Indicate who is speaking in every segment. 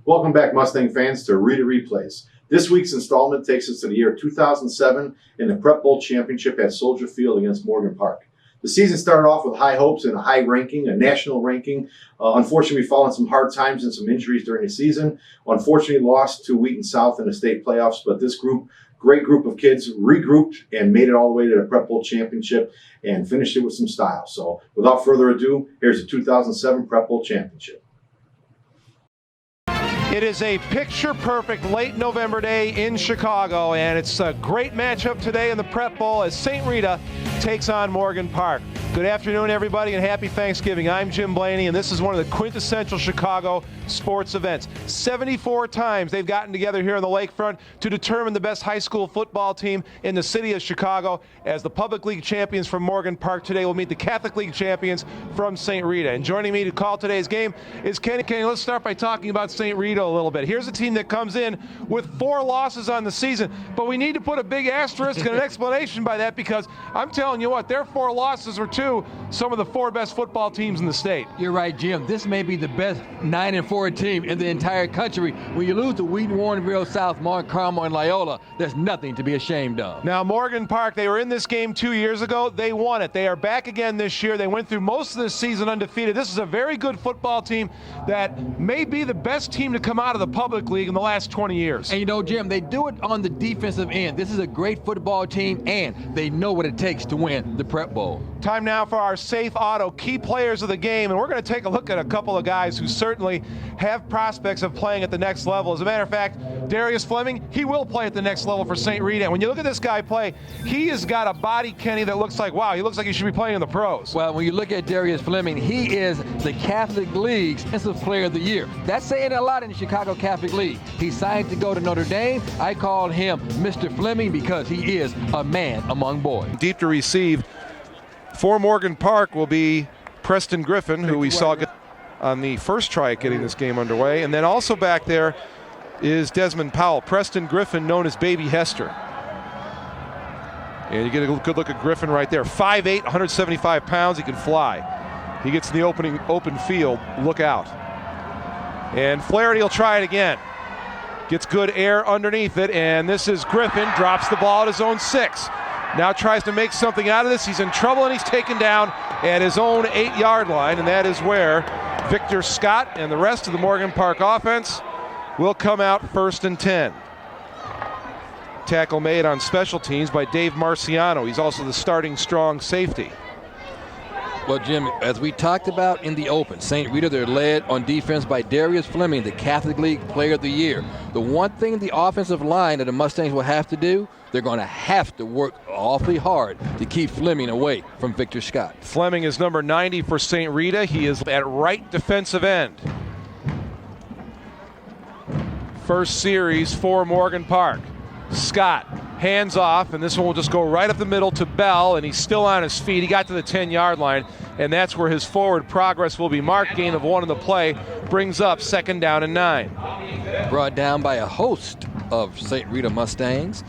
Speaker 1: Welcome back, Mustang fans, to Rita Replays. This week's installment takes us to the year 2007 in the Prep Bowl Championship at Soldier Field against Morgan Park. The season started off with high hopes and a high ranking, a national ranking. Unfortunately, we fell on some hard times and some injuries during the season. Unfortunately, lost to Wheaton South in the state playoffs, but this great group of kids, regrouped and made it all the way to the Prep Bowl Championship and finished it with some style. So without further ado, here's the 2007 Prep Bowl Championship.
Speaker 2: It is a picture-perfect late November day in Chicago, and it's a great matchup today in the Prep Bowl as St. Rita takes on Morgan Park. Good afternoon, everybody, and happy Thanksgiving. I'm Jim Blaney, and this is one of the quintessential Chicago sports events. 74 times they've gotten together here on the lakefront to determine the best high school football team in the city of Chicago, as the Public League champions from Morgan Park today will meet the Catholic League champions from St. Rita. And joining me to call today's game is Kenny. Kenny, let's start by talking about St. Rita a little bit. Here's a team that comes in with 4 losses on the season, but we need to put a big asterisk and an explanation by that, because I'm telling you what, their 4 losses are to some of the 4 best football teams in the state.
Speaker 3: You're right, Jim. This may be the best 9-4 team in the entire country. When you lose to Wheaton, Warrenville South, Mount Carmel, and Loyola, there's nothing to be ashamed of.
Speaker 2: Now, Morgan Park, they were in this game 2 years ago. They won it. They are back again this year. They went through most of the season undefeated. This is a very good football team that may be the best team to come out of the Public League in the last 20 years.
Speaker 3: And you know, Jim, they do it on the defensive end. This is a great football team, and they know what it takes to win the Prep Bowl.
Speaker 2: Time now for our Safe Auto key players of the game, and we're going to take a look at a couple of guys who certainly have prospects of playing at the next level. As a matter of fact, Darius Fleming, he will play at the next level for St. Rita. And when you look at this guy play, he has got a body, Kenny, that looks like, wow, he looks like he should be playing in the pros.
Speaker 3: Well, when you look at Darius Fleming, he is the Catholic League's Defensive Player of the Year. That's saying a lot in the Chicago Catholic League. He signed to go to Notre Dame. I call him Mr. Fleming because he is a man among boys.
Speaker 2: Deep to receive for Morgan Park will be Preston Griffin, who we saw get on the first try at getting this game underway. And then also back there is Desmond Powell. Preston Griffin, known as Baby Hester. And you get a good look at Griffin right there. 5'8", 175 pounds, he can fly. He gets in the open field, look out. And Flaherty will try it again. Gets good air underneath it, and this is Griffin, drops the ball at his own 6. Now tries to make something out of this. He's in trouble, and he's taken down at his own 8-yard line, and that is where Victor Scott and the rest of the Morgan Park offense will come out 1st and 10. Tackle made on special teams by Dave Marciano. He's also the starting strong safety.
Speaker 3: Well, Jim, as we talked about in the open, St. Rita, they're led on defense by Darius Fleming, the Catholic League Player of the Year. The one thing the offensive line that the Mustangs will have to do, they're going to have to work awfully hard to keep Fleming away from Victor Scott.
Speaker 2: Fleming is number 90 for St. Rita. He is at right defensive end. First series for Morgan Park. Scott, hands off, and this one will just go right up the middle to Bell, and he's still on his feet. He got to the 10-yard line, and that's where his forward progress will be marked. Gain of 1 in the play brings up 2nd down and 9.
Speaker 3: Brought down by a host of St. Rita Mustangs.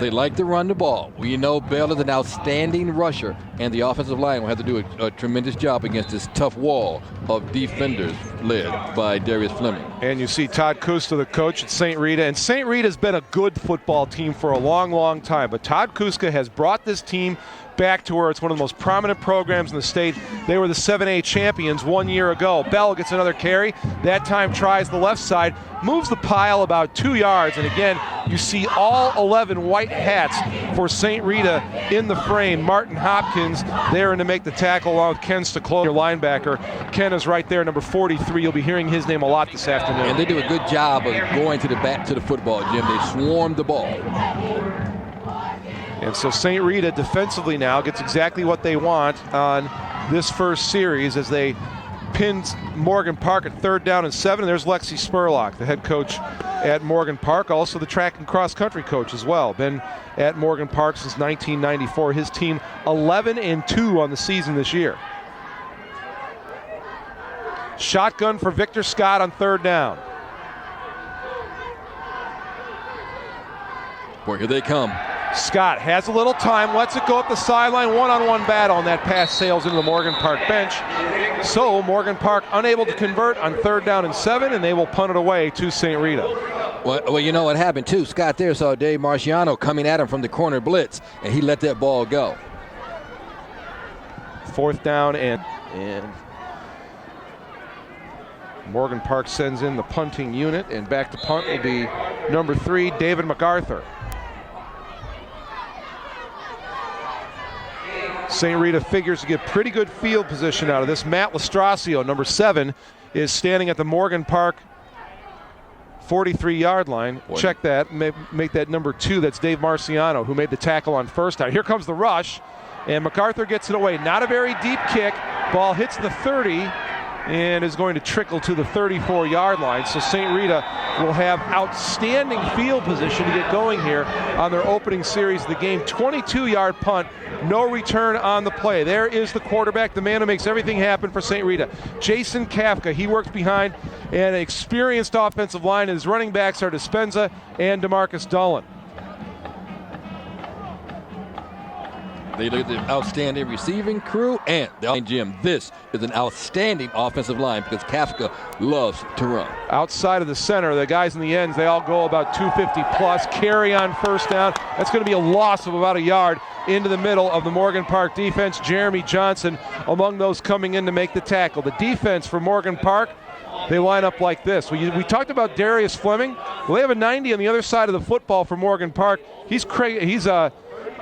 Speaker 3: They like to run the ball. Well, you know, Bell is an outstanding rusher, and the offensive line will have to do a tremendous job against this tough wall of defenders led by Darius Fleming.
Speaker 2: And you see Todd Kuska, the coach at St. Rita. And St. Rita's been a good football team for a long, long time. But Todd Kuska has brought this team back to where it's one of the most prominent programs in the state. They were the 7A champions 1 year ago. Bell gets another carry. That time tries the left side, moves the pile about 2 yards. And again, you see all 11 white hats for St. Rita in the frame. Martin Hopkins there in to make the tackle along with Ken Staclo, your linebacker. Ken is right there, number 43. You'll be hearing his name a lot this afternoon.
Speaker 3: And they do a good job of going to the back to the football, Jim. They swarm the ball.
Speaker 2: And so St. Rita defensively now gets exactly what they want on this first series as they pinned Morgan Park at 3rd down and 7. And there's Lexi Spurlock, the head coach at Morgan Park, also the track and cross country coach as well. Been at Morgan Park since 1994. His team 11-2 on the season this year. Shotgun for Victor Scott on 3rd down.
Speaker 3: Boy, here they come.
Speaker 2: Scott has a little time, lets it go up the sideline, one-on-one battle, and that pass sails into the Morgan Park bench. So Morgan Park unable to convert on 3rd down and 7, and they will punt it away to St. Rita.
Speaker 3: Well, you know what happened too. Scott there saw Dave Marciano coming at him from the corner blitz, and he let that ball go.
Speaker 2: 4th down and Morgan Park sends in the punting unit, and back to punt will be number 3, David MacArthur. St. Rita figures to get pretty good field position out of this. Matt Lestrasio, number 7, is standing at the Morgan Park 43-yard line. Check that. Make that number 2. That's Dave Marciano, who made the tackle on 1st down. Here comes the rush, and MacArthur gets it away. Not a very deep kick. Ball hits the 30 and is going to trickle to the 34-yard line. So St. Rita will have outstanding field position to get going here on their opening series of the game. 22-yard punt, no return on the play. There is the quarterback, the man who makes everything happen for St. Rita. Jason Kafka, he works behind an experienced offensive line. His running backs are Dispenza and DeMarcus Dullen.
Speaker 3: They look at the outstanding receiving crew and the line, Jim. This is an outstanding offensive line because Kafka loves to run.
Speaker 2: Outside of the center, the guys in the ends, they all go about 250 plus. Carry on 1st down. That's going to be a loss of about a yard into the middle of the Morgan Park defense. Jeremy Johnson among those coming in to make the tackle. The defense for Morgan Park, they line up like this. We talked about Darius Fleming. Well, they have a 90 on the other side of the football for Morgan Park.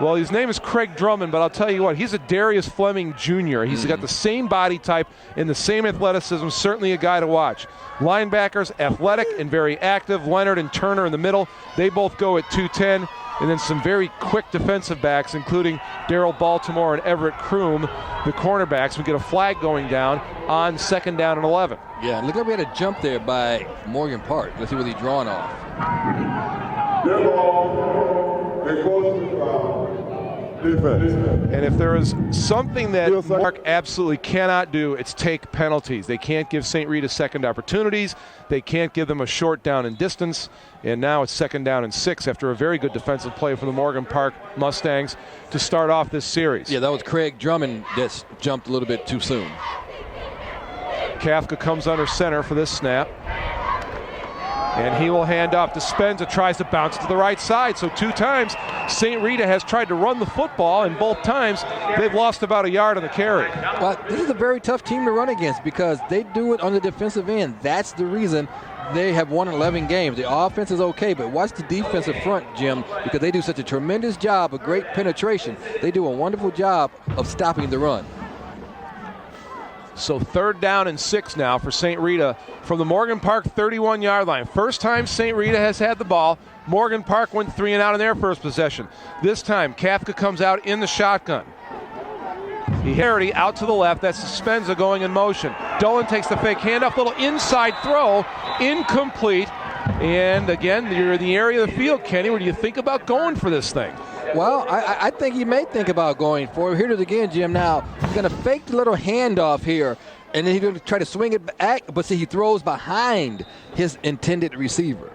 Speaker 2: Well, his name is Craig Drummond, but I'll tell you what, he's a Darius Fleming Jr. He's got the same body type and the same athleticism, certainly a guy to watch. Linebackers, athletic and very active. Leonard and Turner in the middle. They both go at 210. And then some very quick defensive backs, including Darrell Baltimore and Everett Kroom, the cornerbacks. We get a flag going down on 2nd down and 11.
Speaker 3: Yeah, look like we had a jump there by Morgan Park. Let's see what he's drawn off.
Speaker 2: And if there is something that Mark absolutely cannot do, it's take penalties. They can't give St. Rita second opportunities. They can't give them a short down and distance. And now it's 2nd down and 6 after a very good defensive play from the Morgan Park Mustangs to start off this series.
Speaker 3: Yeah, that was Craig Drummond that jumped a little bit too soon.
Speaker 2: Kafka comes under center for this snap. And he will hand off. Dispenza tries to bounce to the right side. So 2 times St. Rita has tried to run the football, and both times they've lost about a yard on the carry.
Speaker 3: But this is a very tough team to run against because they do it on the defensive end. That's the reason they have won 11 games. The offense is okay, but watch the defensive front, Jim, because they do such a tremendous job of great penetration. They do a wonderful job of stopping the run.
Speaker 2: So 3rd down and 6 now for St. Rita from the Morgan Park 31-yard line. First time St. Rita has had the ball. Morgan Park went 3 and out in their first possession. This time Kafka comes out in the shotgun. Harity out to the left. That's Dispenza going in motion. Dolan takes the fake handoff, little inside throw, incomplete. And again, you're in the area of the field, Kenny, where do you think about going for this thing?
Speaker 3: Well, I think he may think about going for it. Here it is again, Jim. Now, he's going to fake the little handoff here, and then he's going to try to swing it back, but see, he throws behind his intended receiver.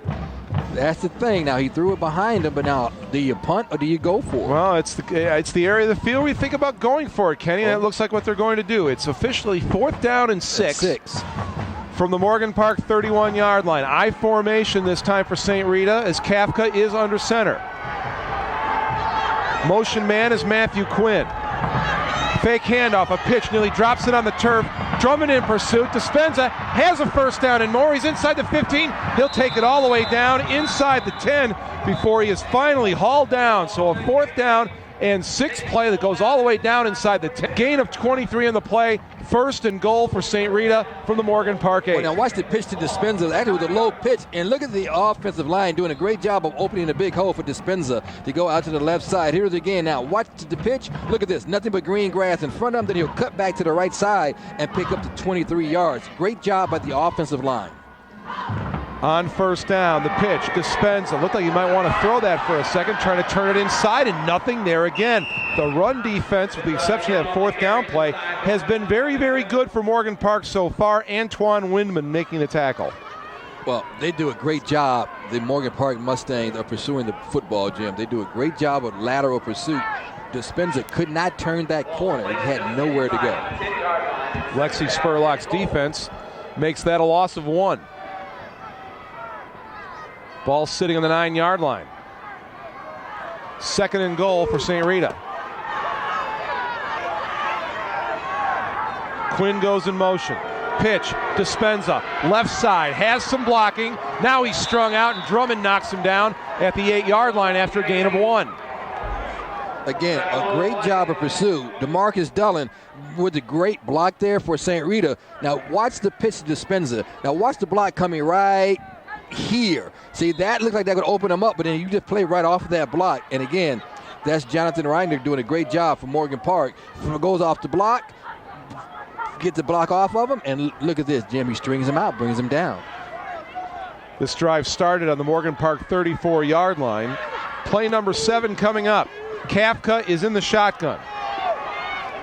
Speaker 3: That's the thing. Now, he threw it behind him, but now, do you punt or do you go for it?
Speaker 2: Well, it's the area of the field where you think about going for it, Kenny, and it looks like what they're going to do. It's officially 4th down and 6. From the Morgan Park 31-yard line. I formation this time for St. Rita as Kafka is under center. Motion man is Matthew Quinn. Fake handoff, a pitch, nearly drops it on the turf. Drummond in pursuit. Dispenza has a 1st down and more. He's inside the 15. He'll take it all the way down inside the 10 before he is finally hauled down. So a 4th down and 6 play that goes all the way down inside the 10. Gain of 23 in the play. 1st and goal for St. Rita from the Morgan Park 8.
Speaker 3: Well, now watch the pitch to Dispenza. Actually with a low pitch. And look at the offensive line doing a great job of opening a big hole for Dispenza to go out to the left side. Here it is again. Now watch the pitch. Look at this. Nothing but green grass in front of him. Then he'll cut back to the right side and pick up to 23 yards. Great job by the offensive line.
Speaker 2: On 1st down, the pitch, Dispenza. Looked like you might want to throw that for a second, trying to turn it inside, and nothing there again. The run defense, with the exception of that 4th down play, has been very, very good for Morgan Park so far. Antoine Windman making the tackle.
Speaker 3: Well, they do a great job, the Morgan Park Mustangs, of pursuing the football, Jim. They do a great job of lateral pursuit. Dispenza could not turn that corner. He had nowhere to go.
Speaker 2: Lexi Spurlock's defense makes that a loss of 1. Ball sitting on the 9-yard line. 2nd and goal for St. Rita. Quinn goes in motion. Pitch, Dispenza, left side, has some blocking. Now he's strung out, and Drummond knocks him down at the 8-yard line after a gain of 1.
Speaker 3: Again, a great job of pursuit. DeMarcus Dullen with a great block there for St. Rita. Now watch the pitch to Dispenza. Now watch the block coming right here. See, that looked like that would open him up, but then you just play right off of that block. And again, that's Jonathan Reiner doing a great job for Morgan Park. Goes off the block, get the block off of him, and look at this. Jimmy strings him out, brings him down.
Speaker 2: This drive started on the Morgan Park 34-yard line. Play number 7 coming up. Kafka is in the shotgun.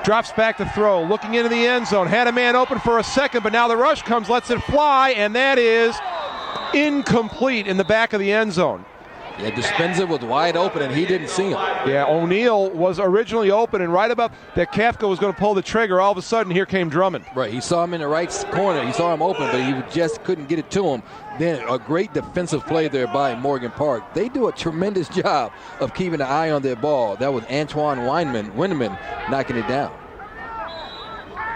Speaker 2: Drops back to throw, looking into the end zone. Had a man open for a second, but now the rush comes, lets it fly, and that is incomplete in the back of the end zone.
Speaker 3: Yeah, Dispenza was wide open, and he didn't see him.
Speaker 2: Yeah, O'Neal was originally open, and right about that Kafka was going to pull the trigger. All of a sudden, here came Drummond.
Speaker 3: Right, he saw him in the right corner. He saw him open, but he just couldn't get it to him. Then a great defensive play there by Morgan Park. They do a tremendous job of keeping an eye on their ball. That was Antoine Windman knocking it down.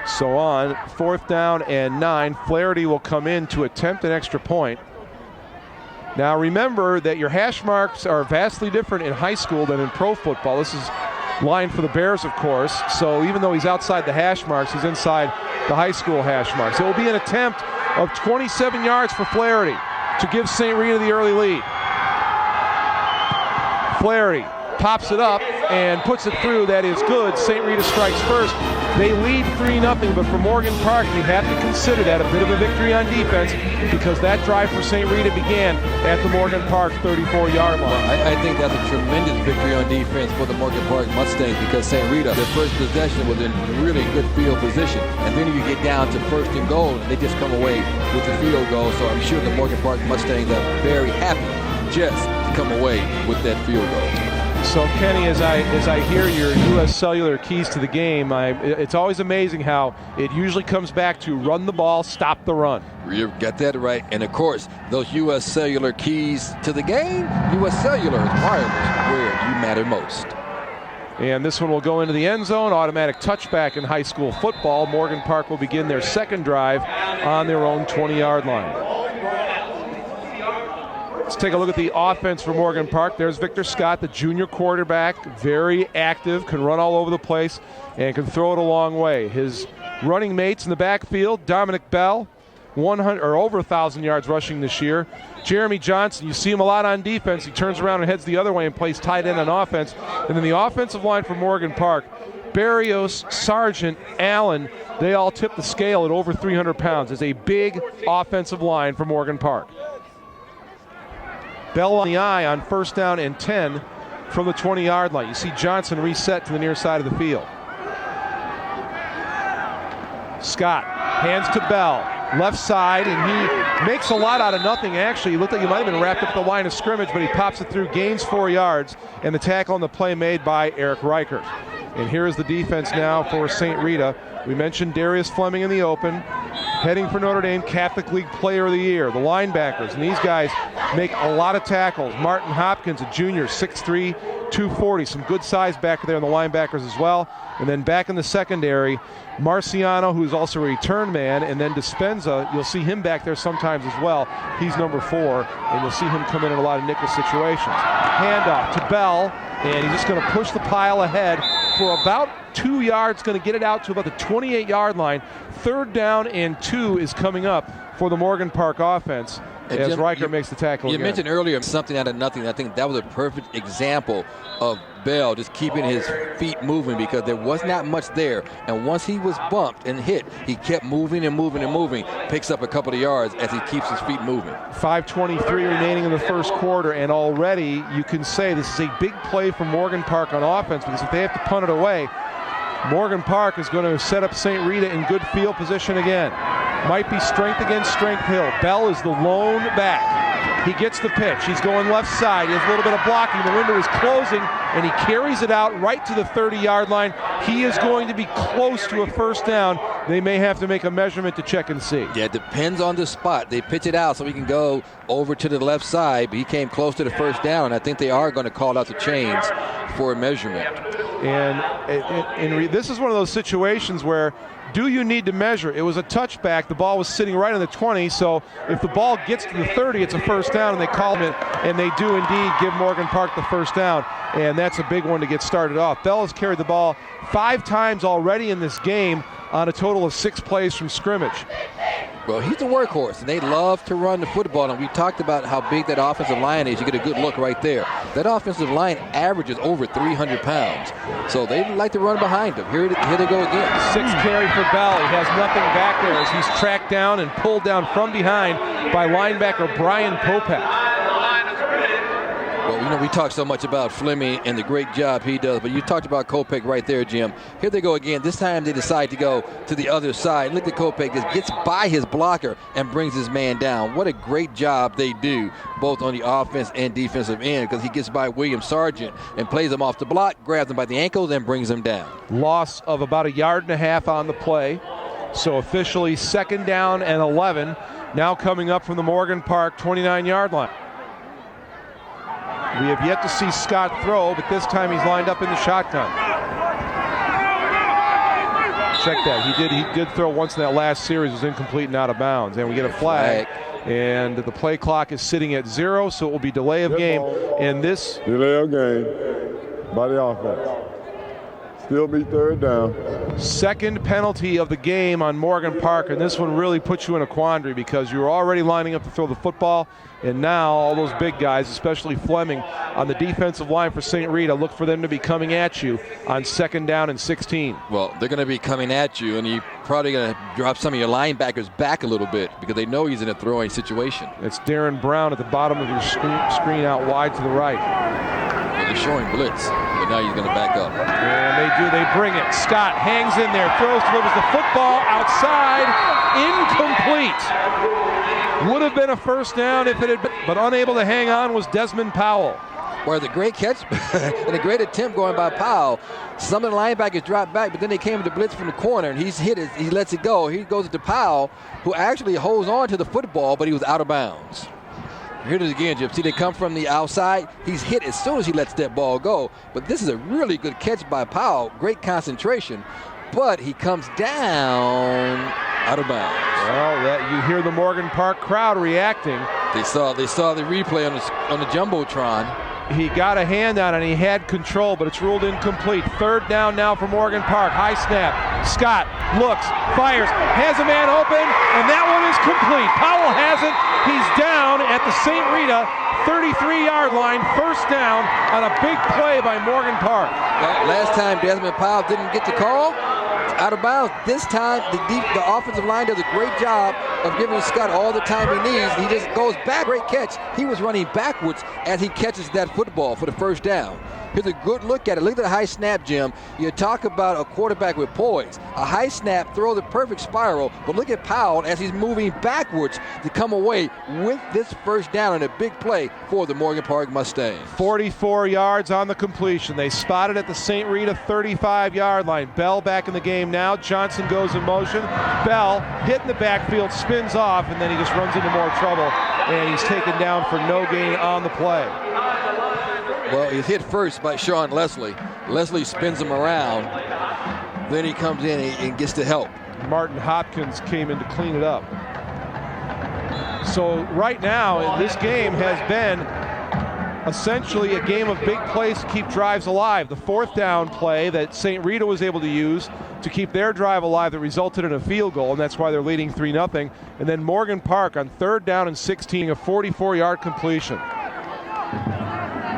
Speaker 2: So on 4th down and 9, Flaherty will come in to attempt an extra point. Now remember that your hash marks are vastly different in high school than in pro football. This is line for the Bears, of course. So even though he's outside the hash marks, he's inside the high school hash marks. It will be an attempt of 27 yards for Flaherty to give St. Rita the early lead. Flaherty pops it up and puts it through. That is good. St. Rita strikes first. They lead 3-0, but for Morgan Park, we have to consider that a bit of a victory on defense because that drive for St. Rita began at the Morgan Park 34-yard line.
Speaker 3: I think that's a tremendous victory on defense for the Morgan Park Mustangs because St. Rita, their first possession was in really good field position. And then you get down to 1st and goal, and they just come away with the field goal. So I'm sure the Morgan Park Mustangs are very happy just to come away with that field goal.
Speaker 2: So Kenny, as I hear your U.S. Cellular keys to the game, it's always amazing how it usually comes back to run the ball, stop the run.
Speaker 3: You got that right. And of course, those U.S. Cellular keys to the game, U.S. Cellular is wireless, where you matter most.
Speaker 2: And this one will go into the end zone, automatic touchback in high school football. Morgan Park will begin their 2nd drive on their own 20-yard line. Let's take a look at the offense for Morgan Park. There's Victor Scott, the junior quarterback, very active, can run all over the place, and can throw it a long way. His running mates in the backfield, Dominic Bell, 100 or over 1,000 yards rushing this year. Jeremy Johnson, you see him a lot on defense. He turns around and heads the other way and plays tight end on offense. And then the offensive line for Morgan Park, Barrios, Sargent, Allen, they all tip the scale at over 300 pounds. It's a big offensive line for Morgan Park. Bell on the eye on 1st down and 10 from the 20-yard line. You see Johnson reset to the near side of the field. Scott hands to Bell, left side, and he makes a lot out of nothing. Actually, he looked like he might have been wrapped up at the line of scrimmage, but he pops it through, gains 4 yards, and the tackle on the play made by Eric Reichert. And here is the defense now for St. Rita. We mentioned Darius Fleming in the open, heading for Notre Dame Catholic League Player of the Year. The linebackers, and these guys make a lot of tackles. Martin Hopkins, a junior, 6'3", 240. Some good size back there in the linebackers as well. And then back in the secondary, Marciano, who's also a return man, and then Dispenza, you'll see him back there sometimes as well. He's number 4, and you'll see him come in a lot of nickel situations. Handoff to Bell, and he's just going to push the pile ahead for about 2 yards, going to get it out to about the 28-yard line. 3rd down and 2 is coming up for the Morgan Park offense as Reichert makes the tackle again.
Speaker 3: Mentioned earlier something out of nothing. I think that was a perfect example of Bell just keeping his feet moving because there was not much there. And once he was bumped and hit, he kept moving and moving and moving, picks up a couple of yards as he keeps his feet moving.
Speaker 2: 5:23 remaining in the first quarter, and already you can say this is a big play for Morgan Park on offense because if they have to punt it away, Morgan Park is going to set up St. Rita in good field position again. Might be strength against strength Hill. Bell is the lone back. He gets the pitch. He's going left side. He has a little bit of blocking. The window is closing, and he carries it out right to the 30-yard line. He is going to be close to a first down. They may have to make a measurement to check and see.
Speaker 3: Yeah, it depends on the spot. They pitch it out so he can go over to the left side, but he came close to the first down, and I think they are going to call out the chains for a measurement.
Speaker 2: And this is one of those situations where do you need to measure? It was a touchback. The ball was sitting right on the 20, so if the ball gets to the 30, it's a first down, and they call it, and they do indeed give Morgan Park the first down, and that's a big one to get started off. Bell has carried the ball 5 times already in this game on a total of 6 plays from scrimmage.
Speaker 3: Well, he's a workhorse, and they love to run the football, and we talked about how big that offensive line is. You get a good look right there. That offensive line averages over 300 pounds, so they like to run behind him. Here they go again.
Speaker 2: 6 carry for Bell. He has nothing back there as he's tracked down and pulled down from behind by linebacker Brian Popak.
Speaker 3: Well, we talk so much about Fleming and the great job he does, but you talked about Kopech right there, Jim. Here they go again. This time they decide to go to the other side. Look at Kopech just gets by his blocker and brings his man down. What a great job they do, both on the offense and defensive end, because he gets by William Sargent and plays him off the block, grabs him by the ankles, and brings him down.
Speaker 2: Loss of about 1.5 yards on the play. So officially 2nd down and 11. Now coming up from the Morgan Park 29-yard line. We have yet to see Scott throw, but this time he's lined up in the shotgun. Check that. He did throw once in that last series. It was incomplete and out of bounds. And we get a flag. And the play clock is sitting at 0, so it will be delay of game. And this...
Speaker 4: delay of game by the offense. Still be 3rd down.
Speaker 2: 2nd penalty of the game on Morgan Park, and this one really puts you in a quandary because you were already lining up to throw the football, and now all those big guys, especially Fleming, on the defensive line for St. Rita, look for them to be coming at you on 2nd down and 16.
Speaker 3: Well, they're going to be coming at you, and you're probably going to drop some of your linebackers back a little bit because they know he's in a throwing situation.
Speaker 2: It's Darren Brown at the bottom of your screen out wide to the right.
Speaker 3: Well, they're showing blitz, but now he's going to back up.
Speaker 2: And they bring it. Scott hangs in there, throws, delivers the football outside, incomplete. Would have been a first down if it had been, but unable to hang on was Desmond Powell.
Speaker 3: Where the great catch and a great attempt going by Powell. Some of the linebackers dropped back, but then they came to blitz from the corner, and he's hit it. He lets it go. He goes to Powell, who actually holds on to the football, but he was out of bounds. Here it is again, Jim. See, they come from the outside. He's hit as soon as he lets that ball go. But this is a really good catch by Powell. Great concentration. But he comes down out of bounds.
Speaker 2: Well, you hear the Morgan Park crowd reacting.
Speaker 3: They saw the replay on the Jumbotron.
Speaker 2: He got a hand on it, and he had control, but it's ruled incomplete. 3rd down now for Morgan Park. High snap. Scott looks, fires, has a man open, and that one is complete. Powell has it. He's down at the St. Rita 33-yard line. First down on a big play by Morgan Park.
Speaker 3: Well, last time Desmond Powell didn't get the call. Out of bounds. This time, the offensive line does a great job of giving Scott all the time he needs. He just goes back. Great catch. He was running backwards as he catches that football for the first down. Here's a good look at it. Look at the high snap, Jim. You talk about a quarterback with poise. A high snap, throw the perfect spiral, but look at Powell as he's moving backwards to come away with this first down and a big play for the Morgan Park Mustangs.
Speaker 2: 44 yards on the completion. They spotted at the St. Rita 35-yard line. Bell back in the game now. Johnson goes in motion. Bell hit in the backfield, spins off, and then he just runs into more trouble, and he's taken down for no gain on the play.
Speaker 3: Well, he's hit first by Sean Leslie. Leslie spins him around. Then he comes in and gets the help.
Speaker 2: Martin Hopkins came in to clean it up. So right now, this game has been essentially a game of big plays to keep drives alive. The 4th down play that St. Rita was able to use to keep their drive alive that resulted in a field goal, and that's why they're leading 3-0. And then Morgan Park on 3rd down and 16, a 44-yard completion.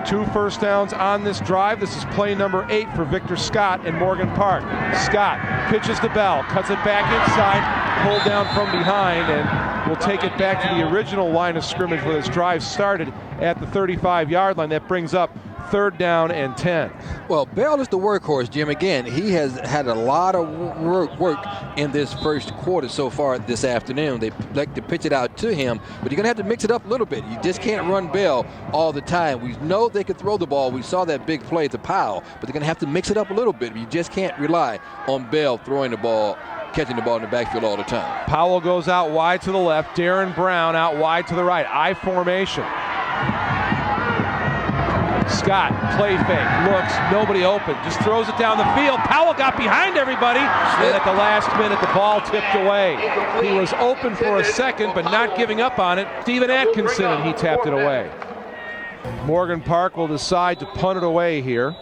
Speaker 2: 2 first downs on this drive. This is play number 8 for Victor Scott in Morgan Park. Scott pitches to Bell, cuts it back inside, pulled down from behind, and will take it back to the original line of scrimmage where this drive started at the 35-yard line. That brings up 3rd down and 10.
Speaker 3: Well, Bell is the workhorse, Jim. Again, he has had a lot of work in this first quarter so far this afternoon. They like to pitch it out to him, but you're going to have to mix it up a little bit. You just can't run Bell all the time. We know they could throw the ball. We saw that big play at the Powell, but they're going to have to mix it up a little bit. You just can't rely on Bell throwing the ball, catching the ball in the backfield all the time.
Speaker 2: Powell goes out wide to the left. Darren Brown out wide to the right. I formation. Scott, play fake, looks, nobody open, just throws it down the field. Powell got behind everybody, and at the last minute, the ball tipped away. He was open for a second, but not giving up on it. Stephen Atkinson, and he tapped it away. Morgan Park will decide to punt it away here.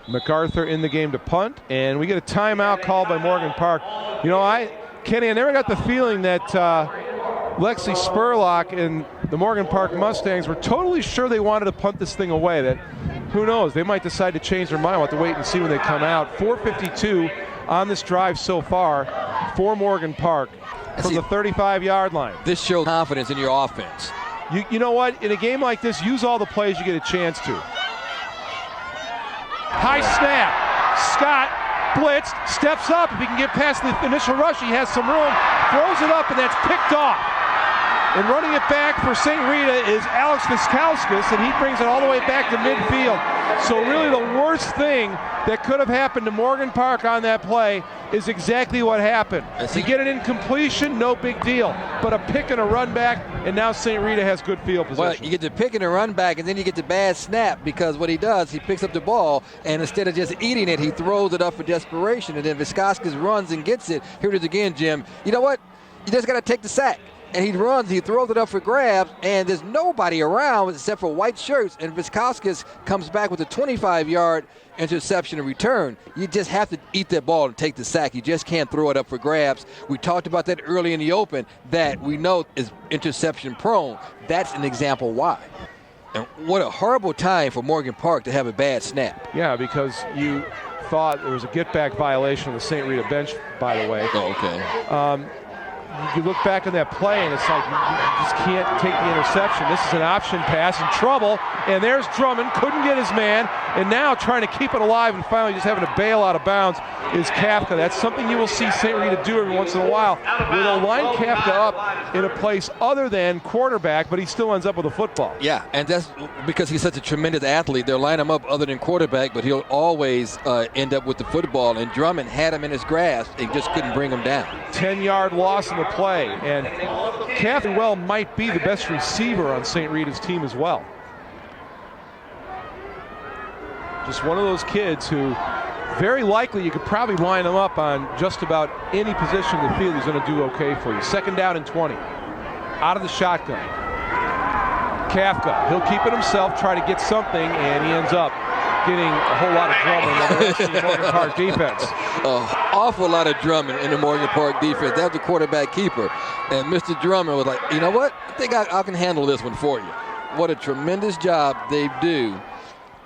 Speaker 2: MacArthur in the game to punt, and we get a timeout called by Morgan Park. You know, Kenny, I never got the feeling that Lexi Spurlock and the Morgan Park Mustangs were totally sure they wanted to punt this thing away. That, who knows, they might decide to change their mind. We'll have to wait and see when they come out. 4:52 on this drive so far for Morgan Park from the 35-yard line.
Speaker 3: This shows confidence in your offense.
Speaker 2: You know what? In a game like this, use all the plays you get a chance to. High snap. Scott blitzed, steps up. If he can get past the initial rush, he has some room. Throws it up, and that's picked off. And running it back for St. Rita is Alex Viskauskas, and he brings it all the way back to midfield. So really the worst thing that could have happened to Morgan Park on that play is exactly what happened. You get an incompletion, no big deal. But a pick and a run back, and now St. Rita has good field position.
Speaker 3: Well, you get the pick and a run back, and then you get the bad snap, because what he does, he picks up the ball, and instead of just eating it, he throws it up for desperation, and then Viskauskas runs and gets it. Here it is again, Jim. You know what? You just got to take the sack. And he runs, he throws it up for grabs, and there's nobody around except for white shirts, and Viskauskas comes back with a 25-yard interception and return. You just have to eat that ball and take the sack. You just can't throw it up for grabs. We talked about that early in the open, that we know is interception prone. That's an example why. And what a horrible time for Morgan Park to have a bad snap.
Speaker 2: Yeah, because you thought there was a get-back violation on the St. Rita bench, by the way.
Speaker 3: Oh, okay.
Speaker 2: You look back on that play, and it's like you just can't take the interception. This is an option pass in trouble, and there's Drummond, couldn't get his man, and now trying to keep it alive and finally just having to bail out of bounds is Kafka. That's something you will see St. Rita do every once in a while, where they'll line Kafka up in a place other than quarterback, but he still ends up with a football.
Speaker 3: Yeah, and that's because he's such a tremendous athlete. They'll line him up other than quarterback, but he'll always end up with the football, and Drummond had him in his grasp and just couldn't bring him down.
Speaker 2: 10-yard loss in the play, and Catherine Well might be the best receiver on St. Rita's team as well. Just one of those kids who very likely you could probably line him up on just about any position in the field. He's going to do okay for you. 2nd down and 20. Out of the shotgun. Kafka, he'll keep it himself, try to get something, and he ends up getting a whole lot of drumming on the rest of the Morgan Park defense.
Speaker 3: Awful lot of drumming in the Morgan Park defense. That was the quarterback keeper. And Mr. Drummond was like, you know what? I think I can handle this one for you. What a tremendous job they do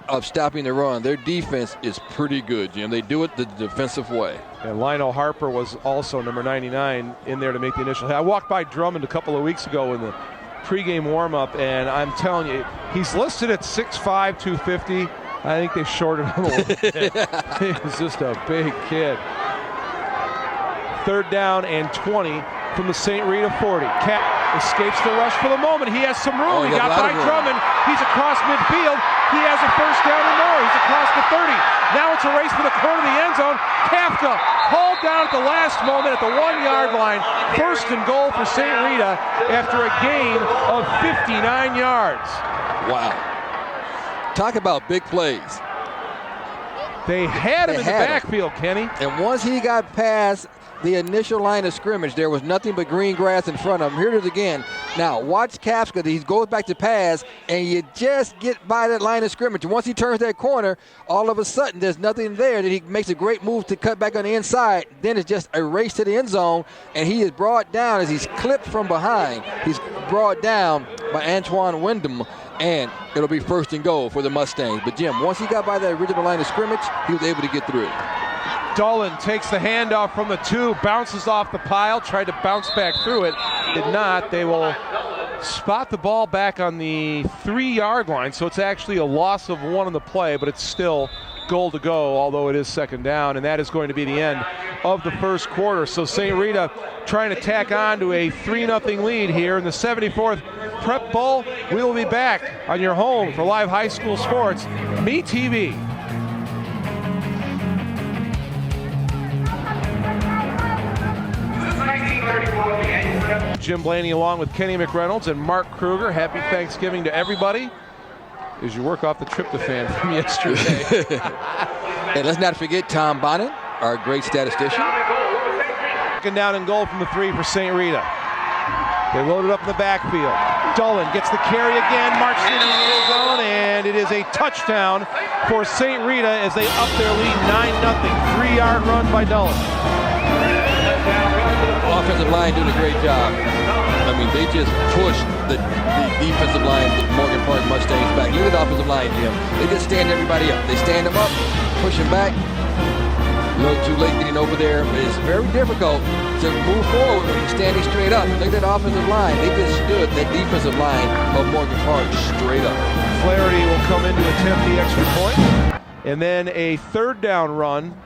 Speaker 3: of stopping the run. Their defense is pretty good, Jim. They do it the defensive way.
Speaker 2: And Lionel Harper was also number 99 in there to make the initial hit. I walked by Drummond a couple of weeks ago in the pregame warm-up, and I'm telling you, he's listed at 6'5", 250. I think they shorted him a little bit. He was just a big kid. 3rd down and 20 from the St. Rita 40. Cat escapes the rush for the moment. He has some room. He got by Drummond. He's across midfield. He has a 1st down and more. He's across the 30. Now it's a race for the corner of the end zone. Kafka hauled down at the last moment at the 1-yard line. 1st and goal for St. Rita after a gain of 59 yards.
Speaker 3: Wow. Talk about big plays.
Speaker 2: They had him in the backfield, Kenny.
Speaker 3: And once he got past the initial line of scrimmage, there was nothing but green grass in front of him. Here it is again. Now, watch Kafka. He goes back to pass, and you just get by that line of scrimmage. Once he turns that corner, all of a sudden, there's nothing there. Then he makes a great move to cut back on the inside. Then it's just a race to the end zone, and he is brought down as he's clipped from behind. He's brought down by Antoine Wyndham, and it'll be 1st and goal for the Mustangs. But, Jim, once he got by that original line of scrimmage, he was able to get through.
Speaker 2: Dolan takes the handoff from the 2, bounces off the pile, tried to bounce back through it. Did not. They will spot the ball back on the 3-yard line, so it's actually a loss of 1 on the play, but it's still goal to go, although it is second down, and that is going to be the end of the first quarter. So St. Rita trying to tack on to a 3-0 lead here in the 74th Prep Bowl. We will be back on your home for live high school sports, MeTV. Jim Blaney along with Kenny McReynolds and Mark Kruger. Happy Thanksgiving to everybody as you work off the tryptophan from yesterday.
Speaker 3: And let's not forget Tom Bonnet, our great statistician.
Speaker 2: Second down and goal from the 3 for St. Rita. They loaded up in the backfield. Dolan gets the carry again, marches into the end zone, and it is a touchdown for St. Rita as they up their lead 9-0. 3-yard run by Dolan.
Speaker 3: Offensive line doing a great job. I mean, they just pushed the defensive line, the Morgan Park Mustangs back. Look at the offensive line, Jim. They just stand everybody up. They stand them up, push them back. A little too late getting over there, but it's very difficult to move forward when you're standing straight up. Look at that offensive line. They just stood that defensive line of Morgan Park straight up.
Speaker 2: Flaherty will come in to attempt the extra point. And then a 3rd down run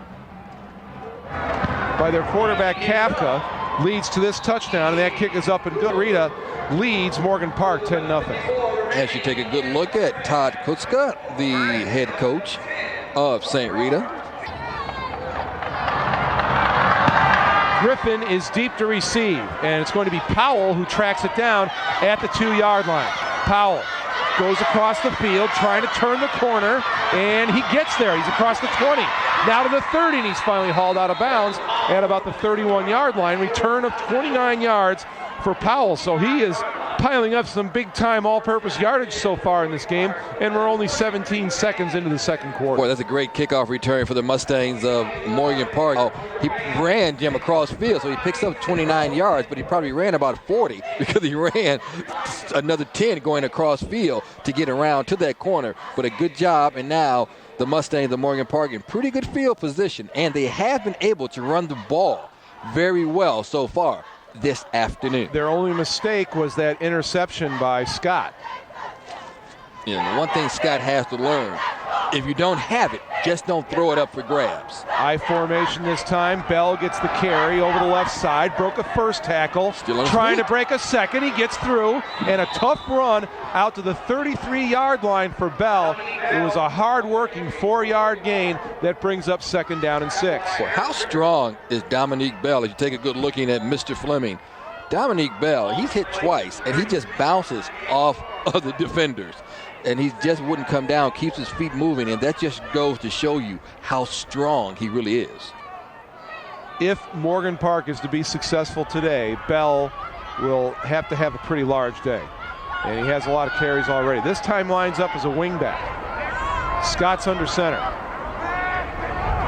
Speaker 2: by their quarterback, Kafka, leads to this touchdown, and that kick is up and good. Rita leads Morgan Park 10-0.
Speaker 3: As you take a good look at Todd Kutzka, the head coach of St. Rita.
Speaker 2: Griffin is deep to receive, and it's going to be Powell who tracks it down at the 2-yard line. Powell goes across the field, trying to turn the corner, and he gets there. He's across the 20, now to the 30, and he's finally hauled out of bounds at about the 31-yard line. Return of 29 yards for Powell, so he is piling up some big-time all-purpose yardage so far in this game, and we're only 17 seconds into the second quarter.
Speaker 3: Boy, that's a great kickoff return for the Mustangs of Morgan Park. Oh, he ran Jim across field, so he picks up 29 yards, but he probably ran about 40 because he ran another 10 going across field to get around to that corner. But a good job, and now the Mustangs of Morgan Park in pretty good field position, and they have been able to run the ball very well so far this afternoon.
Speaker 2: Their only mistake was that interception by Scott.
Speaker 3: And one thing Scott has to learn, if you don't have it, just don't throw it up for grabs.
Speaker 2: I formation this time. Bell gets the carry over the left side. Broke a first tackle. Trying to break a second. He gets through. And a tough run out to the 33-yard line for Bell. It was a hard-working 4-yard gain that brings up 2nd down and 6.
Speaker 3: Well, how strong is Dominique Bell? If you take a good looking at Mr. Fleming, Dominique Bell, he's hit twice, and he just bounces off of the defenders. And he just wouldn't come down, keeps his feet moving, and that just goes to show you how strong he really is.
Speaker 2: If Morgan Park is to be successful today, Bell will have to have a pretty large day. And he has a lot of carries already. This time lines up as a wingback. Scott's under center.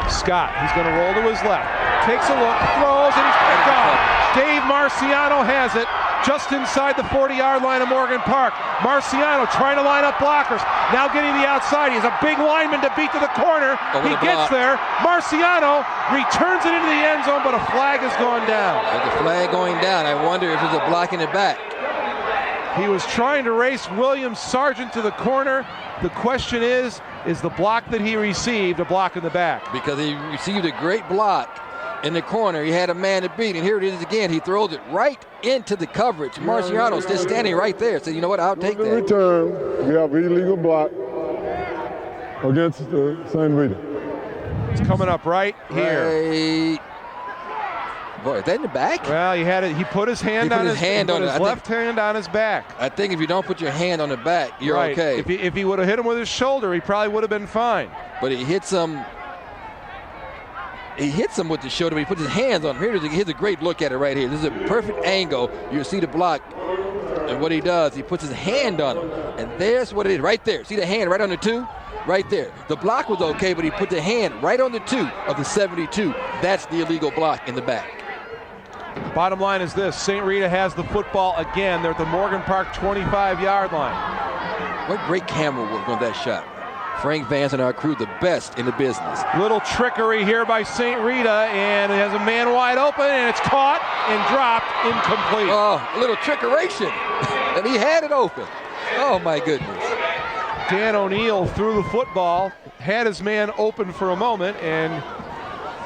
Speaker 2: Scott, he's going to roll to his left. Takes a look, throws, and he's picked off. Dave Marciano has it. Just inside the 40-yard line of Morgan Park. Marciano trying to line up blockers. Now getting the outside. He has a big lineman to beat to the corner. He gets there. Marciano returns it into the end zone, but a flag has gone down.
Speaker 3: With the flag going down, I wonder if there's a block in the back.
Speaker 2: He was trying to race William Sargent to the corner. The question is the block that he received a block in the back?
Speaker 3: Because he received a great block in the corner. He had a man to beat, and here it is again. He throws it right into the coverage. Marciano's just standing right there. So, you know what? I'll take that.
Speaker 4: Return, we have illegal block against St. Rita.
Speaker 2: It's coming up right here.
Speaker 3: Boy, is that in the back?
Speaker 2: Well, he had it. He put his hand on his left hand on his back.
Speaker 3: I think if you don't put your hand on the back, you're
Speaker 2: right.
Speaker 3: okay.
Speaker 2: If he would have hit him with his shoulder, he probably would have been fine.
Speaker 3: But he hits him. He hits him with the shoulder, but he puts his hands on him. Here's a great look at it right here. This is a perfect angle. You'll see the block. And what he does, he puts his hand on him. And there's what it is right there. See the hand right on the 2? Right there. The block was okay, but he put the hand right on the 2 of the 72. That's the illegal block in the back.
Speaker 2: Bottom line is this. St. Rita has the football again. They're at the Morgan Park 25-yard line.
Speaker 3: What great camera work on that shot. Frank Vance and our crew, the best in the business.
Speaker 2: Little trickery here by St. Rita, and it has a man wide open, and it's caught and dropped incomplete.
Speaker 3: Oh, a little trickeration. And he had it open. Oh, my goodness.
Speaker 2: Dan O'Neal threw the football, had his man open for a moment, and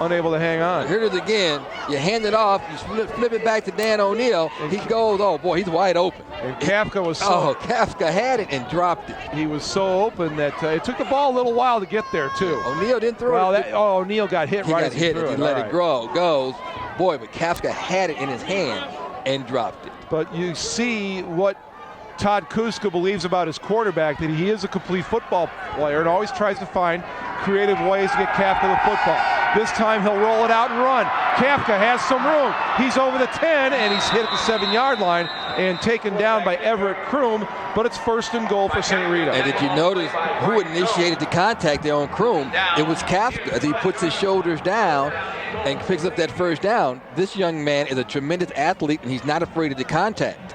Speaker 2: unable to hang on.
Speaker 3: Here it is again. You hand it off. You flip it back to Dan O'Neal. He goes, oh, boy, he's wide open.
Speaker 2: And Kafka was
Speaker 3: Kafka had it and dropped it.
Speaker 2: He was so open that it took the ball a little while to get there, too.
Speaker 3: O'Neal didn't throw it.
Speaker 2: O'Neal got hit right as he threw it.
Speaker 3: He let it go. Goes. Boy, but Kafka had it in his hand and dropped it.
Speaker 2: But you see what Todd Kuska believes about his quarterback, that he is a complete football player and always tries to find creative ways to get Kafka the football. This time he'll roll it out and run. Kafka has some room. He's over the 10, and he's hit at the 7-yard line and taken down by Everett Kroom, but it's 1st and goal for St. Rita.
Speaker 3: And did you notice who initiated the contact there on Kroom? It was Kafka as he puts his shoulders down and picks up that 1st down. This young man is a tremendous athlete, and he's not afraid of the contact.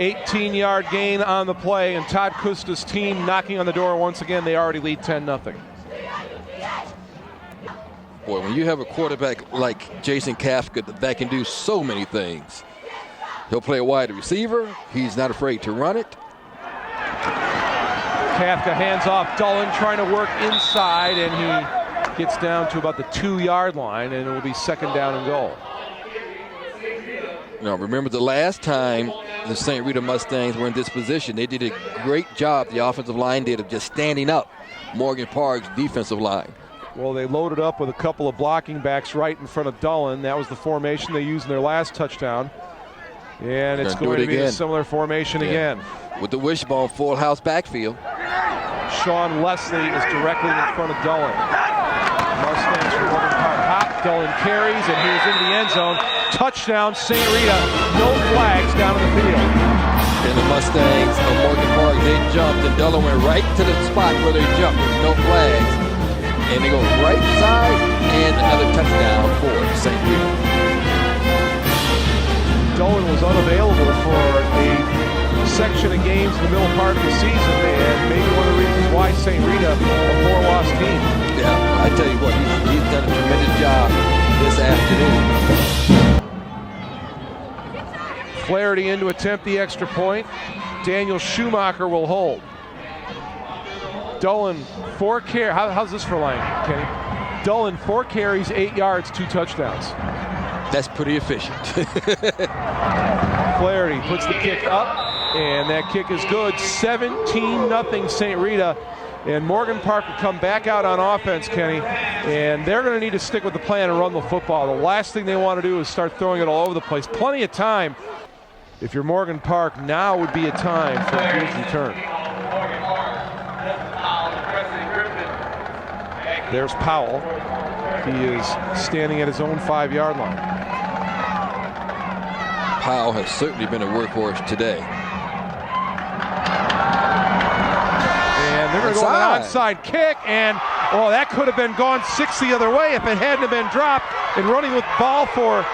Speaker 2: 18-yard gain on the play, and Todd Kusta's team knocking on the door once again. They already lead 10-0.
Speaker 3: Boy, when you have a quarterback like Jason Kafka that can do so many things, he'll play a wide receiver. He's not afraid to run it.
Speaker 2: Kafka hands off. Dullen trying to work inside, and he gets down to about the 2-yard line, and it will be 2nd down and goal.
Speaker 3: Now, remember the last time the St. Rita Mustangs were in this position, they did a great job, the offensive line did, of just standing up Morgan Park's defensive line.
Speaker 2: Well, they loaded up with a couple of blocking backs right in front of Dullen. That was the formation they used in their last touchdown. And it's going to be a similar formation again.
Speaker 3: With the wishbone full house backfield.
Speaker 2: Sean Leslie is directly in front of Dullen. Mustangs from Morgan Park hop. Dullen carries, and he is in the end zone. Touchdown, St. Rita. No flags down in the field.
Speaker 3: And the Mustangs of Morgan Park, they jumped, and Dullen went right to the spot where they jumped with no flags. And they go right side, and another touchdown for St. Rita.
Speaker 2: Dullen was unavailable for a section of games in the middle part of the season, and maybe one of the reasons why St. Rita, a 4-loss team.
Speaker 3: Yeah, I tell you what, he's done a tremendous job this afternoon.
Speaker 2: Flaherty in to attempt the extra point. Daniel Schumacher will hold. Dullen, 4 carries. How's this for line, Kenny? Dullen, 4 carries, 8 yards, 2 touchdowns.
Speaker 3: That's pretty efficient.
Speaker 2: Flaherty puts the kick up, and that kick is good. 17-0 St. Rita. And Morgan Park will come back out on offense, Kenny, and they're going to need to stick with the plan and run the football. The last thing they want to do is start throwing it all over the place. Plenty of time. If you're Morgan Park, now would be a time for a huge return. There's Powell. He is standing at his own 5-yard line.
Speaker 3: Powell has certainly been a workhorse today.
Speaker 2: And they're going to go an onside kick, and that could have been gone 6 the other way if it hadn't have been dropped. And running with ball for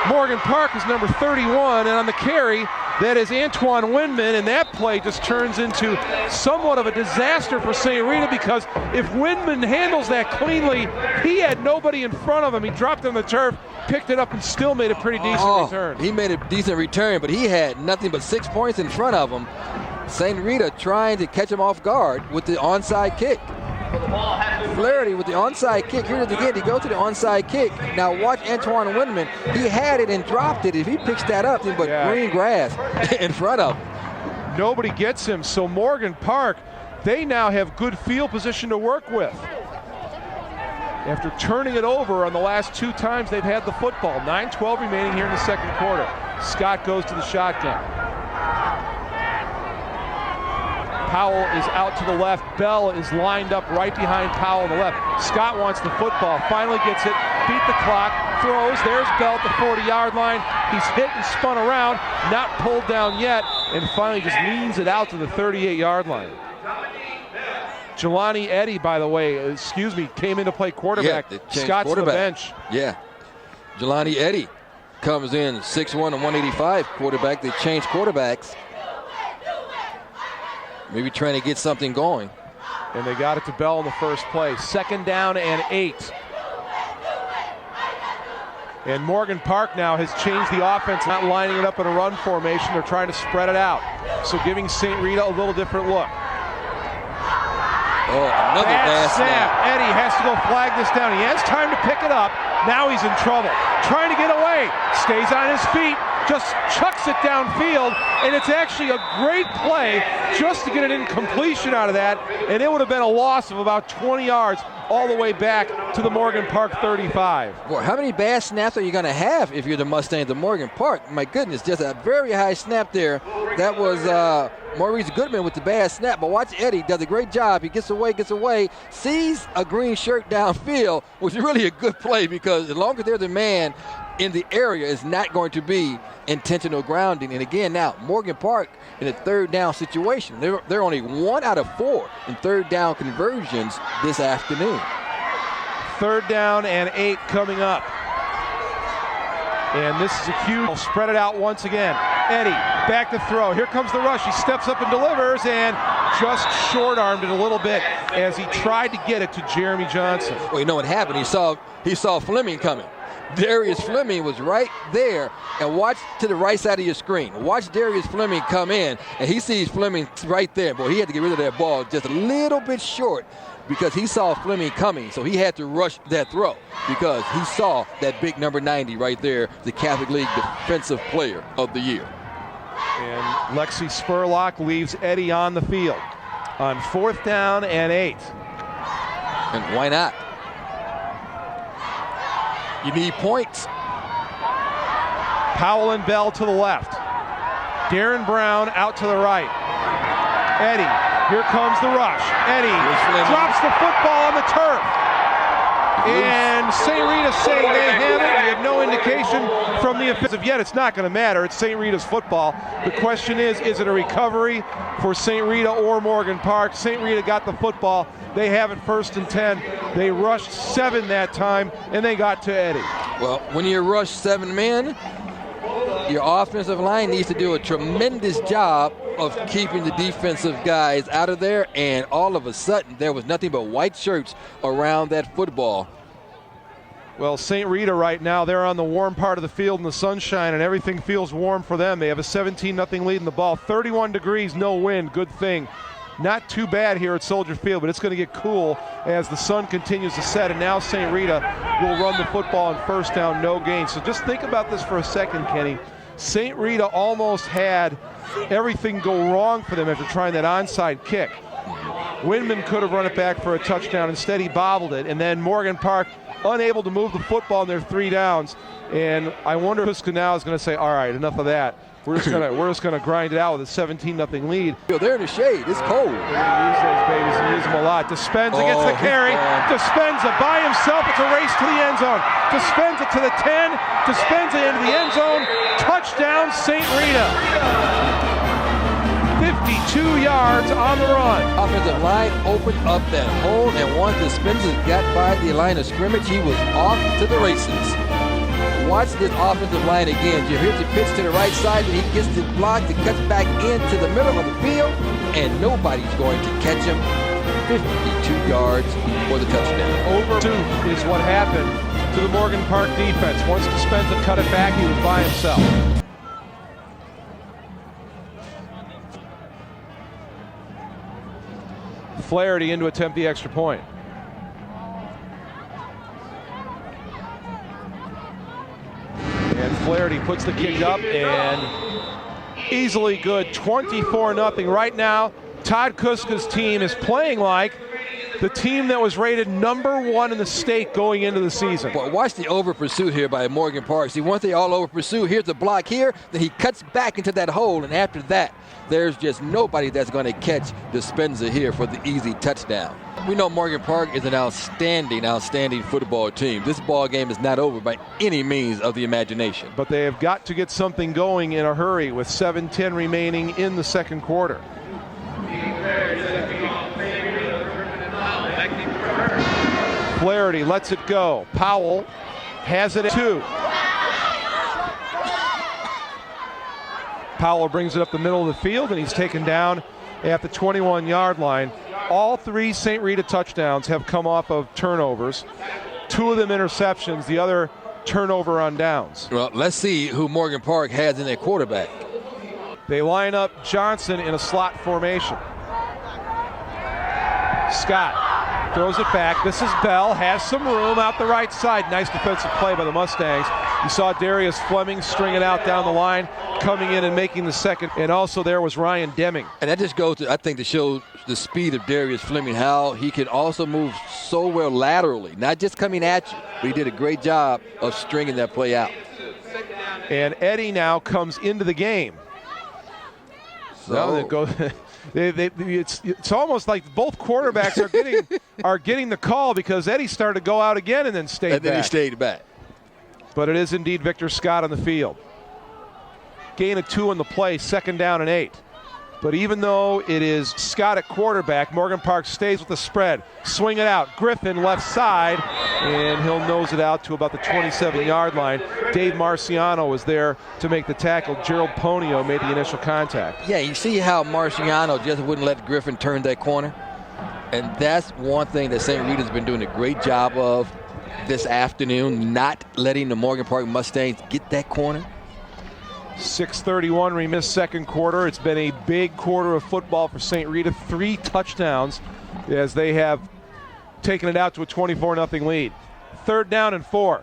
Speaker 2: Morgan Park is number 31, and on the carry, that is Antoine Windman, and that play just turns into somewhat of a disaster for St. Rita, because if Windman handles that cleanly, he had nobody in front of him. He dropped on the turf, picked it up, and still made a pretty decent return.
Speaker 3: He made a decent return, but he had nothing but 6 points in front of him. St. Rita trying to catch him off guard with the onside kick. Flaherty with the onside kick. Here it is again. He goes to the onside kick. Now watch Antoine Windman. He had it and dropped it. If he picks that up, then green grass in front of him.
Speaker 2: Nobody gets him. So Morgan Park, they now have good field position to work with. After turning it over on the last 2 times they've had the football. 9:12 remaining here in the second quarter. Scott goes to the shotgun. Powell is out to the left. Bell is lined up right behind Powell on the left. Scott wants the football. Finally gets it. Beat the clock. Throws. There's Bell at the 40-yard line. He's hit and spun around. Not pulled down yet. And finally just leans it out to the 38-yard line. Jelani Eddy, by the way, came in to play quarterback. Scott's on the bench.
Speaker 3: Yeah. Jelani Eddy comes in 6'1" and 185 quarterback. They changed quarterbacks. Maybe trying to get something going.
Speaker 2: And they got it to Bell in the first play. 2nd down and 8. And Morgan Park now has changed the offense, not lining it up in a run formation. They're trying to spread it out. So giving St. Rita a little different look.
Speaker 3: Oh, another bad snap.
Speaker 2: Eddie has to go flag this down. He has time to pick it up. Now he's in trouble. Trying to get away. Stays on his feet. Just chucks it downfield. And it's actually a great play just to get an incompletion out of that. And it would have been a loss of about 20 yards all the way back to the Morgan Park 35.
Speaker 3: Boy, how many bad snaps are you going to have if you're the Mustangs of Morgan Park? My goodness, just a very high snap there. That was Maurice Goodman with the bad snap. But watch Eddie, does a great job. He gets away, sees a green shirt downfield, which is really a good play because as long as there's a man in the area, it's not going to be intentional grounding. And again, now, Morgan Park in a third down situation. They're only 1 out of 4 in third down conversions this afternoon.
Speaker 2: 3rd down and 8 coming up. And this is a huge, spread it out once again. Eddie, back to throw. Here comes the rush. He steps up and delivers and just short-armed it a little bit as he tried to get it to Jeremy Johnson.
Speaker 3: Well, you know what happened? He saw Fleming coming. Darius Fleming was right there, and watch to the right side of your screen. Watch Darius Fleming come in, and he sees Fleming right there. Boy, he had to get rid of that ball just a little bit short because he saw Fleming coming, so he had to rush that throw because he saw that big number 90 right there, the Catholic League Defensive Player of the Year.
Speaker 2: And Lexi Spurlock leaves Eddie on the field on 4th down and 8.
Speaker 3: And why not? You need points.
Speaker 2: Powell and Bell to the left. Darren Brown out to the right. Eddie, here comes the rush. Eddie drops the football on the turf. And St. Rita saying they have it. We have no indication from the offensive yet. It's not going to matter. It's St. Rita's football. The question is it a recovery for St. Rita or Morgan Park? St. Rita got the football. They have it 1st and 10. They rushed 7 that time, and they got to Eddie.
Speaker 3: Well, when you rush 7 men, your offensive line needs to do a tremendous job of keeping the defensive guys out of there, and all of a sudden there was nothing but white shirts around that football.
Speaker 2: Well, St. Rita right now, they're on the warm part of the field in the sunshine, and everything feels warm for them. They have a 17-0 lead in the ball. 31 degrees, no wind, good thing. Not too bad here at Soldier Field, but it's going to get cool as the sun continues to set, and now St. Rita will run the football on 1st down, no gain. So just think about this for a second, Kenny. St. Rita almost had everything go wrong for them after trying that onside kick. Windman could have run it back for a touchdown. Instead, he bobbled it, and then Morgan Park unable to move the football in their 3 downs. And I wonder if Huska now is going to say, all right, enough of that. We're just gonna grind it out with a 17-0 lead.
Speaker 3: They're in the shade. It's cold.
Speaker 2: They're gonna use those babies and use them a lot. Dispenza gets the carry. Dispenza by himself. It's a race to the end zone. Dispenza to the 10. Dispenza into the end zone. Touchdown, St. Rita. 52 yards on the run.
Speaker 3: Offensive line opened up that hole, and once Dispenza got by the line of scrimmage, he was off to the races. Watch this offensive line again. You hear the pitch to the right side, and he gets the block that cuts back into the middle of the field, and nobody's going to catch him. 52 yards for the touchdown.
Speaker 2: Over 2 is what happened to the Morgan Park defense. Once Dispenza cut it back, he was by himself. Flaherty in to attempt the extra point. And Flaherty puts the kick up and easily good, 24-0. Right now, Todd Kuska's team is playing like the team that was rated number 1 in the state going into the season.
Speaker 3: Boy, watch the over pursuit here by Morgan Park. See, once they all over pursue, here's the block here, then he cuts back into that hole, and after that, there's just nobody that's going to catch Dispenza here for the easy touchdown. We know Morgan Park is an outstanding football team. This ball game is not over by any means of the imagination.
Speaker 2: But they have got to get something going in a hurry with 7:10 remaining in the second quarter. Flaherty lets it go. Powell has it at 2. Powell brings it up the middle of the field, and he's taken down at the 21-yard line. All 3 St. Rita touchdowns have come off of turnovers. 2 of them interceptions. The other turnover on downs.
Speaker 3: Well, let's see who Morgan Park has in their quarterback.
Speaker 2: They line up Johnson in a slot formation. Scott throws it back. This is Bell, has some room out the right side. Nice defensive play by the Mustangs. You saw Darius Fleming string it out down the line, coming in and making the second. And also there was Ryan Deming.
Speaker 3: And that just goes to, I think, to show the speed of Darius Fleming, how he can also move so well laterally, not just coming at you, but he did a great job of stringing that play out.
Speaker 2: And Eddie now comes into the game. So it's almost like both quarterbacks are getting the call, because Eddie started to go out again and then stayed back.
Speaker 3: And then he stayed back.
Speaker 2: But it is indeed Victor Scott on the field. Gain of 2 on the play, 2nd down and 8. But even though it is Scott at quarterback, Morgan Park stays with the spread. Swing it out. Griffin left side, and he'll nose it out to about the 27-yard line. Dave Marciano was there to make the tackle. Gerald Ponio made the initial contact.
Speaker 3: Yeah, you see how Marciano just wouldn't let Griffin turn that corner? And that's one thing that St. Rita's been doing a great job of this afternoon, not letting the Morgan Park Mustangs get that corner.
Speaker 2: 6:31 remains second quarter. It's been a big quarter of football for St. Rita. 3 touchdowns as they have taken it out to a 24-0 lead. 3rd down and 4.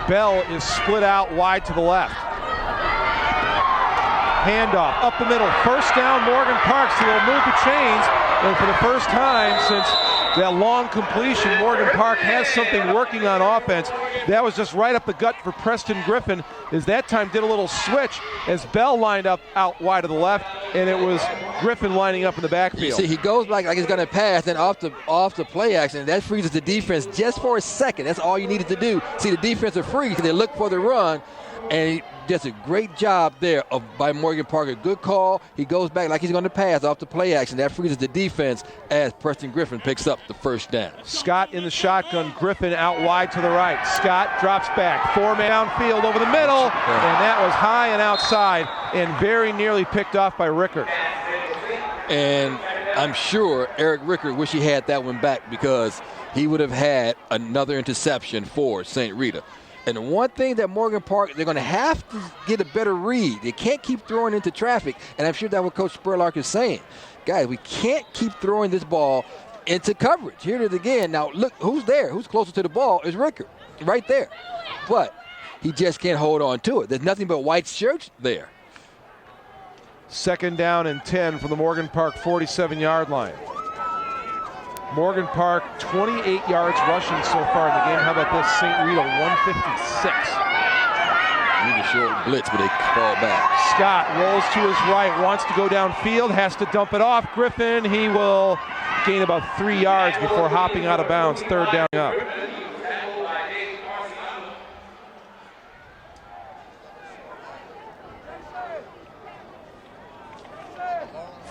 Speaker 2: Bell is split out wide to the left. Handoff up the middle. 1st down, Morgan Park. So they'll move the chains. And for the first time since that long completion, Morgan Park has something working on offense. That was just right up the gut for Preston Griffin, as that time did a little switch as Bell lined up out wide to the left, and it was Griffin lining up in the backfield.
Speaker 3: You see, he goes back like he's going to pass, then off the play action. That freezes the defense just for a second. That's all you needed to do. See, the defense are free because they look for the run, and he does a great job there by Morgan Park. A good call. He goes back like he's going to pass off the play action. That freezes the defense as Preston Griffin picks up the 1st down.
Speaker 2: Scott in the shotgun. Griffin out wide to the right. Scott drops back. 4-man downfield over the middle, and that was high and outside and very nearly picked off by Rickert.
Speaker 3: And I'm sure Eric Rickert wish he had that one back, because he would have had another interception for St. Rita. And the one thing that Morgan Park, they're going to have to get a better read. They can't keep throwing into traffic, and I'm sure that's what Coach Spurlock is saying. Guys, we can't keep throwing this ball into coverage. Here it is again. Now, look, who's there? Who's closer to the ball is Rickert, right there. But he just can't hold on to it. There's nothing but white shirts there.
Speaker 2: 2nd down and 10 from the Morgan Park 47-yard line. Morgan Park, 28 yards rushing so far in the game. How about this? St. Rita, 156.
Speaker 3: Need a short blitz, but they fall back.
Speaker 2: Scott rolls to his right, wants to go downfield, has to dump it off. Griffin, he will gain about 3 yards before hopping out of bounds. 3rd down up.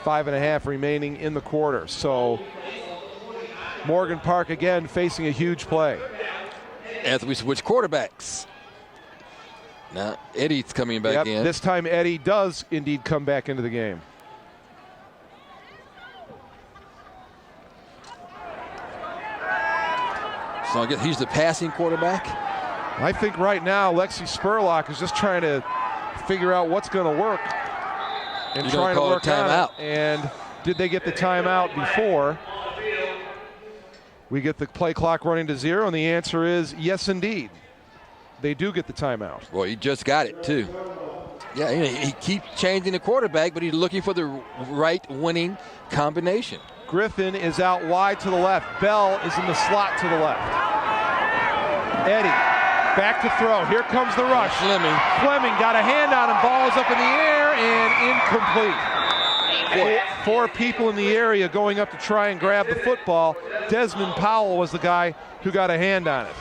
Speaker 2: Five and a half remaining in the quarter. So Morgan Park again facing a huge play.
Speaker 3: As we switch quarterbacks. Now Eddie's coming back in.
Speaker 2: This time Eddie does indeed come back into the game.
Speaker 3: So I guess he's the passing quarterback.
Speaker 2: I think right now Lexi Spurlock is just trying to figure out what's going to work and trying to work on it. And did they get the timeout before? We get the play clock running to 0, and the answer is yes, indeed. They do get the timeout.
Speaker 3: Well, he just got it, too. Yeah, he keeps changing the quarterback, but he's looking for the right winning combination.
Speaker 2: Griffin is out wide to the left. Bell is in the slot to the left. Eddie, back to throw. Here comes the rush. Fleming got a hand on him. Ball is up in the air and incomplete. Four people in the area going up to try and grab the football. Desmond Powell was the guy who got a hand on it.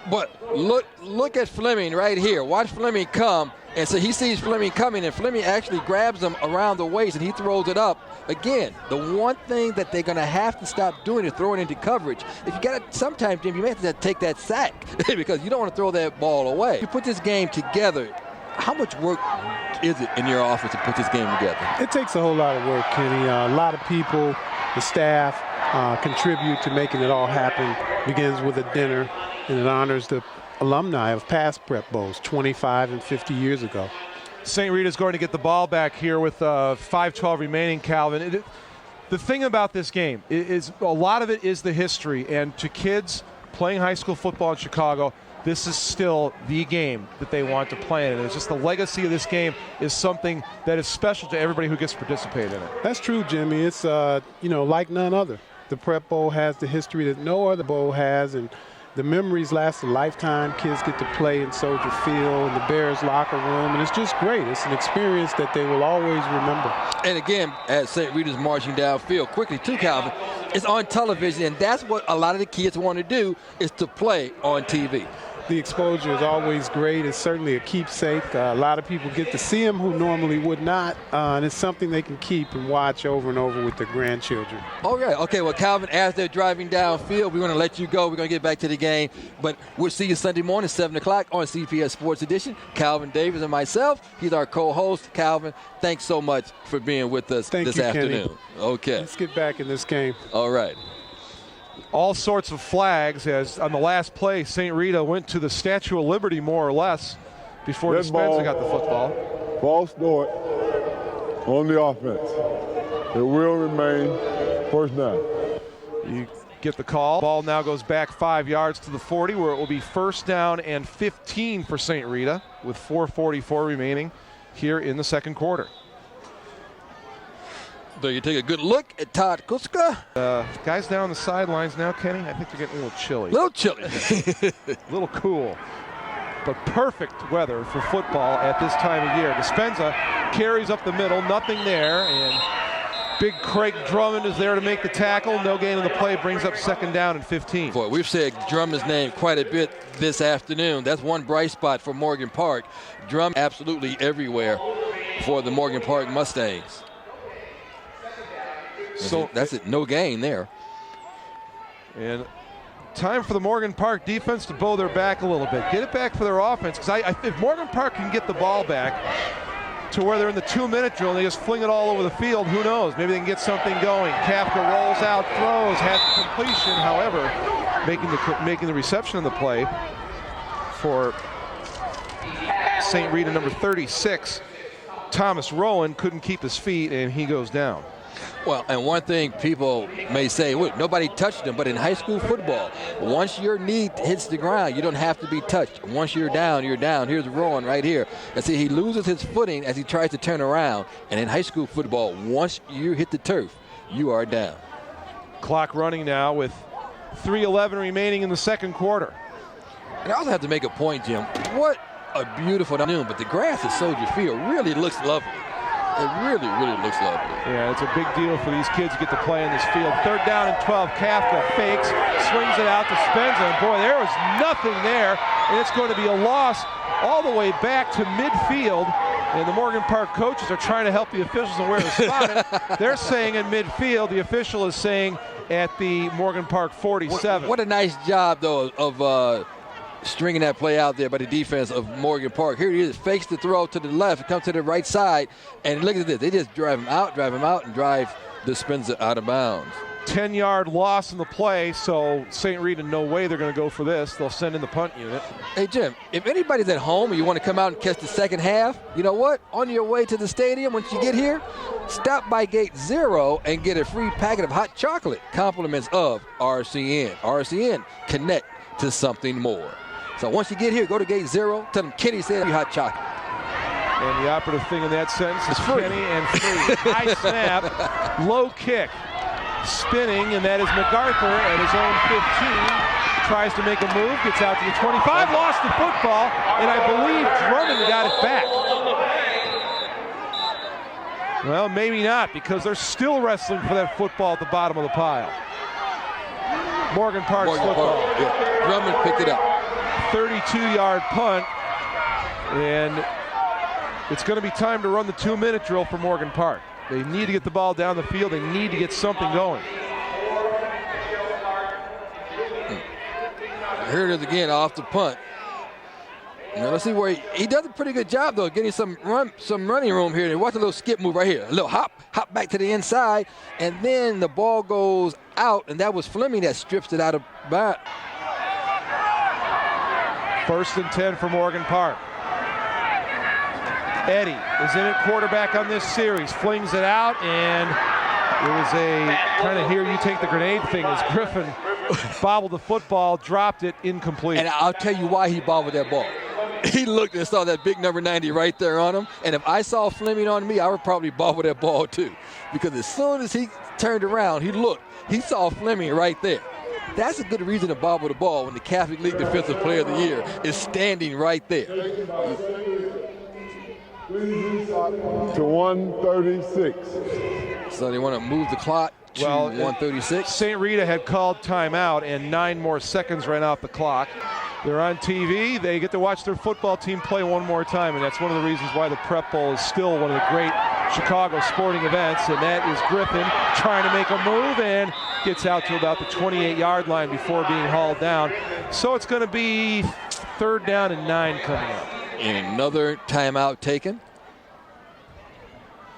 Speaker 3: But look at Fleming right here. Watch Fleming come. And so he sees Fleming coming, and Fleming actually grabs him around the waist, and he throws it up. Again, the one thing that they're going to have to stop doing is throwing into coverage. If you got to, sometimes, Jim, you may have to take that sack because you don't want to throw that ball away. You put this game together. How much work is it in your office to put this game together?
Speaker 5: It takes a whole lot of work, Kenny. A lot of people, the staff, contribute to making it all happen. Begins with a dinner, and it honors the alumni of past Prep Bowls 25 and 50 years ago.
Speaker 2: St. Rita's going to get the ball back here with 5:12 remaining, Calvin. The thing about this game is a lot of it is the history, and to kids playing high school football in Chicago, this is still the game that they want to play in. And it's just the legacy of this game is something that is special to everybody who gets to participate in it.
Speaker 5: That's true, Jimmy. It's, like none other. The Prep Bowl has the history that no other bowl has, and the memories last a lifetime. Kids get to play in Soldier Field, in the Bears locker room, and it's just great. It's an experience that they will always remember.
Speaker 3: And again, as St. Rita's marching downfield quickly too, Calvin, it's on television, and that's what a lot of the kids want to do, is to play on TV.
Speaker 5: The exposure is always great. It's certainly a keepsake. A lot of people get to see them who normally would not, and it's something they can keep and watch over and over with their grandchildren.
Speaker 3: All right. Okay, well, Calvin, as they're driving downfield, we're going to let you go. We're going to get back to the game, but we'll see you Sunday morning, 7 o'clock on CPS Sports Edition. Calvin Davis and myself, he's our co-host. Calvin, thanks so much for being with us this afternoon.
Speaker 5: Kenny.
Speaker 3: Okay.
Speaker 5: Let's get back in this game.
Speaker 3: All right.
Speaker 2: All sorts of flags, as on the last play, St. Rita went to the Statue of Liberty more or less before Dispenza got the football.
Speaker 4: False start on the offense. It will remain first down.
Speaker 2: You get the call. Ball now goes back 5 yards to the 40, where it will be first down and 15 for St. Rita with 4:44 remaining here in the second quarter.
Speaker 3: So you take a good look at Todd Kuska.
Speaker 2: Guys down on the sidelines now, Kenny, I think they're getting a little chilly.
Speaker 3: A little chilly.
Speaker 2: A little cool. But perfect weather for football at this time of year. Dispenza carries up the middle, nothing there, and big Craig Drummond is there to make the tackle. No gain on the play, brings up second down and 15.
Speaker 3: Boy, we've said Drummond's name quite a bit this afternoon. That's one bright spot for Morgan Park. Drummond absolutely everywhere for the Morgan Park Mustangs. So that's it. No gain there.
Speaker 2: And time for the Morgan Park defense to bow their back a little bit. Get it back for their offense. Because if Morgan Park can get the ball back to where they're in the 2-minute drill and they just fling it all over the field, who knows? Maybe they can get something going. Kafka rolls out, throws, has completion. However, making the reception of the play for St. Rita, number 36, Thomas Rowan, couldn't keep his feet, and he goes down.
Speaker 3: Well, and one thing people may say, well, nobody touched him, but in high school football, once your knee hits the ground, you don't have to be touched. Once you're down, you're down. Here's Rowan right here. And see, he loses his footing as he tries to turn around. And in high school football, once you hit the turf, you are down.
Speaker 2: Clock running now with 3:11 remaining in the second quarter.
Speaker 3: And I also have to make a point, Jim. What a beautiful afternoon, but the grass at Soldier Field really looks lovely. It really, really looks lovely.
Speaker 2: Yeah, it's a big deal for these kids to get to play in this field. Third down and 12. Kafka fakes, swings it out to Spenza. And boy, there was nothing there. And it's going to be a loss all the way back to midfield. And the Morgan Park coaches are trying to help the officials on where to spot it. They're saying in midfield. The official is saying at the Morgan Park 47.
Speaker 3: What a nice job, though, of stringing that play out there by the defense of Morgan Park. Here he is, fakes the throw to the left, comes to the right side, and look at this. They just drive him out, and drive Dispenza out of bounds.
Speaker 2: 10-yard loss in the play, so St. Rita, no way they're going to go for this. They'll send in the punt unit.
Speaker 3: Hey, Jim, if anybody's at home and you want to come out and catch the second half, you know what? On your way to the stadium, once you get here, stop by Gate 0 and get a free packet of hot chocolate, compliments of RCN. RCN, connect to something more. So once you get here, go to Gate 0, tell them Kenny said hot chocolate.
Speaker 2: And the operative thing in that sentence is Kenny and free. High snap, low kick. Spinning, and that is MacArthur at his own 15. Tries to make a move, gets out to the 25, lost the football, and I believe Drummond got it back. Well, maybe not, because they're still wrestling for that football at the bottom of the pile. Morgan Park's football.
Speaker 3: Yeah. Drummond picked it up.
Speaker 2: 32-yard punt, and it's going to be time to run the 2-minute drill for Morgan Park. They need to get the ball down the field. They need to get something going.
Speaker 3: Here it is again off the punt. Now let's see where he does a pretty good job though, getting some running room here. Watch a little skip move right here. A little hop back to the inside, and then the ball goes out, and that was Fleming that strips it out of bounds.
Speaker 2: 1st and 10 for Morgan Park. Eddie is in at quarterback on this series, flings it out, and it was a kind of here you take the grenade thing as Griffin bobbled the football, dropped it, incomplete.
Speaker 3: And I'll tell you why he bobbled that ball. He looked and saw that big number 90 right there on him, and if I saw Fleming on me, I would probably bobble that ball too, because as soon as he turned around, he looked, he saw Fleming right there. That's a good reason to bobble the ball when the Catholic League Defensive Player of the Year is standing right there.
Speaker 4: To 136.
Speaker 3: So they want to move the clock to 136.
Speaker 2: St. Rita had called timeout, and 9 more seconds ran off the clock. They're on TV. They get to watch their football team play one more time, and that's one of the reasons why the Prep Bowl is still one of the great Chicago sporting events, and that is Griffin trying to make a move and gets out to about the 28-yard line before being hauled down. So it's going to be 3rd down and 9 coming up.
Speaker 3: And another timeout taken.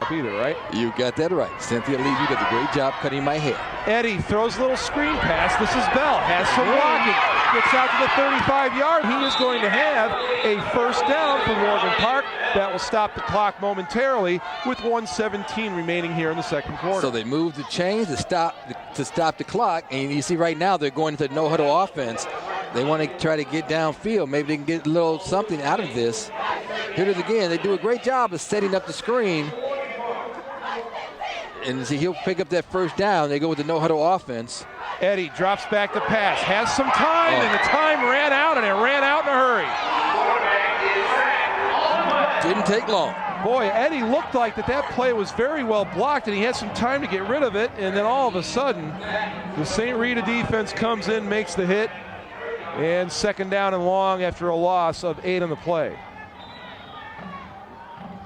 Speaker 2: Either, right?
Speaker 3: You got that right. Cynthia Lee, you did a great job cutting my hair.
Speaker 2: Eddie throws a little screen pass. This is Bell. Has some blocking. Gets out to the 35-yard. He is going to have a 1st down for Morgan Park. That will stop the clock momentarily with 1:17 remaining here in the 2nd quarter.
Speaker 3: So they moved the chains to stop the clock. And you see right now they're going into no-huddle offense. They want to try to get downfield. Maybe they can get a little something out of this. Here it is again. They do a great job of setting up the screen. And see, he'll pick up that 1st down. They go with the no-huddle offense.
Speaker 2: Eddie drops back to pass. Has some time, and the time ran out, and it ran out in a hurry.
Speaker 3: Didn't take long.
Speaker 2: Boy, Eddie looked like that play was very well blocked, and he had some time to get rid of it. And then all of a sudden, the St. Rita defense comes in, makes the hit, and 2nd down and long after a loss of 8 on the play.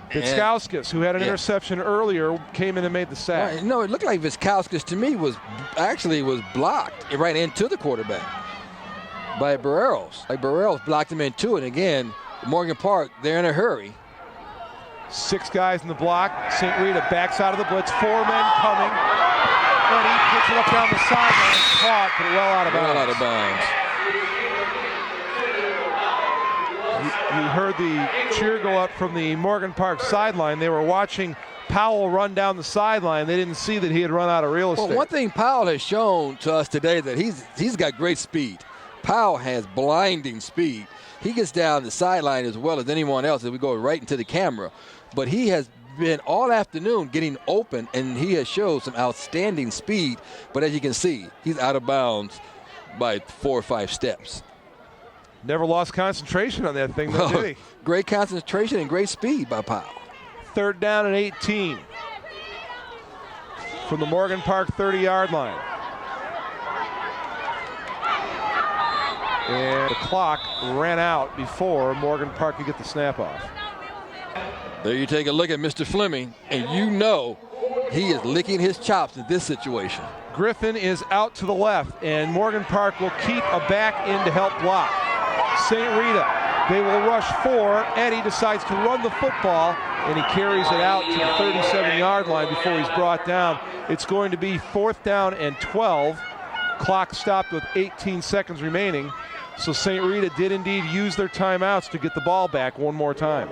Speaker 2: Vitskauskas, who had an interception earlier, came in and made the sack.
Speaker 3: Right. No, it looked like Vitskauskas to me was blocked right into the quarterback by Barreros. Like Barreros blocked him into it. And again, Morgan Park, they're in a hurry.
Speaker 2: 6 guys in the block. St. Rita backs out of the blitz. 4 men coming. And he picks it up down the sideline. Caught, but well out of bounds.
Speaker 3: Well out of bounds.
Speaker 2: You heard the cheer go up from the Morgan Park sideline. They were watching Powell run down the sideline. They didn't see that he had run out of real estate.
Speaker 3: Well, one thing Powell has shown to us today that he's got great speed. Powell has blinding speed. He gets down the sideline as well as anyone else as we go right into the camera. But he has been all afternoon getting open, and he has showed some outstanding speed. But as you can see, he's out of bounds by 4 or 5 steps.
Speaker 2: Never lost concentration on that thing, though, did he?
Speaker 3: Great concentration and great speed by Powell.
Speaker 2: 3rd down and 18 from the Morgan Park 30-yard line. And the clock ran out before Morgan Park could get the snap off.
Speaker 3: There you take a look at Mr. Fleming, and you know he is licking his chops in this situation.
Speaker 2: Griffin is out to the left, and Morgan Park will keep a back in to help block. St. Rita, they will rush 4. Eddie decides to run the football, and he carries it out to the 37-yard line before he's brought down. It's going to be 4th down and 12. Clock stopped with 18 seconds remaining. So St. Rita did indeed use their timeouts to get the ball back one more time.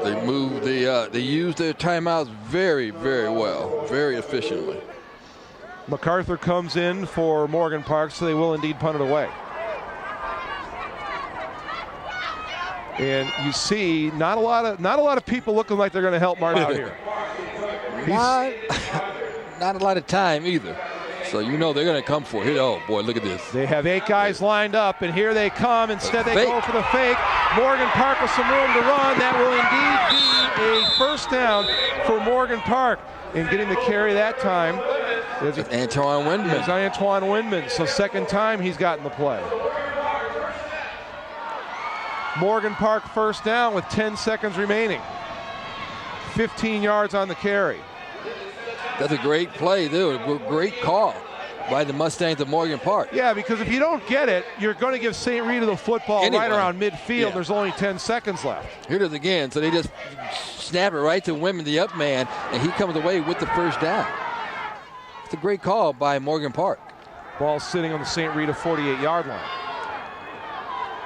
Speaker 3: They used their timeouts very, very well, very efficiently.
Speaker 2: MacArthur comes in for Morgan Park, so they will indeed punt it away. And you see, not a lot of people looking like they're going to help Martin out here.
Speaker 3: Not a lot of time either. So you know they're going to come for it. Oh boy, look at this.
Speaker 2: They have 8 guys lined up, and here they come. Instead, they go for the fake. Morgan Park with some room to run. That will indeed be a 1st down for Morgan Park. And getting the carry that time is
Speaker 3: Antoine Windman.
Speaker 2: It's Antoine Windman. So 2nd time he's gotten the play. Morgan Park 1st down with 10 seconds remaining. 15 yards on the carry.
Speaker 3: That's a great play, dude. A great call by the Mustangs of Morgan Park.
Speaker 2: Yeah, because if you don't get it, you're going to give St. Rita the football right around midfield. Yeah. There's only 10 seconds left.
Speaker 3: Here it is again. So they just snap it right to Windman, the up man, and he comes away with the 1st down. It's a great call by Morgan Park.
Speaker 2: Ball sitting on the St. Rita 48-yard line.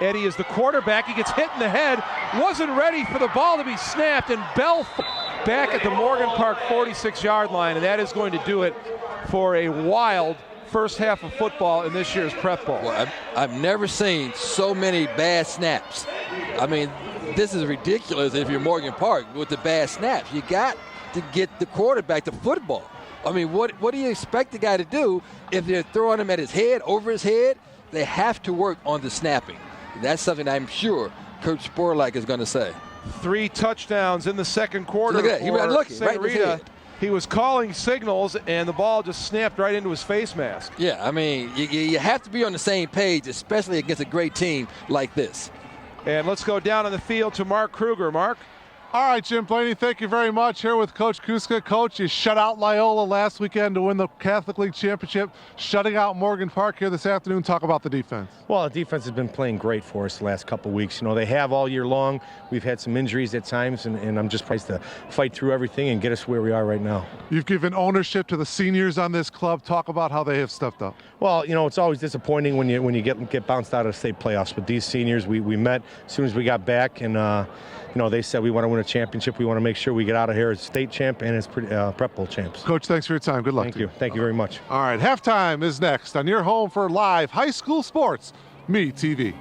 Speaker 2: Eddie is the quarterback. He gets hit in the head. Wasn't ready for the ball to be snapped, and Bell back at the Morgan Park 46-yard line, and that is going to do it for a wild first half of football in this year's Prep Bowl.
Speaker 3: Well, I've never seen so many bad snaps. I mean, this is ridiculous if you're Morgan Park with the bad snaps. You got to get the quarterback to football. I mean, what do you expect the guy to do if they're throwing him at his head, over his head? They have to work on the snapping. That's something I'm sure Coach Sporlak is going to say.
Speaker 2: 3 touchdowns in the second quarter.
Speaker 3: Look at that. He was looking
Speaker 2: St.
Speaker 3: right in his
Speaker 2: Rita.
Speaker 3: head.
Speaker 2: He was calling signals, and the ball just snapped right into his face mask.
Speaker 3: Yeah, I mean, you have to be on the same page, especially against a great team like this.
Speaker 2: And let's go down on the field to Mark Kruger. Mark?
Speaker 6: All right, Jim Blaney, thank you very much. Here with Coach Kuska. Coach, you shut out Loyola last weekend to win the Catholic League Championship. Shutting out Morgan Park here this afternoon. Talk about the defense.
Speaker 7: Well, the defense has been playing great for us the last couple of weeks. You know, they have all year long. We've had some injuries at times, and I'm just pleased to fight through everything and get us where we are right now.
Speaker 6: You've given ownership to the seniors on this club. Talk about how they have stepped up.
Speaker 7: Well, you know, it's always disappointing when you get bounced out of state playoffs. But these seniors, we met as soon as we got back, and you know, they said we want to win a championship. We want to make sure we get out of here as state champ and as Prep Bowl champs.
Speaker 6: Coach, thanks for your time. Good luck.
Speaker 7: Thank you. Thank you very much.
Speaker 6: All right, halftime is next on your home for live high school sports, MeTV.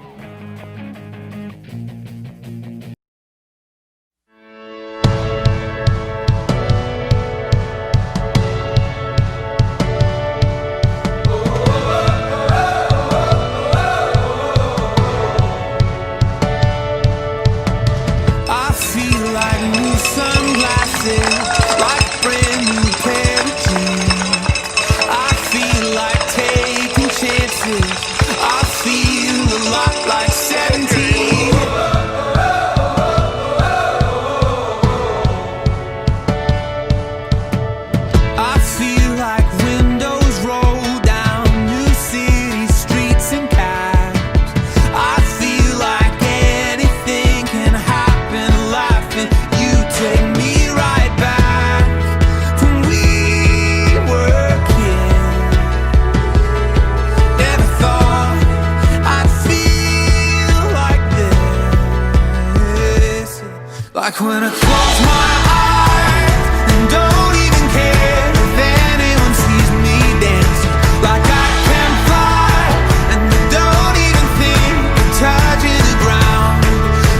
Speaker 8: Like when I close my eyes and don't even care if anyone sees me dancing. Like I can fly and I don't even think of touching the ground.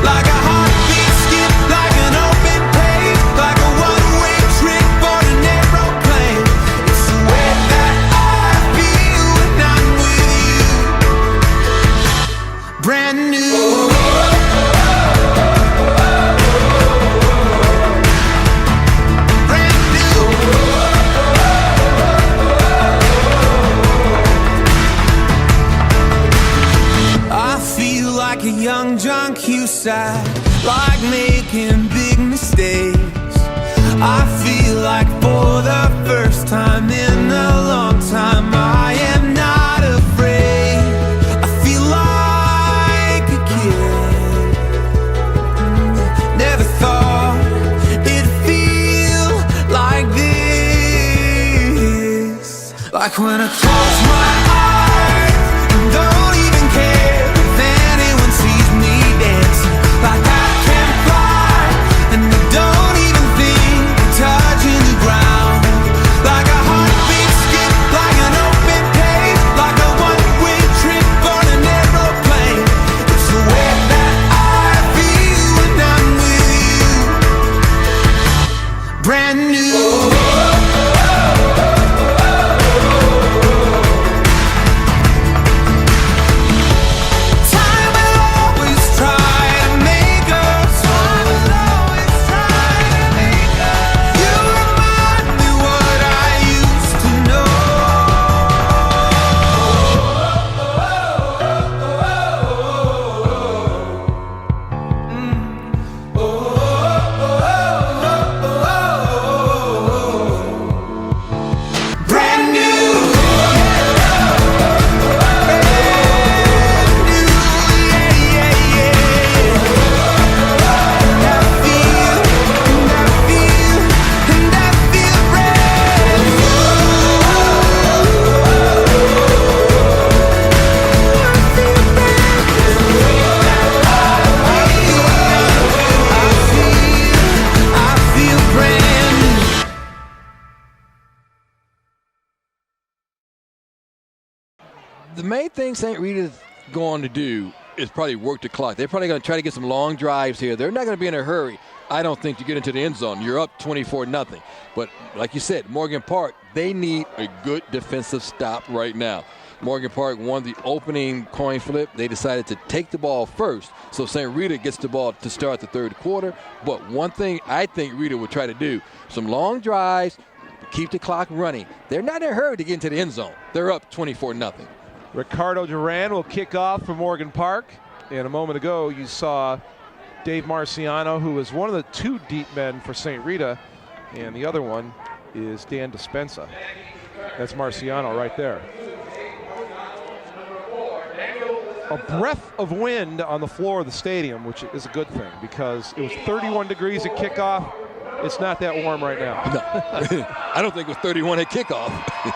Speaker 8: Like a heartbeat skip, like an open page, like a one-way trip on an aeroplane. It's the way that I feel when I'm with you. Brand new. Like a young John Cusack, like making big mistakes. I feel like for the first time in a long time I am not afraid. I feel like a kid. Never thought it'd feel like this. Like when I close my eyes and don't even care. Like I can fly and I don't even think of touching the ground. Like a heartbeat skip, like an open page, like a one-way trip on an aeroplane. It's the way that I feel when I'm with you. Brand new.
Speaker 3: The main thing St. Rita's going to do is probably work the clock. They're probably going to try to get some long drives here. They're not going to be in a hurry, I don't think, to get into the end zone. You're up 24-0. But like you said, Morgan Park, they need a good defensive stop right now. Morgan Park won the opening coin flip. They decided to take the ball first, so St. Rita gets the ball to start the third quarter. But one thing I think Rita would try to do, some long drives, keep the clock running. They're not in a hurry to get into the end zone. They're up 24-0.
Speaker 2: Ricardo Duran will kick off for Morgan Park. And a moment ago, you saw Dave Marciano, who was one of the two deep men for St. Rita, and the other one is Dan Dispenza. That's Marciano right there. A breath of wind on the floor of the stadium, which is a good thing because it was 31 degrees at kickoff. It's not that warm right now.
Speaker 3: No. I don't think it was 31 at kickoff.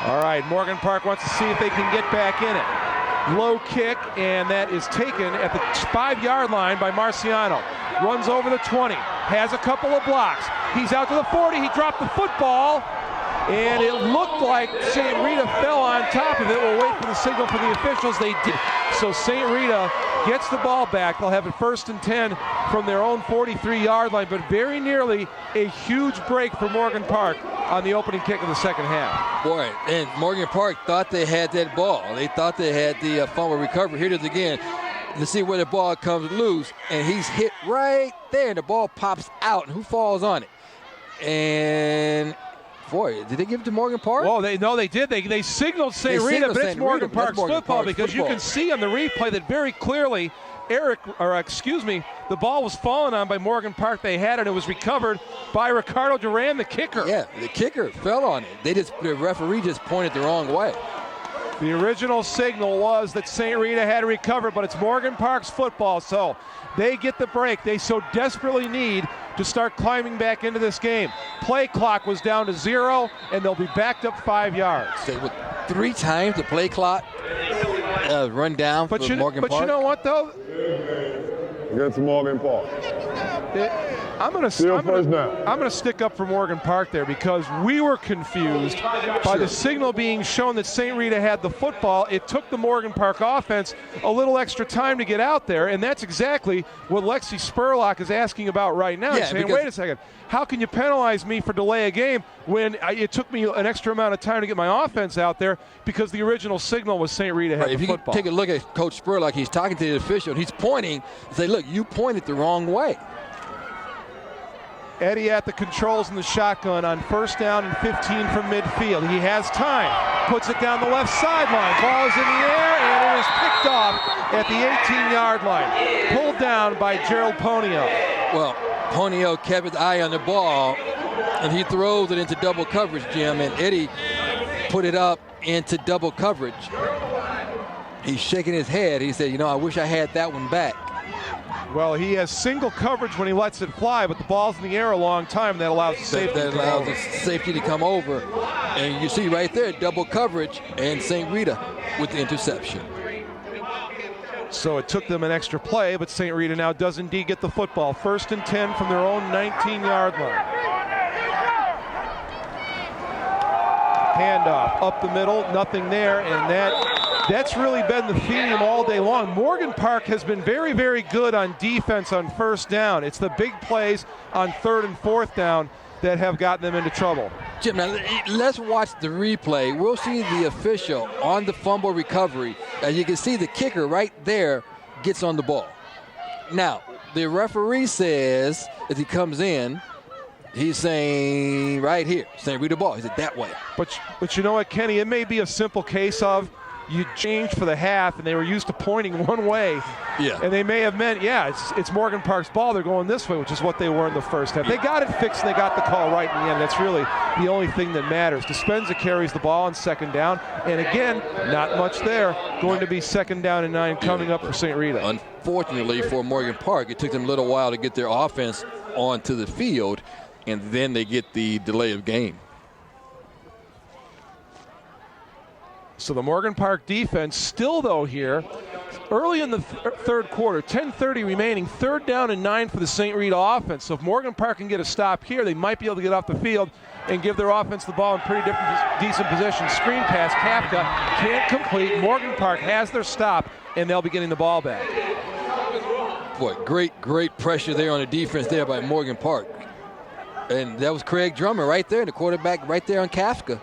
Speaker 2: All right, Morgan Park wants to see if they can get back in it. Low kick, and that is taken at the 5-yard line by Marciano. Runs over the 20, has a couple of blocks. He's out to the 40, he dropped the football, and it looked like St. Rita fell on top of it. We'll wait for the signal from the officials. They did. So St. Rita gets the ball back. They'll have it 1st and 10 from their own 43-yard line, but very nearly a huge break for Morgan Park on the opening kick of the second half.
Speaker 3: Boy, and Morgan Park thought they had that ball. They thought they had the fumble recovery. Here it is again. Let's see where the ball comes loose, and he's hit right there, and the ball pops out, and who falls on it? And boy, did they give it to Morgan Park?
Speaker 2: Well, they did. They signaled St. Rita, but it's Morgan Park's football because you can see on the replay that very clearly the ball was fallen on by Morgan Park. They had it. It was recovered by Ricardo Duran, the kicker.
Speaker 3: Yeah, the kicker fell on it. The referee just pointed the wrong way.
Speaker 2: The original signal was that St. Rita had to recover, but it's Morgan Park's football, so they get the break they so desperately need to start climbing back into this game. Play clock was down to 0, and they'll be backed up 5 yards.
Speaker 3: So with 3 times the play clock run down for Morgan Park.
Speaker 2: But you know what, though?
Speaker 4: Against Morgan Park.
Speaker 2: I'm going to stick up for Morgan Park there because we were confused by the signal being shown that St. Rita had the football. It took the Morgan Park offense a little extra time to get out there, and that's exactly what Lexi Spurlock is asking about right now.
Speaker 3: Yeah,
Speaker 2: saying, wait a second, how can you penalize me for delay a game when it took me an extra amount of time to get my offense out there because the original signal was St. Rita had the football.
Speaker 3: If you take a look at Coach Spurlock, he's talking to the official, and he's pointing and say, look, you pointed the wrong way.
Speaker 2: Eddie at the controls in the shotgun on 1st down and 15 from midfield. He has time, puts it down the left sideline. Ball is in the air, and it is picked off at the 18-yard line. Pulled down by Gerald Ponio.
Speaker 3: Well, Ponio kept his eye on the ball, and he throws it into double coverage, Jim, and Eddie put it up into double coverage. He's shaking his head. He said, I wish I had that one back.
Speaker 2: Well, he has single coverage when he lets it fly, but the ball's in the air a long time. That allows the safety
Speaker 3: to come over. And you see right there, double coverage, and St. Rita with the interception.
Speaker 2: So it took them an extra play, but St. Rita now does indeed get the football. 1st and 10 from their own 19-yard line. Handoff up the middle, nothing there, and that's really been the theme all day long. Morgan Park has been very, very good on defense on 1st down. It's the big plays on 3rd and 4th down that have gotten them into trouble.
Speaker 3: Jim, now let's watch the replay. We'll see the official on the fumble recovery. As you can see, the kicker right there gets on the ball. Now, the referee says, as he comes in, he's saying right here, St. Rita ball. He said that way.
Speaker 2: But you know what, Kenny? It may be a simple case of you changed for the half, and they were used to pointing one way.
Speaker 3: Yeah.
Speaker 2: And they may have meant, it's Morgan Park's ball. They're going this way, which is what they were in the first half. They got it fixed, and they got the call right in the end. That's really the only thing that matters. Dispenza carries the ball on 2nd down, and again, not much there. Going to be 2nd down and 9 coming up for St. Rita.
Speaker 3: Unfortunately for Morgan Park, it took them a little while to get their offense onto the field, and then they get the delay of game.
Speaker 2: So the Morgan Park defense still, though, here, Early in the third quarter, 10:30 remaining, 3rd down and 9 for the St. Rita offense. So if Morgan Park can get a stop here, they might be able to get off the field and give their offense the ball in pretty decent position. Screen pass, Kafka can't complete. Morgan Park has their stop, and they'll be getting the ball back.
Speaker 3: Boy, great pressure there on the defense there by Morgan Park. And that was Craig Drummer right there, the quarterback right there on Kafka.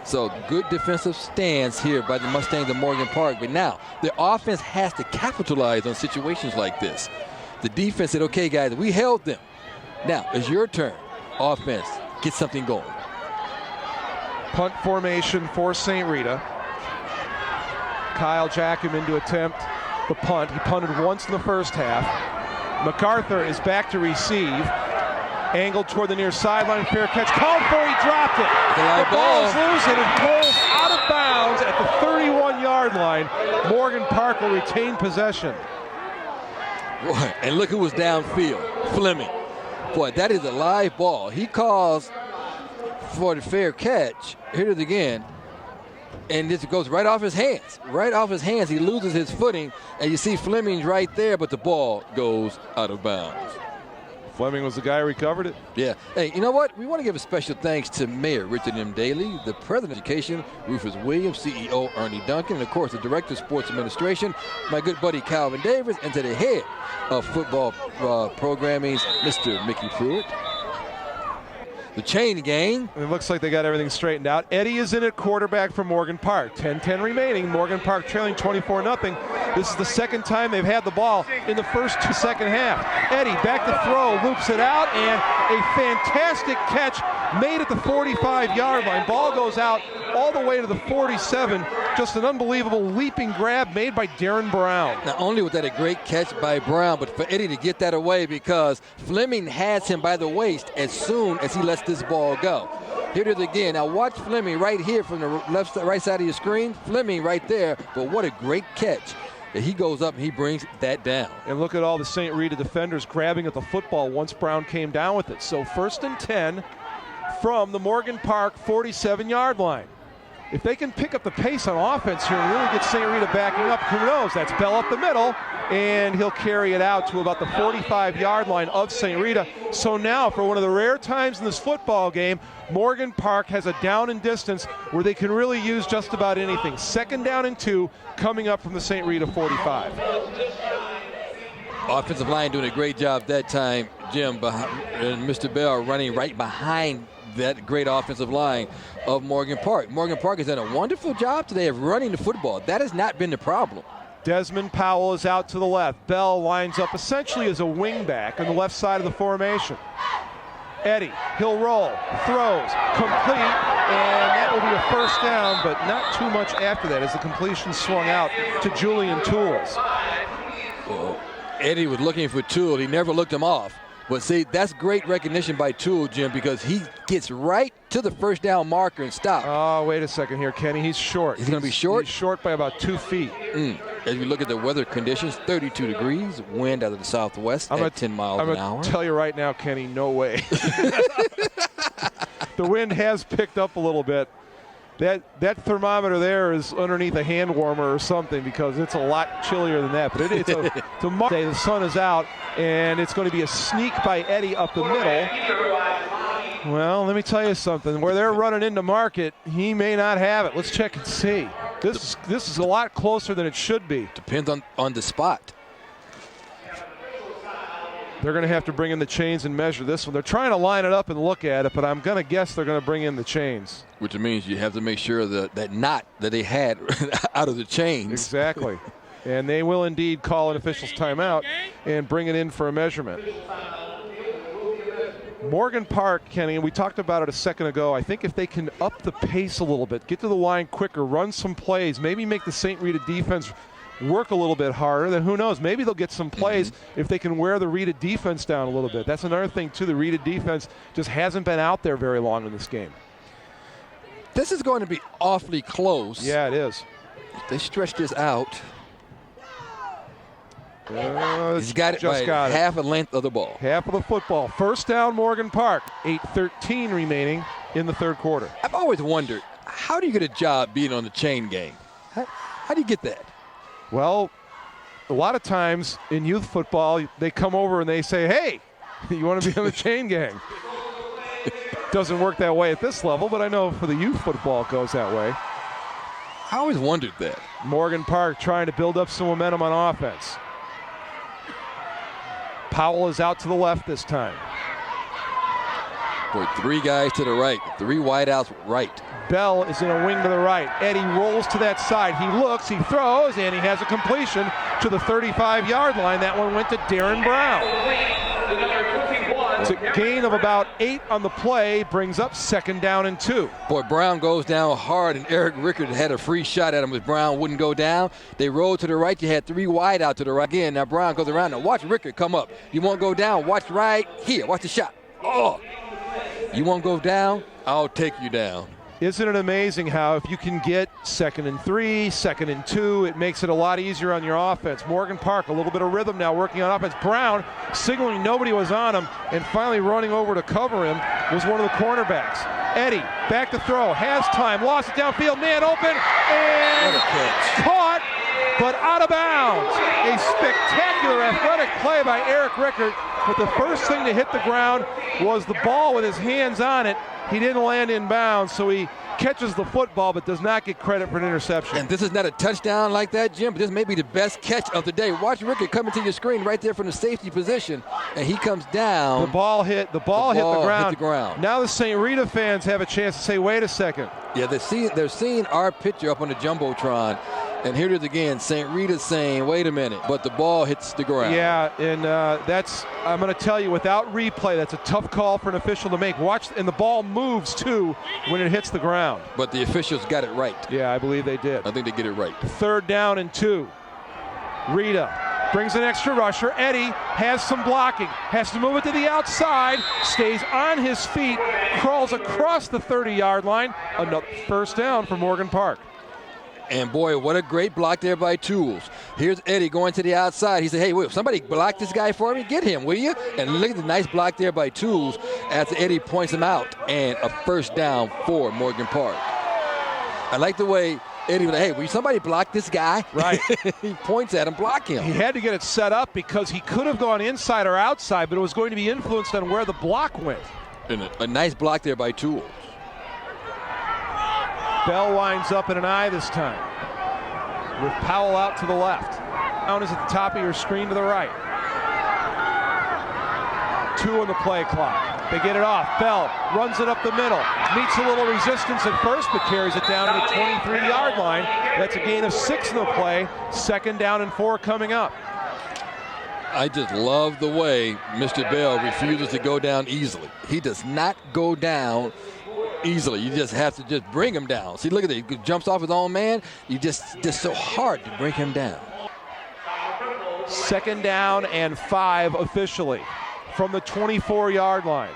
Speaker 3: So good defensive stance here by the Mustangs of Morgan Park. But now their offense has to capitalize on situations like this. The defense said, okay, guys, we held them. Now it's your turn. Offense, get something going.
Speaker 2: Punt formation for St. Rita. Kyle Jackham to attempt the punt. He punted once in the first half. MacArthur is back to receive. Angled toward the near sideline, fair catch called for, he dropped it. The ball is loose and it rolls out of bounds at the 31-yard line. Morgan Park will retain possession.
Speaker 3: Boy, and look who was downfield, Fleming. Boy, that is a live ball. He calls for the fair catch. Here it is again. And this goes right off his hands. Right off his hands, he loses his footing. And you see Fleming's right there, but the ball goes out of bounds.
Speaker 2: Fleming was the guy who recovered it.
Speaker 3: Yeah. Hey, you know what? We want to give a special thanks to Mayor Richard M. Daly, the President of Education, Rufus Williams, CEO Ernie Duncan, and, of course, the Director of Sports Administration, my good buddy Calvin Davis, and to the head of football programming, Mr. Mickey Pruitt. The chain gang.
Speaker 2: It looks like they got everything straightened out. Eddie is in at quarterback for Morgan Park. 10-10 remaining. Morgan Park trailing 24-0. This is the second time they've had the ball in the first second half. Eddie back to throw, loops it out, and a fantastic catch made at the 45-yard line. Ball goes out all the way to the 47. Just an unbelievable leaping grab made by Darren Brown.
Speaker 3: Not only was that a great catch by Brown, but for Eddie to get that away because Fleming has him by the waist as soon as he lets this ball go. Here it is again. Now watch Fleming right here from the right side of your screen. Fleming right there, but what a great catch. He goes up and he brings that down.
Speaker 2: And look at all the St. Rita defenders grabbing at the football once Brown came down with it. So 1st and 10 from the Morgan Park 47-yard line. If they can pick up the pace on offense here and really get St. Rita backing up, who knows? That's Bell up the middle, and he'll carry it out to about the 45-yard line of St. Rita. So now, for one of the rare times in this football game, Morgan Park has a down and distance where they can really use just about anything. 2nd down and 2 coming up from the St. Rita 45.
Speaker 3: Offensive line doing a great job that time, Jim, and Mr. Bell running right behind that great offensive line of Morgan Park. Morgan Park has done a wonderful job today of running the football. That has not been the problem.
Speaker 2: Desmond Powell is out to the left. Bell lines up essentially as a wingback on the left side of the formation. Eddie, he'll roll, throws, complete, and that will be a 1st down, but not too much after that as the completion swung out to Julian Tools.
Speaker 3: Well, Eddie was looking for Toole. He never looked him off. But see, that's great recognition by Toole, Jim, because he gets right to the 1st down marker and stops.
Speaker 2: Oh, wait a second here, Kenny. He's short.
Speaker 3: He's going to be short?
Speaker 2: He's short by about 2 feet.
Speaker 3: As we look at the weather conditions, 32 degrees, wind out of the southwest at 10 miles an hour.
Speaker 2: I'm going to tell you right now, Kenny, no way. The wind has picked up a little bit. That thermometer there is underneath a hand warmer or something because it's a lot chillier than that. But it's a Monday. The sun is out, and it's going to be a sneak by Eddie up the middle. Well, let me tell you something. Where they're running into Market, he may not have it. Let's check and see. This is a lot closer than it should be.
Speaker 3: Depends on the spot.
Speaker 2: They're going to have to bring in the chains and measure this one. They're trying to line it up and look at it, but I'm going to guess they're going to bring in the chains.
Speaker 3: Which means you have to make sure that knot that they had out of the chains.
Speaker 2: Exactly. And they will indeed call an official's timeout and bring it in for a measurement. Morgan Park, Kenny, and we talked about it a second ago, I think if they can up the pace a little bit, get to the line quicker, run some plays, maybe make the St. Rita defense work a little bit harder, then who knows? Maybe they'll get some plays if they can wear the Rita defense down a little bit. That's another thing, too. The Rita defense just hasn't been out there very long in this game.
Speaker 3: This is going to be awfully close.
Speaker 2: Yeah, it is.
Speaker 3: If they stretch this out. He's got it
Speaker 2: just
Speaker 3: by half a length of the ball.
Speaker 2: Half of the football. 1st down, Morgan Park. 8:13 remaining in the 3rd quarter.
Speaker 3: I've always wondered, how do you get a job being on the chain gang? How do you get that?
Speaker 2: Well, a lot of times in youth football, they come over and they say, hey, you want to be on the chain gang? Doesn't work that way at this level, but I know for the youth football it goes that way.
Speaker 3: I always wondered that.
Speaker 2: Morgan Park trying to build up some momentum on offense. Powell is out to the left this time.
Speaker 3: Boy, 3 guys to the right, 3 wideouts right.
Speaker 2: Bell is in a wing to the right. Eddie rolls to that side. He looks, he throws, and he has a completion to the 35-yard line. That one went to Darren Brown. It's a gain of about 8 on the play, brings up 2nd down and 2.
Speaker 3: Boy, Brown goes down hard, and Eric Rickard had a free shot at him, but Brown wouldn't go down. They rolled to the right. You had 3 wide out to the right. Again, now Brown goes around. Now watch Rickard come up. You won't go down. Watch right here. Watch the shot. Oh, you won't go down? I'll take you down.
Speaker 2: Isn't it amazing how if you can get 2nd and 3, 2nd and 2, it makes it a lot easier on your offense. Morgan Park, a little bit of rhythm now working on offense. Brown signaling nobody was on him and finally running over to cover him was one of the cornerbacks. Eddie, back to throw, has time, lost it downfield, man open, and caught, but out of bounds. A spectacular athletic play by Eric Rickard, but the first thing to hit the ground was the ball with his hands on it. He didn't land in bounds, so he catches the football but does not get credit for an interception.
Speaker 3: And this is not a touchdown like that, Jim, but this may be the best catch of the day. Watch Rickard coming to your screen right there from the safety position, and he comes down.
Speaker 2: The ball hit the ground.
Speaker 3: Hit the ground.
Speaker 2: Now the St. Rita fans have a chance to say, wait a second.
Speaker 3: Yeah, they're seeing our picture up on the Jumbotron, and here it is again. St. Rita's saying, wait a minute, but the ball hits the ground.
Speaker 2: Yeah, and I'm going to tell you, without replay, that's a tough call for an official to make. Watch, and the ball moves, too, when it hits the ground.
Speaker 3: But the officials got it right.
Speaker 2: Yeah, I believe they did.
Speaker 3: I think they get it right.
Speaker 2: 3rd down and 2. Rita brings an extra rusher. Eddie has some blocking, has to move it to the outside, stays on his feet, crawls across the 30-yard line. Another 1st down for Morgan Park.
Speaker 3: And boy, what a great block there by Tools. Here's Eddie going to the outside. He said, hey, wait, somebody block this guy for me? Get him, will you? And look at the nice block there by Tools after Eddie points him out. And a 1st down for Morgan Park. I like the way Eddie was like, hey, will somebody block this guy?
Speaker 2: Right.
Speaker 3: He points at him, block him.
Speaker 2: He had to get it set up because he could have gone inside or outside, but it was going to be influenced on where the block went.
Speaker 3: And a nice block there by Tools.
Speaker 2: Bell winds up in an eye this time, with Powell out to the left. Down is at the top of your screen to the right. 2 on the play clock. They get it off. Bell runs it up the middle. Meets a little resistance at first, but carries it down to the 23-yard line. That's a gain of 6 in the play. 2nd down and 4 coming up.
Speaker 3: I just love the way Mr. Bell refuses to go down easily. He does not go down easily. You just have to just bring him down. See, look at that. He jumps off his own man. You just so hard to bring him down.
Speaker 2: 2nd down and 5 officially from the 24-yard line.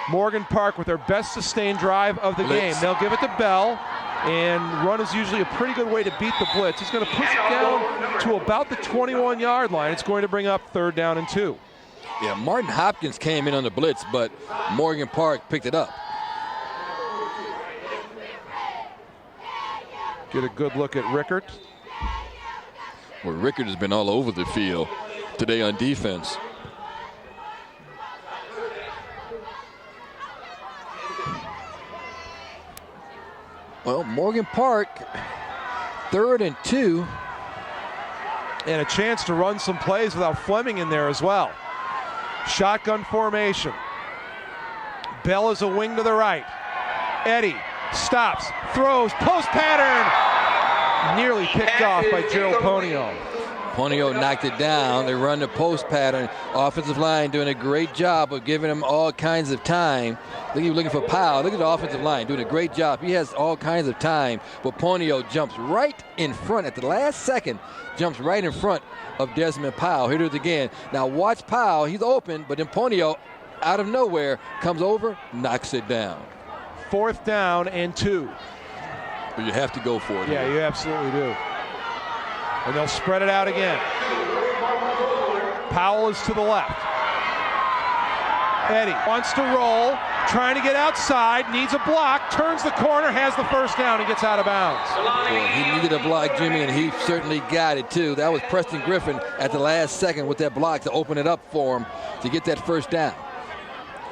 Speaker 2: Morgan Park with their best sustained drive of the game. They'll give it to Bell, and run is usually a pretty good way to beat the blitz. He's going to push it down to about the 21-yard line. It's going to bring up 3rd down and 2.
Speaker 3: Yeah, Martin Hopkins came in on the blitz, but Morgan Park picked it up.
Speaker 2: Get a good look at Rickard.
Speaker 3: Well, Rickard has been all over the field today on defense. Well, Morgan Park, 3rd and 2.
Speaker 2: And a chance to run some plays without Fleming in there as well. Shotgun formation. Bell is a wing to the right. Eddie stops, throws, post pattern. Nearly picked off by Gerald Ponio.
Speaker 3: Ponio knocked it down. They run the post pattern. Offensive line doing a great job of giving him all kinds of time. Look, you're looking for Powell. Look at the offensive line doing a great job. He has all kinds of time, but Ponio jumps right in front at the last second. Jumps right in front of Desmond Powell. Here it is again. Now watch Powell. He's open, but then Ponio, out of nowhere, comes over, knocks it down.
Speaker 2: 4th down and 2.
Speaker 3: But you have to go for it.
Speaker 2: Yeah, you absolutely do. And they'll spread it out again. Powell is to the left. Eddie wants to roll, trying to get outside, needs a block, turns the corner, has the first down, and gets out of bounds.
Speaker 3: Well, he needed a block, Jimmy, and he certainly got it, too. That was Preston Griffin at the last second with that block to open it up for him to get that first down.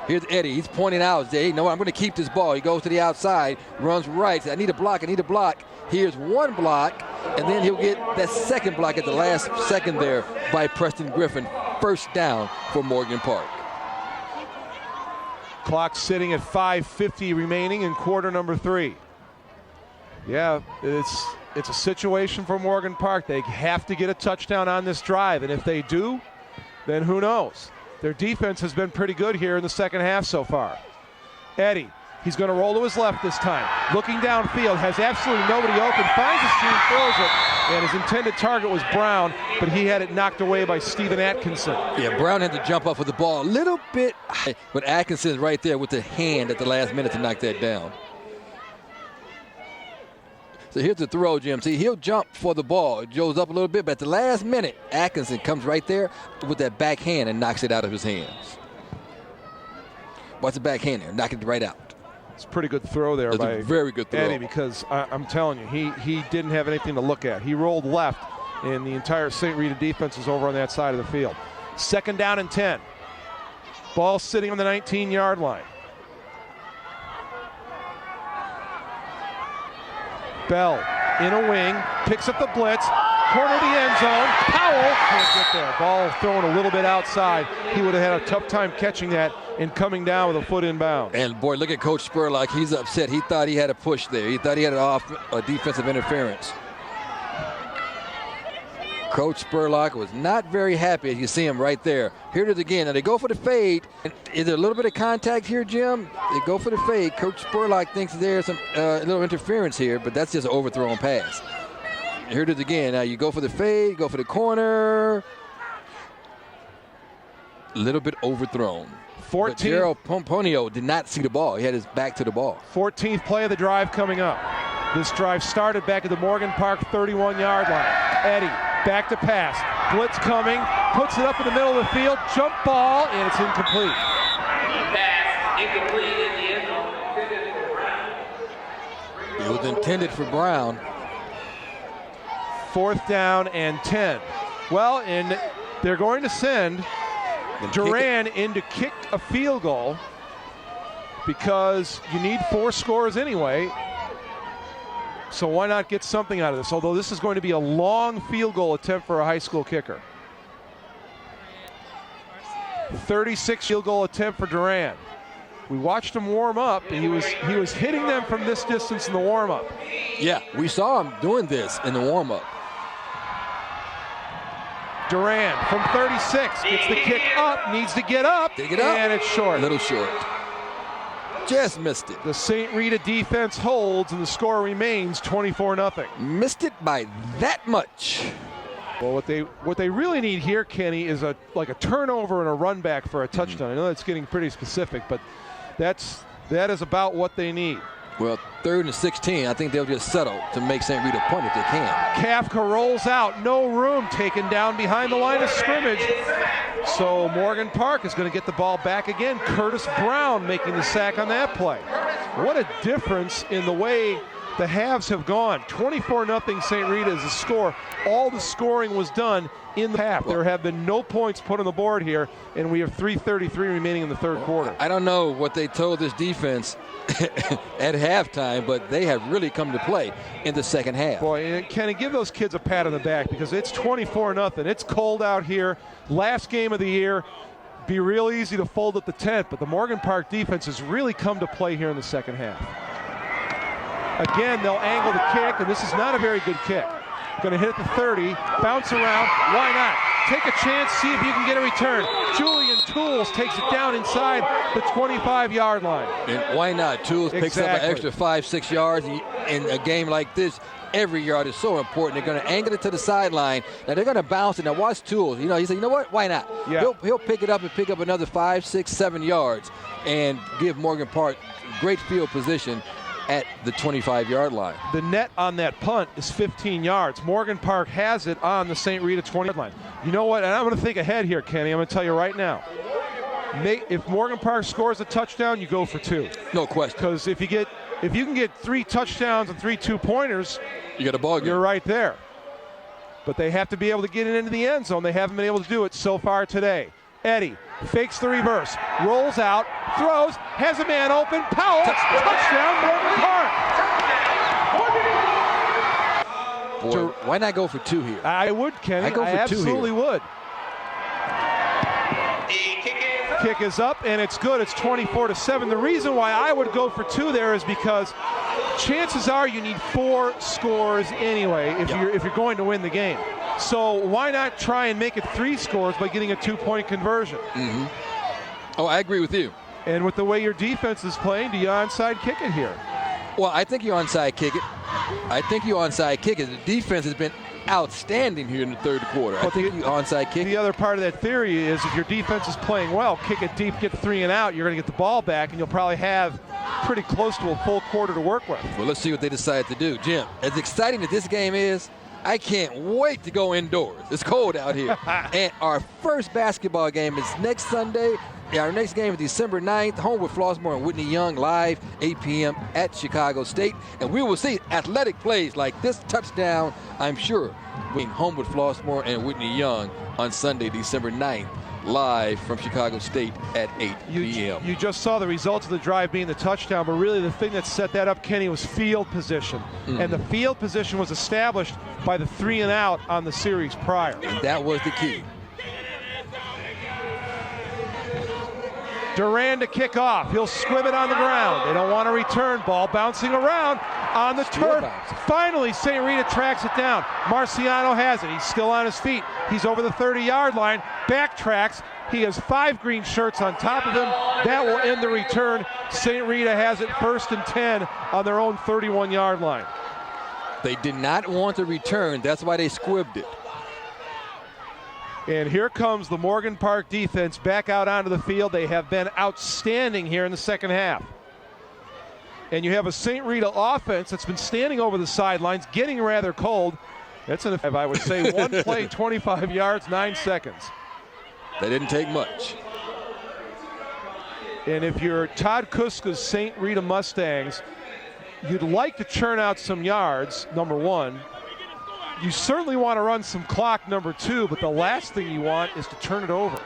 Speaker 3: Here's Eddie. He's pointing out, hey, no, I'm going to keep this ball. He goes to the outside, runs right. I need a block. I need a block. Here's one block, and then he'll get that second block at the last second there by Preston Griffin. First down for Morgan Park.
Speaker 2: Clock sitting at 5:50 remaining in quarter number 3. Yeah, it's a situation for Morgan Park. They have to get a touchdown on this drive, and if they do, then who knows? Their defense has been pretty good here in the second half so far. Eddie, he's going to roll to his left this time. Looking downfield, has absolutely nobody open, finds a seam, throws it, and his intended target was Brown, but he had it knocked away by Steven Atkinson.
Speaker 3: Yeah, Brown had to jump off with the ball a little bit, but Atkinson's right there with the hand at the last minute to knock that down. So here's the throw, Jim. See, he'll jump for the ball. It goes up a little bit, but at the last minute, Atkinson comes right there with that back hand and knocks it out of his hands. Watch the back hand there, knock it right out.
Speaker 2: It's a pretty good throw there by
Speaker 3: a very good throw.
Speaker 2: Eddie, because I'm telling you, he didn't have anything to look at. He rolled left, and the entire St. Rita defense is over on that side of the field. Second down and 10. Ball sitting on the 19-yard line. Bell in a wing, picks up the blitz, corner of the end zone. Powell can't get there. Ball thrown a little bit outside. He would have had a tough time catching that and coming down with a foot inbound.
Speaker 3: And boy, look at Coach Spurlock. He's upset. He thought he had a push there. He thought he had a defensive interference. Coach Spurlock was not very happy as you see him right there. Here it is again. Now they go for the fade. Is there a little bit of contact here, Jim? They go for the fade. Coach Spurlock thinks there's some little interference here, but that's just an overthrown pass. Here it is again. Now you go for the fade, go for the corner. A little bit overthrown.
Speaker 2: 14.
Speaker 3: But Gerald Pomponio did not see the ball. He had his back to the ball.
Speaker 2: 14th play of the drive coming up. This drive started back at the Morgan Park 31-yard line. Eddie, back to pass. Blitz coming, puts it up in the middle of the field, jump ball, and it's incomplete.
Speaker 8: Pass incomplete in the end zone.
Speaker 3: It was intended for Brown.
Speaker 2: Fourth down and 10. Well, and they're going to send Duran in to kick a field goal because you need 4 scores anyway. So why not get something out of this? Although this is going to be a long field goal attempt for a high school kicker. 36 field goal attempt for Duran. We watched him warm up, and he was hitting them from this distance in the warm-up.
Speaker 3: Yeah, we saw him doing this in the warm-up.
Speaker 2: Duran from 36 gets the kick up, needs to get up, and it's short.
Speaker 3: A little short. Just missed it.
Speaker 2: The St. Rita defense holds, and the score remains 24-0.
Speaker 3: Missed it by that much.
Speaker 2: Well, what they really need here, Kenny, is like a turnover and a run back for a touchdown. I know that's getting pretty specific, but that is about what they need.
Speaker 3: Well, 3rd and 16, I think they'll just settle to make St. Rita punt if they can.
Speaker 2: Kafka rolls out, no room, taken down behind the line of scrimmage. So Morgan Park is going to get the ball back again. Curtis Brown making the sack on that play. What a difference in the way the halves have gone. 24-0 St. Rita is the score. All the scoring was done in the half. There have been no points put on the board here, and we have 3:33 remaining in the third quarter.
Speaker 3: I don't know what they told this defense at halftime, but they have really come to play in the second half.
Speaker 2: Boy, and Kenny, give those kids a pat on the back because it's 24-0. It's cold out here. Last game of the year. Be real easy to fold up the tent, but the Morgan Park defense has really come to play here in the second half. Again, they'll angle the kick, and this is not a very good kick. Going to hit at the 30, bounce around. Why not? Take a chance, see if you can get a return. Julian Tools takes it down inside the 25-yard line.
Speaker 3: And why not? Tools picks up an extra 5-6 yards. In a game like this, every yard is so important. They're going to angle it to the sideline. Now they're going to bounce it. Now watch Tools. He said, you know what? Why not?
Speaker 2: Yeah.
Speaker 3: He'll pick it up and pick up another 5, 6, 7 yards and give Morgan Park great field position at the 25-yard line.
Speaker 2: The net on that punt is 15 yards. Morgan Park has it on the St. Rita 20-yard line. You know what? And I'm going to think ahead here, Kenny. I'm going to tell you right now. if Morgan Park scores a touchdown, you go for 2.
Speaker 3: No question.
Speaker 2: Because if you can get 3 touchdowns and 3 2-pointers,
Speaker 3: You got a ball game.
Speaker 2: you're right there. But they have to be able to get it into the end zone. They haven't been able to do it so far today. Eddie fakes the reverse, rolls out, throws, has a man open. Powell, touchdown, Morgan Park.
Speaker 3: Boy, why not go for 2 here?
Speaker 2: I would, Kenny.
Speaker 3: I go for 2
Speaker 2: absolutely
Speaker 3: here.
Speaker 2: would. Kick is up, and it's good. It's 24-7. The reason why I would go for 2 there is because chances are you need 4 scores anyway if you're going to win the game. So why not try and make it 3 scores by getting a 2-point conversion?
Speaker 3: Mm-hmm. Oh, I agree with you.
Speaker 2: And with the way your defense is playing, do you onside kick it here?
Speaker 3: Well, I think you onside kick it. The defense has been outstanding here in the third quarter. I think you onside kick.
Speaker 2: The other part of that theory is if your defense is playing well, kick it deep, get 3 and out, you're going to get the ball back, and you'll probably have pretty close to a full quarter to work with.
Speaker 3: Well, let's see what they decide to do. Jim, as exciting as this game is, I can't wait to go indoors. It's cold out here. And our first basketball game is next Sunday. Our next game is December 9th, home with Flossmoor and Whitney Young, live 8 p.m. at Chicago State. And we will see athletic plays like this touchdown, I'm sure, being home with Flossmoor and Whitney Young on Sunday, December 9th, live from Chicago State at 8 p.m.
Speaker 2: You just saw the results of the drive being the touchdown, but really the thing that set that up, Kenny, was field position.
Speaker 3: Mm-hmm.
Speaker 2: And the field position was established by the 3 and out on the series prior.
Speaker 3: And that was the key.
Speaker 2: Duran to kick off. He'll squib it on the ground. They don't want to return. Ball bouncing around on the turf. Finally, St. Rita tracks it down. Marciano has it. He's still on his feet. He's over the 30-yard line. Backtracks. He has 5 green shirts on top of him. That will end the return. St. Rita has it 1st and 10 on their own 31-yard line.
Speaker 3: They did not want to return. That's why they squibbed it.
Speaker 2: And here comes the Morgan Park defense back out onto the field. They have been outstanding here in the second half. And you have a St. Rita offense that's been standing over the sidelines, getting rather cold. That's an, I would say, one play, 25 yards, 9 seconds.
Speaker 3: They didn't take much.
Speaker 2: And if you're Todd Kuska's St. Rita Mustangs, you'd like to churn out some yards, number 1. You certainly want to run some clock, number 2, but the last thing you want is to turn it over.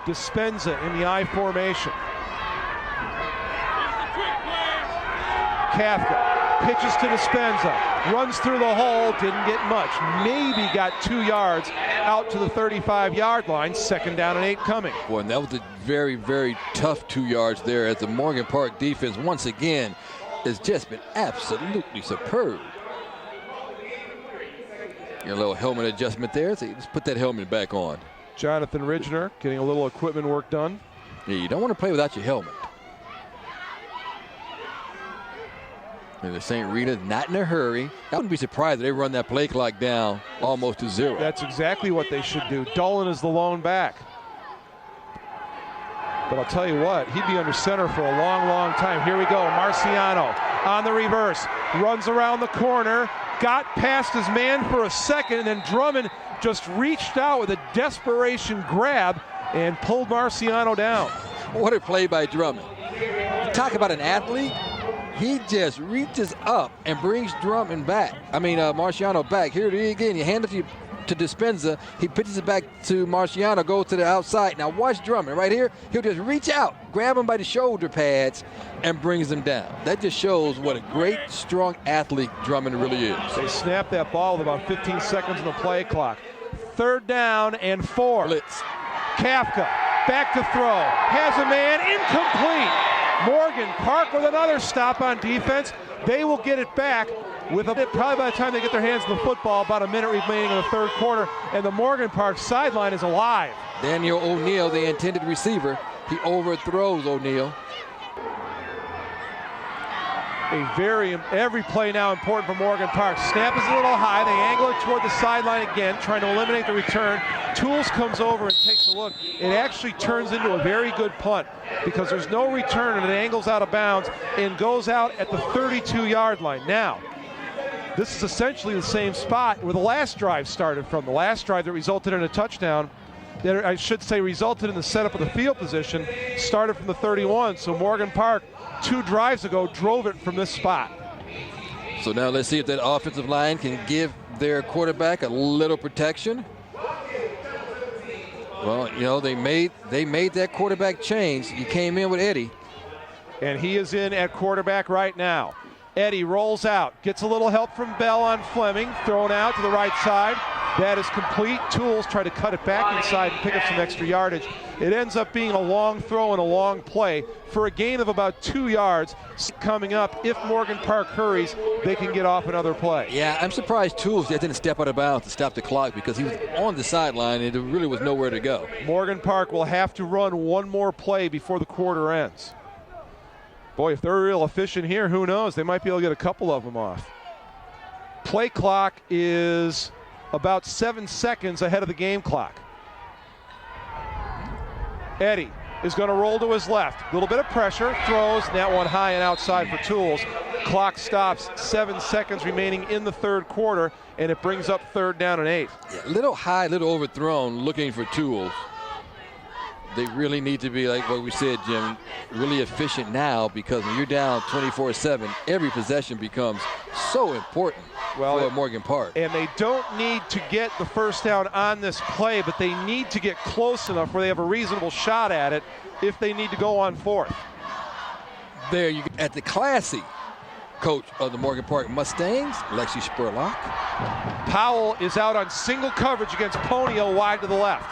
Speaker 2: Dispenza in the I formation. Kafka pitches to Dispenza, runs through the hole, didn't get much. Maybe got 2 yards out to the 35-yard line. 2nd down and 8 coming.
Speaker 3: Boy, and that was a very, very tough 2 yards there as the Morgan Park defense once again has just been absolutely superb. Your little helmet adjustment there. So just put that helmet back on.
Speaker 2: Jonathan Ridgener getting a little equipment work done.
Speaker 3: Yeah, you don't want to play without your helmet. And the St. Rita not in a hurry. I wouldn't be surprised if they run that play clock down almost to 0.
Speaker 2: That's exactly what they should do. Dolan is the lone back. But I'll tell you what, he'd be under center for a long, long time. Here we go, Marciano on the reverse. Runs around the corner. Got past his man for a second, and then Drummond just reached out with a desperation grab and pulled Marciano down.
Speaker 3: What a play by Drummond. Talk about an athlete. He just reaches up and brings Drummond back. Marciano back. Here it is again. You hand it to Dispenza. He pitches it back to Marciano, goes to the outside. Now watch Drummond right here. He'll just reach out, grab him by the shoulder pads, and brings him down. That just shows what a great, strong athlete Drummond really is.
Speaker 2: They snapped that ball with about 15 seconds on the play clock. 3rd down and 4.
Speaker 3: Blitz. Kafka
Speaker 2: Back to throw. Has a man. Incomplete. Morgan Park with another stop on defense. They will get it back with probably by the time they get their hands on the football, about a minute remaining in the 3rd quarter, and the Morgan Park sideline is alive.
Speaker 3: Daniel O'Neal, the intended receiver, he overthrows O'Neal.
Speaker 2: Every play now important for Morgan Park. Snap is a little high. They angle it toward the sideline again, trying to eliminate the return. Tools comes over and takes a look. It actually turns into a very good punt because there's no return and it angles out of bounds and goes out at the 32-yard line. Now, this is essentially the same spot where the last drive started from. The last drive that resulted in a touchdown that I should say resulted in the setup of the field position started from the 31. So Morgan Park 2 drives ago drove it from this spot.
Speaker 3: So now let's see if that offensive line can give their quarterback a little protection. Well, you know, they made that quarterback change. He came in with Eddie.
Speaker 2: And he is in at quarterback right now. Eddie rolls out, gets a little help from Bell on Fleming, thrown out to the right side. That is complete. Tools try to cut it back inside and pick up some extra yardage. It ends up being a long throw and a long play for a gain of about 2 yards. Coming up, if Morgan Park hurries, they can get off another play.
Speaker 3: Yeah, I'm surprised Tools didn't step out of bounds to stop the clock because he was on the sideline and there really was nowhere to go.
Speaker 2: Morgan Park will have to run one more play before the quarter ends. Boy, if they're real efficient here, who knows? They might be able to get a couple of them off. Play clock is about 7 seconds ahead of the game clock. Eddie is going to roll to his left. A little bit of pressure, throws, and that one high and outside for Tools. Clock stops, 7 seconds remaining in the third quarter, and it brings up 3rd down and 8.
Speaker 3: Yeah, little high, little overthrown, looking for Tools. They really need to be, like what we said, Jim, really efficient now, because when you're down 24-7, every possession becomes so important for Morgan Park.
Speaker 2: And they don't need to get the first down on this play, but they need to get close enough where they have a reasonable shot at it if they need to go on 4th.
Speaker 3: There you at the classy coach of the Morgan Park Mustangs, Lexi Spurlock.
Speaker 2: Powell is out on single coverage against Ponio wide to the left.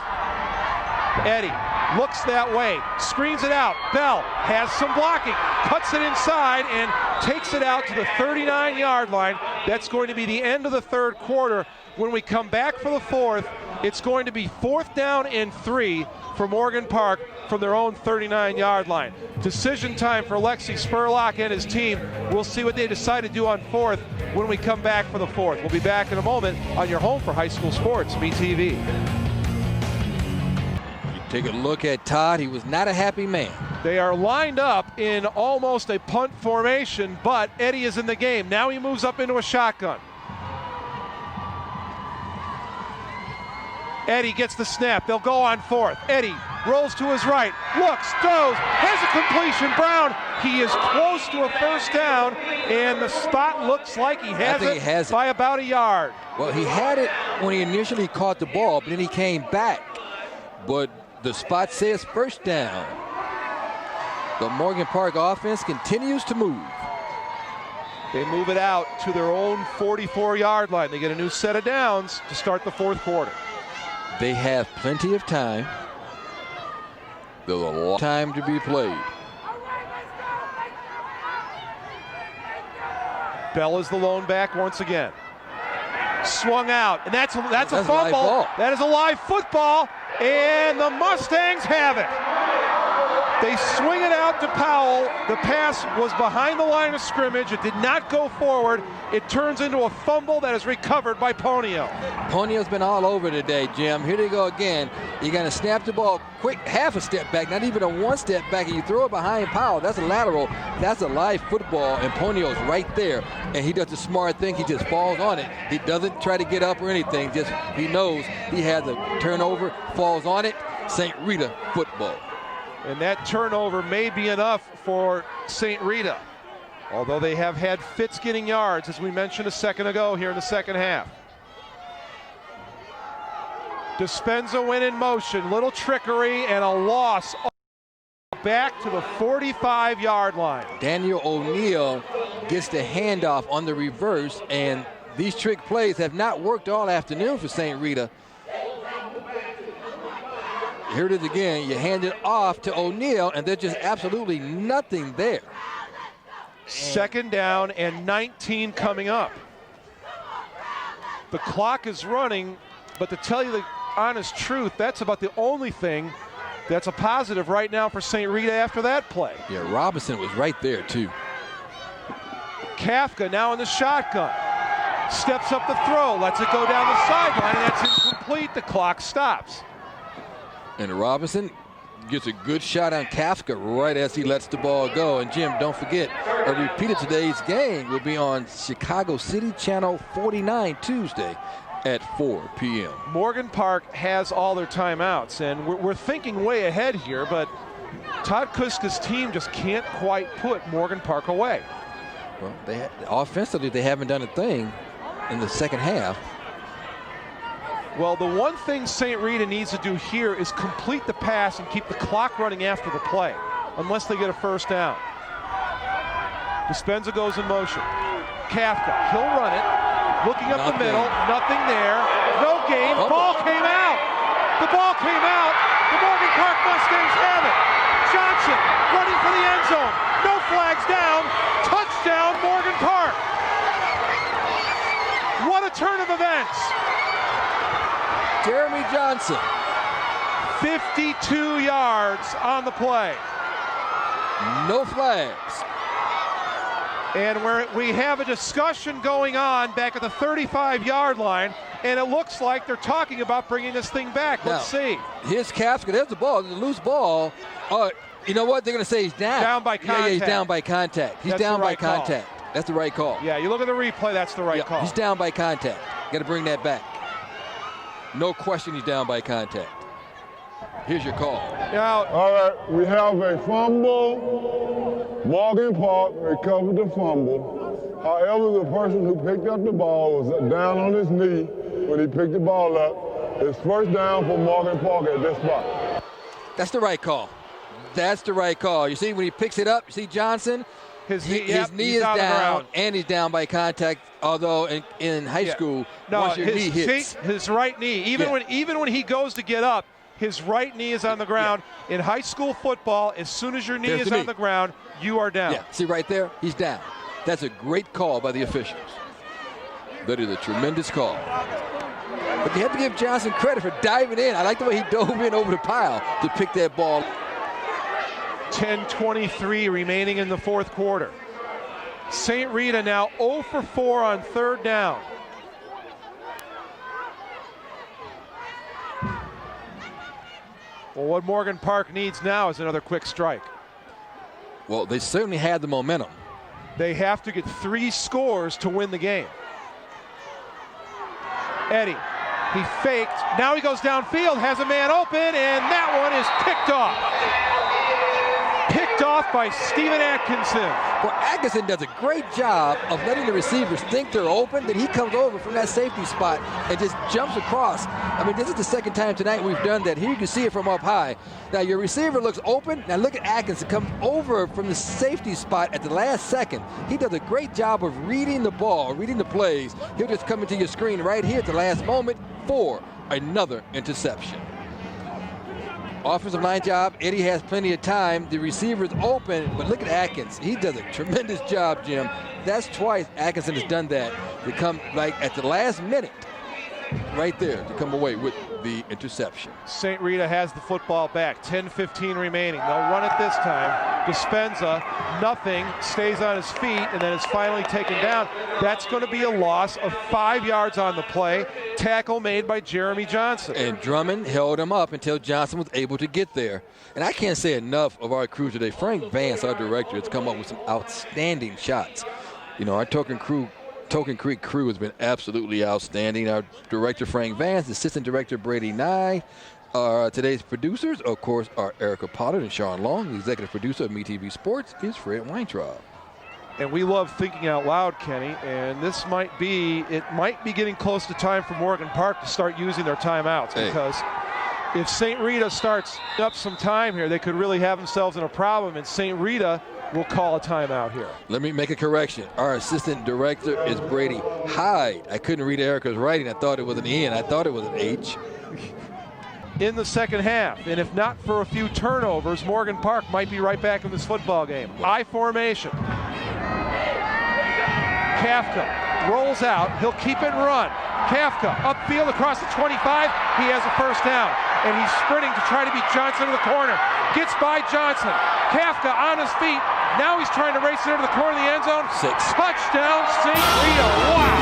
Speaker 2: Eddie looks that way, screens it out. Bell has some blocking, cuts it inside and takes it out to the 39-yard line. That's going to be the end of the third quarter. When we come back for the 4th, it's going to be 4th down and 3 for Morgan Park from their own 39-yard line. Decision time for Lexi Spurlock and his team. We'll see what they decide to do on 4th when we come back for the 4th. We'll be back in a moment on your home for high school sports, MeTV.
Speaker 3: Take a look at Todd. He was not a happy man.
Speaker 2: They are lined up in almost a punt formation, but Eddie is in the game. Now he moves up into a shotgun. Eddie gets the snap. They'll go on 4th. Eddie rolls to his right, looks, throws, has a completion. Brown, he is close to a first down, and the spot looks like he has it by about a yard.
Speaker 3: Well, he had it when he initially caught the ball, but then he came back. But the spot says first down. The Morgan Park offense continues to move.
Speaker 2: They move it out to their own 44-yard line. They get a new set of downs to start the 4th quarter.
Speaker 3: They have plenty of time. There's a lot of time to be played.
Speaker 2: Bell is the lone back once again. Swung out, and that's a fumble. That is a live football, and the Mustangs have it. They swing it out to Powell. The pass was behind the line of scrimmage. It did not go forward. It turns into a fumble that is recovered by Ponio.
Speaker 3: Ponio's been all over today, Jim. Here they go again. You're going to snap the ball quick, half a step back, not even a 1 step back, and you throw it behind Powell. That's a lateral. That's a live football, and Ponio's right there. And he does the smart thing. He just falls on it. He doesn't try to get up or anything. Just he knows he has a turnover, falls on it. St. Rita football.
Speaker 2: And that turnover may be enough for St. Rita, although they have had fits getting yards, as we mentioned a second ago here in the second half. Dispenza went in motion, little trickery and a loss back to the 45-yard line.
Speaker 3: Daniel O'Neal gets the handoff on the reverse, and these trick plays have not worked all afternoon for St. Rita. Here it is again. You hand it off to O'Neal, and there's just absolutely nothing there.
Speaker 2: 2nd down and 19 coming up. The clock is running, but to tell you the honest truth, that's about the only thing that's a positive right now for St. Rita after that play.
Speaker 3: Yeah, Robinson was right there, too.
Speaker 2: Kafka now in the shotgun. Steps up the throw, lets it go down the sideline, and that's incomplete. The clock stops.
Speaker 3: And Robinson gets a good shot on Kafka right as he lets the ball go. And Jim, don't forget, a repeat of today's game will be on Chicago City Channel 49 Tuesday. at 4 p.m.
Speaker 2: Morgan Park has all their timeouts, and we're thinking way ahead here, but Todd Kuska's team just can't quite put Morgan Park away.
Speaker 3: Well, offensively, they haven't done a thing in the second half.
Speaker 2: Well, the one thing St. Rita needs to do here is complete the pass and keep the clock running after the play, unless they get a first down. Dispenza goes in motion. Kafka, he'll run it. Looking up the middle, nothing there. No gain, ball came out. The ball came out. The Morgan Park Mustangs have it. Johnson running for the end zone. No flags down. Touchdown, Morgan Park. What a turn of events.
Speaker 3: Jeremy Johnson.
Speaker 2: 52 yards on the play.
Speaker 3: No flags.
Speaker 2: And we have a discussion going on back at the 35-yard line, and it looks like they're talking about bringing this thing back. Let's see.
Speaker 3: Here's Kafka. There's the ball. The loose ball. You know what? They're going to say he's down.
Speaker 2: Down by contact.
Speaker 3: Yeah, he's down by contact. He's down by contact. That's the right call.
Speaker 2: Yeah, you look at the replay, that's the right call.
Speaker 3: He's down by contact. Got to bring that back. No question he's down by contact. Here's your call.
Speaker 2: Now,
Speaker 4: All right, we have a fumble. Morgan Park recovered the fumble. However, the person who picked up the ball was down on his knee when he picked the ball up. It's first down for Morgan Park at this spot.
Speaker 3: That's the right call. That's the right call. You see when he picks it up, you see Johnson?
Speaker 2: His knee
Speaker 3: is down, and he's down by contact. Although in high school, once your knee hits,
Speaker 2: his right knee, even when he goes to get up, his right knee is on the ground. In high school football, as soon as your knee is on the ground, you are down.
Speaker 3: Yeah, see right there, he's down. That's a great call by the officials. That is a tremendous call. But you have to give Johnson credit for diving in. I like the way he dove in over the pile to pick that ball.
Speaker 2: 10:23 remaining in the fourth quarter. St. Rita now 0 for 4 on third down. Well, what Morgan Park needs now is another quick strike.
Speaker 3: Well, they certainly had the momentum.
Speaker 2: They have to get 3 scores to win the game. Eddie, he faked. Now he goes downfield, has a man open, and that one is picked off. Picked off by Steven Atkinson.
Speaker 3: Well, Atkinson does a great job of letting the receivers think they're open, then he comes over from that safety spot and just jumps across. I mean, this is the second time tonight we've done that. Here you can see it from up high. Now, your receiver looks open. Now, look at Atkinson come over from the safety spot at the last second. He does a great job of reading the ball, reading the plays. He'll just come into your screen right here at the last moment for another interception. Offensive line job, Eddie has plenty of time. The receiver's open, but look at Atkins. He does a tremendous job, Jim. That's twice Atkinson has done that to come like at the last minute right there to come away with the interception.
Speaker 2: St. Rita has the football back. 10:15 remaining. They'll run it this time. Dispenza, nothing, stays on his feet, and then is finally taken down. That's going to be a loss of 5 yards on the play. Tackle made by Jeremy Johnson.
Speaker 3: And Drummond held him up until Johnson was able to get there. And I can't say enough of our crew today. Frank Vance, our director, has come up with some outstanding shots. You know, our Token Creek crew has been absolutely outstanding. Our director, Frank Vance, assistant director, Brady Nye. Today's producers, of course, are Erica Potter and Sean Long. The executive producer of MeTV Sports is Fred Weintraub.
Speaker 2: And we love thinking out loud, Kenny, and this might be getting close to time for Morgan Park to start using their timeouts, because if St. Rita starts up some time here, they could really have themselves in a problem, and St. Rita will call a timeout here.
Speaker 3: Let me make a correction. Our assistant director is Brady Hyde. I couldn't read Erica's writing. I thought it was an N. I thought it was an H.
Speaker 2: In the second half, and if not for a few turnovers, Morgan Park might be right back in this football game. I formation. Kafka rolls out. He'll keep it and run. Kafka upfield across the 25. He has a first down, and he's sprinting to try to beat Johnson in the corner. Gets by Johnson. Kafka on his feet. Now he's trying to race it into the corner of the end zone.
Speaker 3: 6.
Speaker 2: Touchdown, St. Rita. Wow.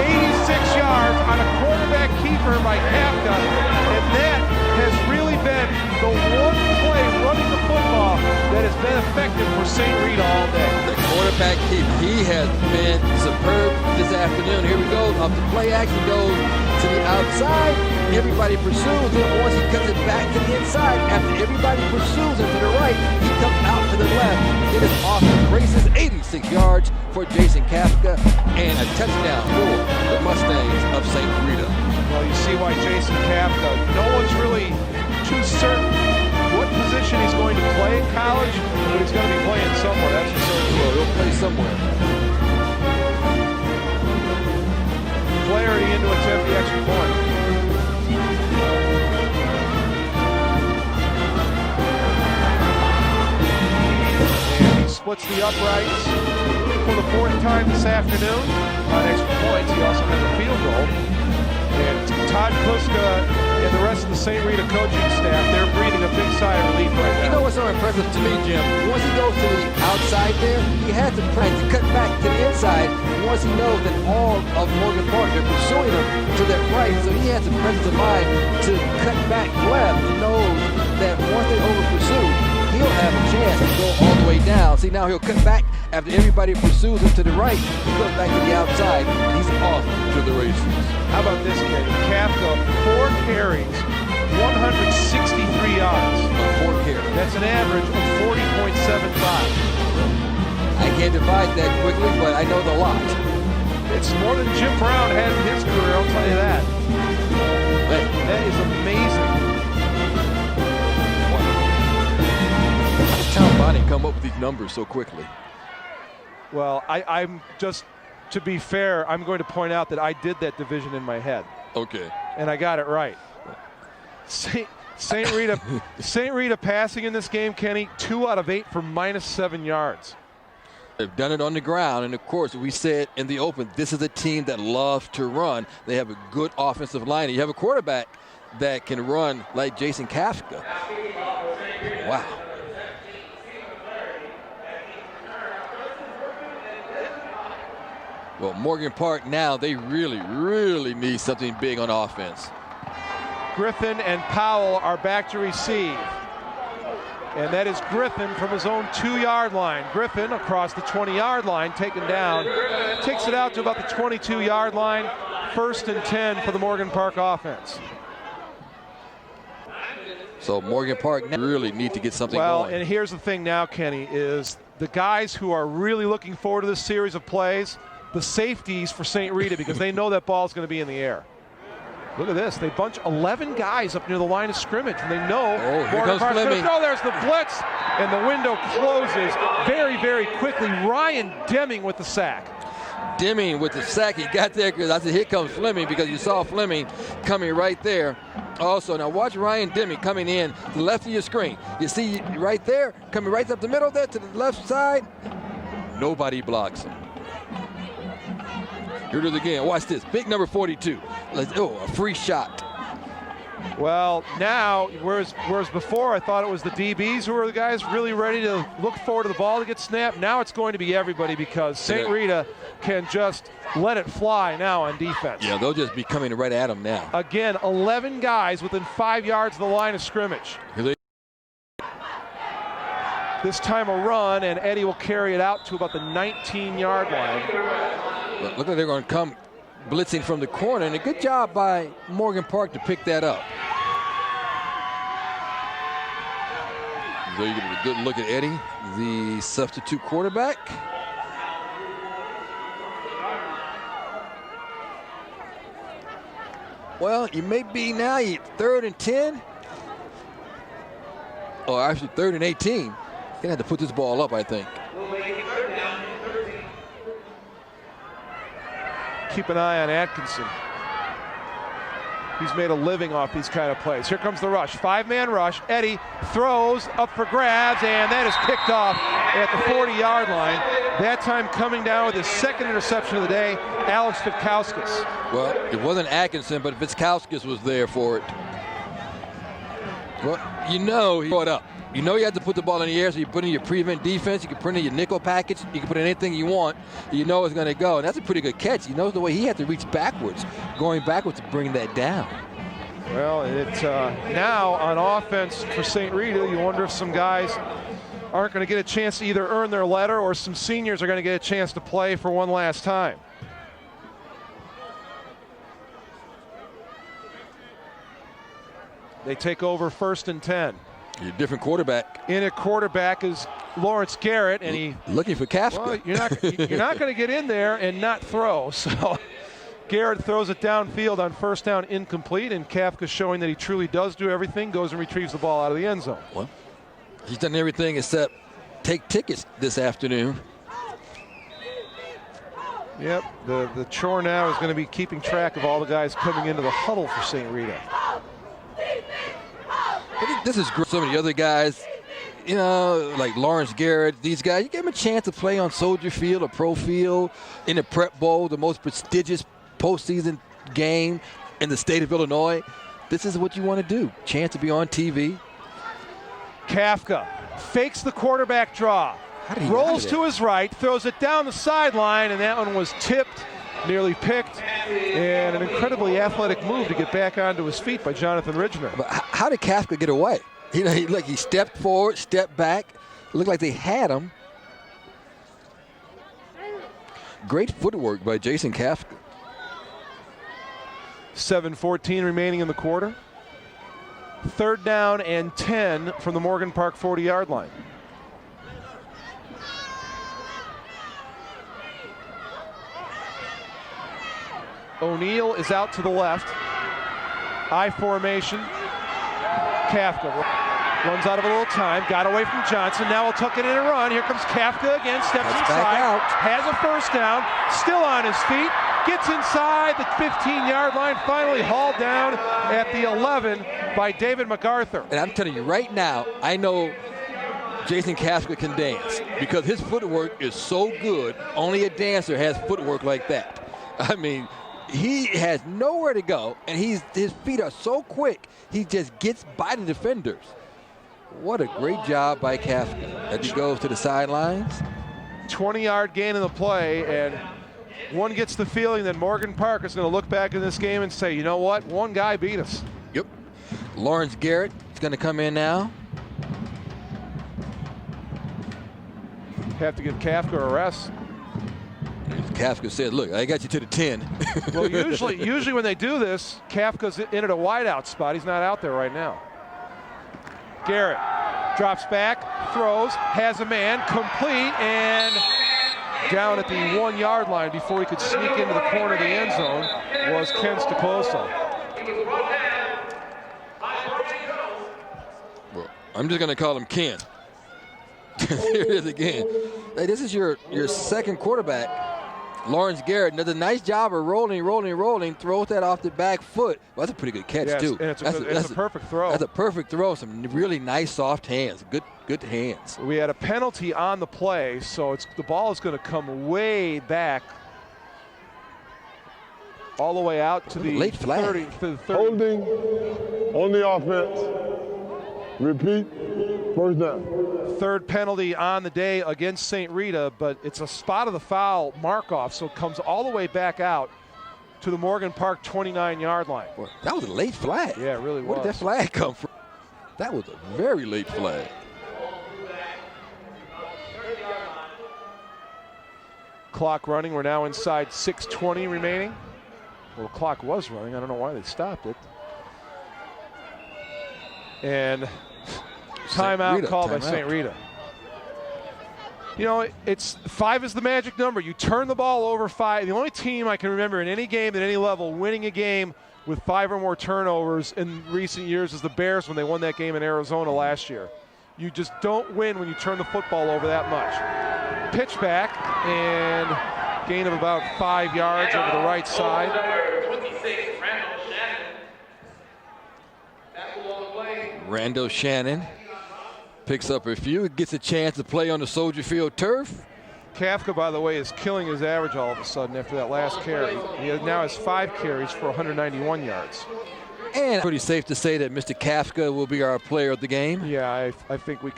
Speaker 2: 86 yards on a quarterback keeper by Kafka, and that has really been the one play running the football that has been effective for St. Rita all day.
Speaker 3: The quarterback back keeper. He has been superb this afternoon. Here we go. Up the play action goes to the outside. Everybody pursues him. Once he cuts it back to the inside, after everybody pursues him to the right, he comes out to the left. It is awesome. Races 86 yards for Jason Kafka and a touchdown for the Mustangs of St. Rita.
Speaker 2: Well, you see why Jason Kafka, no one's really too certain what position he's going to play in college, but he's going to be playing somewhere, that's for certain.
Speaker 3: Well, he'll play somewhere.
Speaker 2: Flaherty into attempt the extra point. And he splits the uprights for the 4th time this afternoon on extra points. He also has a field goal. And Todd Kuska and the rest of the St. Rita coaching staff, they're breathing a big sigh of relief right now.
Speaker 3: You know what's so impressive to me, Jim? Once he goes to the outside there, he has to try to cut back to the inside. Once he knows that all of Morgan Park, they're pursuing him to their right, so he has the presence of mind to cut back left. He knows that once they over pursue, he'll have a chance to go all the way down. See, now he'll cut back after everybody pursues him to the right. He goes back to the outside, and he's off to the races.
Speaker 2: How about this, Kenny? Kafka, 4 carries, 163 yards.
Speaker 3: 4 carries.
Speaker 2: That's an average of 40.75.
Speaker 3: I can't divide that quickly, but I know the lot.
Speaker 2: It's more than Jim Brown had in his career, I'll tell you that. That is amazing.
Speaker 3: How does Tom Bonnie come up with these numbers so quickly?
Speaker 2: Well, I'm just, to be fair, I'm going to point out that I did that division in my head.
Speaker 3: Okay.
Speaker 2: And I got it right. St. Rita passing in this game, Kenny, 2 out of 8 for -7 yards.
Speaker 3: They've done it on the ground, and of course, we said in the open, this is a team that loves to run. They have a good offensive line. You have a quarterback that can run like Jason Kafka. Wow. Well, Morgan Park now, they really, really need something big on offense.
Speaker 2: Griffin and Powell are back to receive. And that is Griffin from his own 2-yard line. Griffin across the 20-yard line, taken down, takes it out to about the 22-yard line. 1st and 10 for the Morgan Park offense.
Speaker 3: So Morgan Park really need to get something going.
Speaker 2: Well, and here's the thing now, Kenny, is the guys who are really looking forward to this series of plays, the safeties for St. Rita, because they know that ball is going to be in the air. Look at this. They bunch 11 guys up near the line of scrimmage, and they know.
Speaker 3: Oh, here comes Fleming.
Speaker 2: No, there's the blitz, and the window closes very, very quickly. Ryan Deming with the sack.
Speaker 3: Deming with the sack. He got there because I said, here comes Fleming, because you saw Fleming coming right there. Also, now watch Ryan Deming coming in to the left of your screen. You see right there, coming right up the middle there to the left side. Nobody blocks him. Here it is again. Watch this. Big number 42. Oh, a free shot.
Speaker 2: Well, now, whereas before I thought it was the DBs who were the guys really ready to look forward to the ball to get snapped, now it's going to be everybody, because St. Rita can just let it fly now on defense.
Speaker 3: Yeah, they'll just be coming right at them now.
Speaker 2: Again, 11 guys within 5 yards of the line of scrimmage. This time a run, and Eddie will carry it out to about the 19-yard line.
Speaker 3: Look like they're going to come blitzing from the corner, and a good job by Morgan Park to pick that up. So you get a good look at Eddie, the substitute quarterback. Well, you may be now 3rd and 10. Or actually 3rd and 18. He's going to have to put this ball up, I think.
Speaker 2: Keep an eye on Atkinson. He's made a living off these kind of plays. Here comes the rush. 5-man rush. Eddie throws up for grabs, and that is picked off at the 40-yard line. That time coming down with his 2nd interception of the day, Alex Vitkauskis.
Speaker 3: Well, it wasn't Atkinson, but Vitkauskis was there for it. Well, you know he brought up. You know you have to put the ball in the air, so you put in your prevent defense, you can put in your nickel package, you can put in anything you want, you know it's going to go. And that's a pretty good catch. He knows the way he had to reach backwards, going backwards to bring that down.
Speaker 2: Well, it's now on offense for St. Rita. You wonder if some guys aren't going to get a chance to either earn their letter, or some seniors are going to get a chance to play for one last time. They take over 1st and 10.
Speaker 3: You're a different quarterback.
Speaker 2: In at quarterback is Lawrence Garrett, and he
Speaker 3: looking for Kafka.
Speaker 2: Well, you're not going to get in there and not throw. So Garrett throws it downfield on 1st down, incomplete, and Kafka showing that he truly does do everything, goes and retrieves the ball out of the end zone.
Speaker 3: Well, he's done everything except take tickets this afternoon.
Speaker 2: Yep, the chore now is going to be keeping track of all the guys coming into the huddle for St. Rita.
Speaker 3: I think this is great. Some of the other guys, you know, like Lawrence Garrett, these guys, you give them a chance to play on Soldier Field or Pro Field in the Prep Bowl, the most prestigious postseason game in the state of Illinois. This is what you want to do. Chance to be on TV.
Speaker 2: Kafka fakes the quarterback draw, rolls to his right, throws it down the sideline, and that one was tipped, nearly picked, and an incredibly athletic move to get back onto his feet by Jonathan Ridgner.
Speaker 3: But how did Kafka get away? He stepped forward, stepped back. It looked like they had him. Great footwork by Jason Kafka.
Speaker 2: 7:14 remaining in the quarter. 3rd down and 10 from the Morgan Park 40-yard line. O'Neal is out to the left. I formation. Kafka runs out of a little time. Got away from Johnson. Now we'll tuck it in and run. Here comes Kafka again. Steps inside. Has a 1st down. Still on his feet. Gets inside the 15-yard line. Finally hauled down at the 11 by David MacArthur.
Speaker 3: And I'm telling you right now, I know Jason Kafka can dance because his footwork is so good. Only a dancer has footwork like that. I mean, he has nowhere to go, and his feet are so quick, he just gets by the defenders. What a great job by Kafka as he goes to the sidelines.
Speaker 2: 20-yard gain in the play, and one gets the feeling that Morgan Park is going to look back in this game and say, you know what, one guy beat us.
Speaker 3: Yep. Lawrence Garrett is going to come in now.
Speaker 2: Have to give Kafka a rest.
Speaker 3: Kafka said, look, I got you to the 10.
Speaker 2: Well, usually when they do this, Kafka's in at a wideout spot. He's not out there right now. Garrett drops back, throws, has a man, complete, and down at the 1-yard line before he could sneak into the corner of the end zone was Ken Stokosa.
Speaker 3: Well, I'm just going to call him Ken. Here it is again. Hey, this is your second quarterback. Lawrence Garrett does a nice job of rolling, throws that off the back foot. Well, that's a pretty good catch, too.
Speaker 2: And it's a perfect throw.
Speaker 3: That's a perfect throw. Some really nice, soft hands. Good hands.
Speaker 2: We had a penalty on the play, so the ball is going to come way back all the way out to the
Speaker 3: late flag.
Speaker 2: 30. To the 30.
Speaker 4: Holding on the offense. Repeat, 1st down.
Speaker 2: 3rd penalty on the day against St. Rita, but it's a spot of the foul mark-off, so it comes all the way back out to the Morgan Park 29-yard line.
Speaker 3: Boy, that was a late flag.
Speaker 2: Yeah, it really was.
Speaker 3: Where did that flag come from? That was a very late flag.
Speaker 2: Clock running. We're now inside 6:20 remaining. Well, the clock was running. I don't know why they stopped it. And timeout called by St. Rita. You know, it's 5 is the magic number. You turn the ball over 5. The only team I can remember in any game at any level winning a game with 5 or more turnovers in recent years is the Bears when they won that game in Arizona last year. You just don't win when you turn the football over that much. Pitch back and gain of about 5 yards over the right side.
Speaker 3: Randall Shannon picks up a few, gets a chance to play on the Soldier Field turf.
Speaker 2: Kafka, by the way, is killing his average all of a sudden after that last carry. He now has 5 carries for 191 yards.
Speaker 3: And pretty safe to say that Mr. Kafka will be our player of the game.
Speaker 2: Yeah, I think we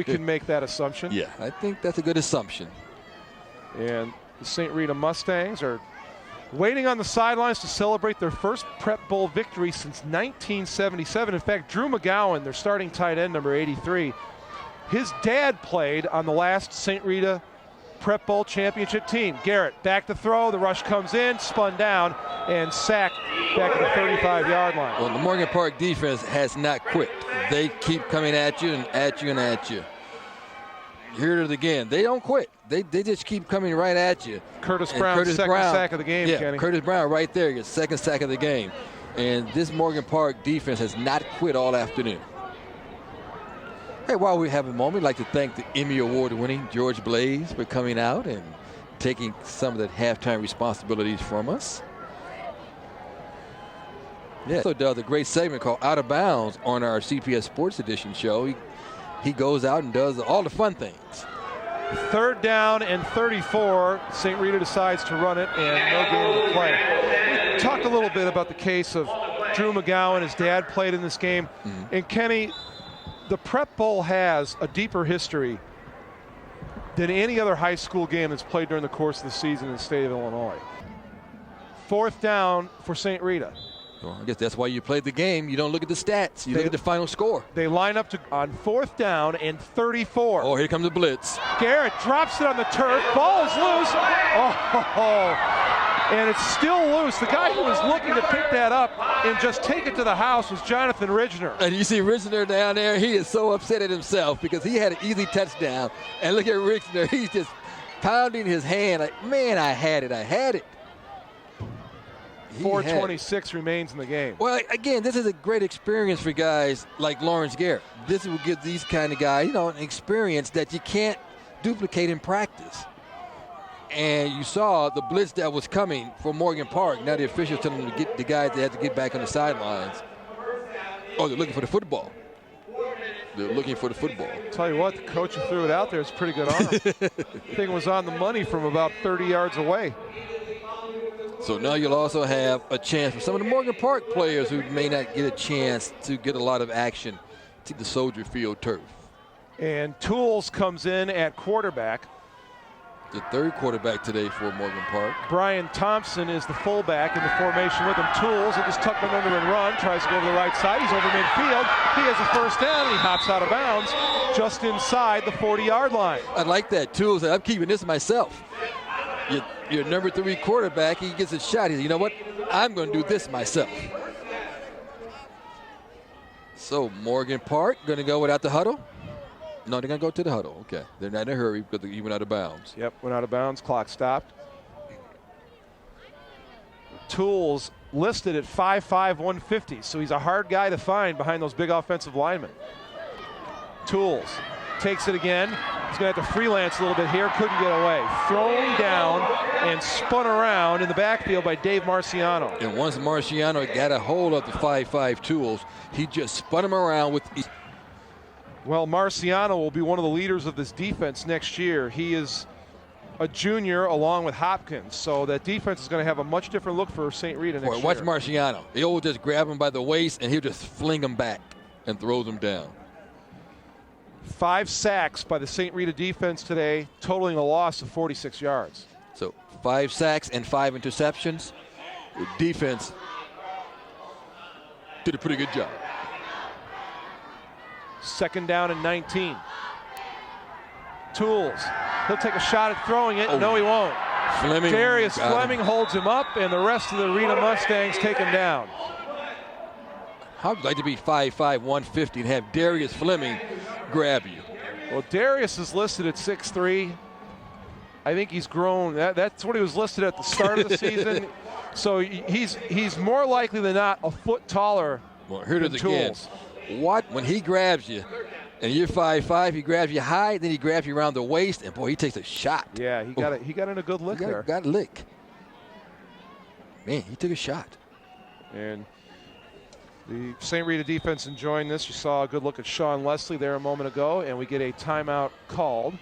Speaker 2: can make that assumption.
Speaker 3: Yeah, I think that's a good assumption.
Speaker 2: And the St. Rita Mustangs are waiting on the sidelines to celebrate their first Prep Bowl victory since 1977. In fact, Drew McGowan, their starting tight end, number 83, His dad played on the last St. Rita Prep Bowl championship team. Garrett back to throw. The rush comes in, spun down, and sacked back at the 35-yard line.
Speaker 3: Well, the Morgan Park defense has not quit. They keep coming at you and at you and at you. Here it is again. They don't quit. They just keep coming right at you.
Speaker 2: Curtis Brown's second sack of the game,
Speaker 3: yeah,
Speaker 2: Kenny.
Speaker 3: Curtis Brown right there, your second sack of the game. And this Morgan Park defense has not quit all afternoon. Hey, while we have a moment, I'd like to thank the Emmy Award-winning George Blaze for coming out and taking some of the halftime responsibilities from us. Yeah, also does a great segment called Out of Bounds on our CPS Sports Edition show. He goes out and does all the fun things.
Speaker 2: 3rd down and 34. St. Rita decides to run it, and no game to play. We talked a little bit about the case of Drew McGowan. His dad played in this game. And Kenny, the Prep Bowl has a deeper history than any other high school game that's played during the course of the season in the state of Illinois. 4th down for St. Rita.
Speaker 3: Well, I guess that's why you played the game. You don't look at the stats. You look at the final score.
Speaker 2: They line up on 4th down and 34.
Speaker 3: Oh, here comes the blitz.
Speaker 2: Garrett drops it on the turf. Ball is loose. And it's still loose. The guy who was looking to pick that up and just take it to the house was Jonathan Ridgener.
Speaker 3: And you see Ridgener down there. He is so upset at himself because he had an easy touchdown. And look at Ridgener. He's just pounding his hand like, man, I had it.
Speaker 2: 4:26 remains in the game.
Speaker 3: Well, again, this is a great experience for guys like Lawrence Garrett. This will give these kind of guys, an experience that you can't duplicate in practice. And you saw the blitz that was coming for Morgan Park. Now the officials telling them to get the guys that have to get back on the sidelines. Oh, they're looking for the football.
Speaker 2: Tell you what, the coach who threw it out there is pretty good on him. Thing was on the money from about 30 yards away.
Speaker 3: So now you'll also have a chance for some of the Morgan Park players who may not get a chance to get a lot of action to the Soldier Field turf.
Speaker 2: And Tools comes in at quarterback.
Speaker 3: The 3rd quarterback today for Morgan Park.
Speaker 2: Brian Thompson is the fullback in the formation with him. Tools, will just tuck one under and run, tries to go to the right side. He's over midfield. He has a 1st down. He hops out of bounds just inside the 40-yard line.
Speaker 3: I like that. Tools, I'm keeping this myself. Your number 3 quarterback, he gets a shot. He says, you know what? I'm going to do this myself. So Morgan Park going to go without the huddle? No, they're going to go to the huddle. Okay. They're not in a hurry because he went out of bounds.
Speaker 2: Yep, went out of bounds. Clock stopped. Tools listed at 5'5", 150, so he's a hard guy to find behind those big offensive linemen. Tools takes it again. He's going to have to freelance a little bit here. Couldn't get away. Thrown down and spun around in the backfield by Dave Marciano.
Speaker 3: And once Marciano got a hold of the 5'5" Tools, he just spun him around with.
Speaker 2: Well, Marciano will be one of the leaders of this defense next year. He is a junior along with Hopkins, so that defense is going to have a much different look for St. Rita next year.
Speaker 3: Watch Marciano. He'll just grab him by the waist and he'll just fling him back and throws him down.
Speaker 2: 5 sacks by the St. Rita defense today, totaling a loss of 46 yards.
Speaker 3: So 5 sacks and 5 interceptions. The defense did a pretty good job.
Speaker 2: 2nd down and 19. Tools. He'll take a shot at throwing it. No, he won't. Darius Fleming holds him up, and the rest of the Rita Mustangs take him down.
Speaker 3: How'd you like to be 5'5", 150 and have Darius Fleming grab you?
Speaker 2: Well, Darius is listed at 6'3". I think he's grown. That's what he was listed at the start of the season. So he's more likely than not a foot taller than Tools.
Speaker 3: What? When he grabs you, and you're 5'5", he grabs you high, then he grabs you around the waist, and boy, he takes a shot.
Speaker 2: Yeah, he got in a good lick there.
Speaker 3: Got a lick. Man, he took a shot.
Speaker 2: And the St. Rita defense enjoying this. You saw a good look at Sean Leslie there a moment ago, and we get a timeout called.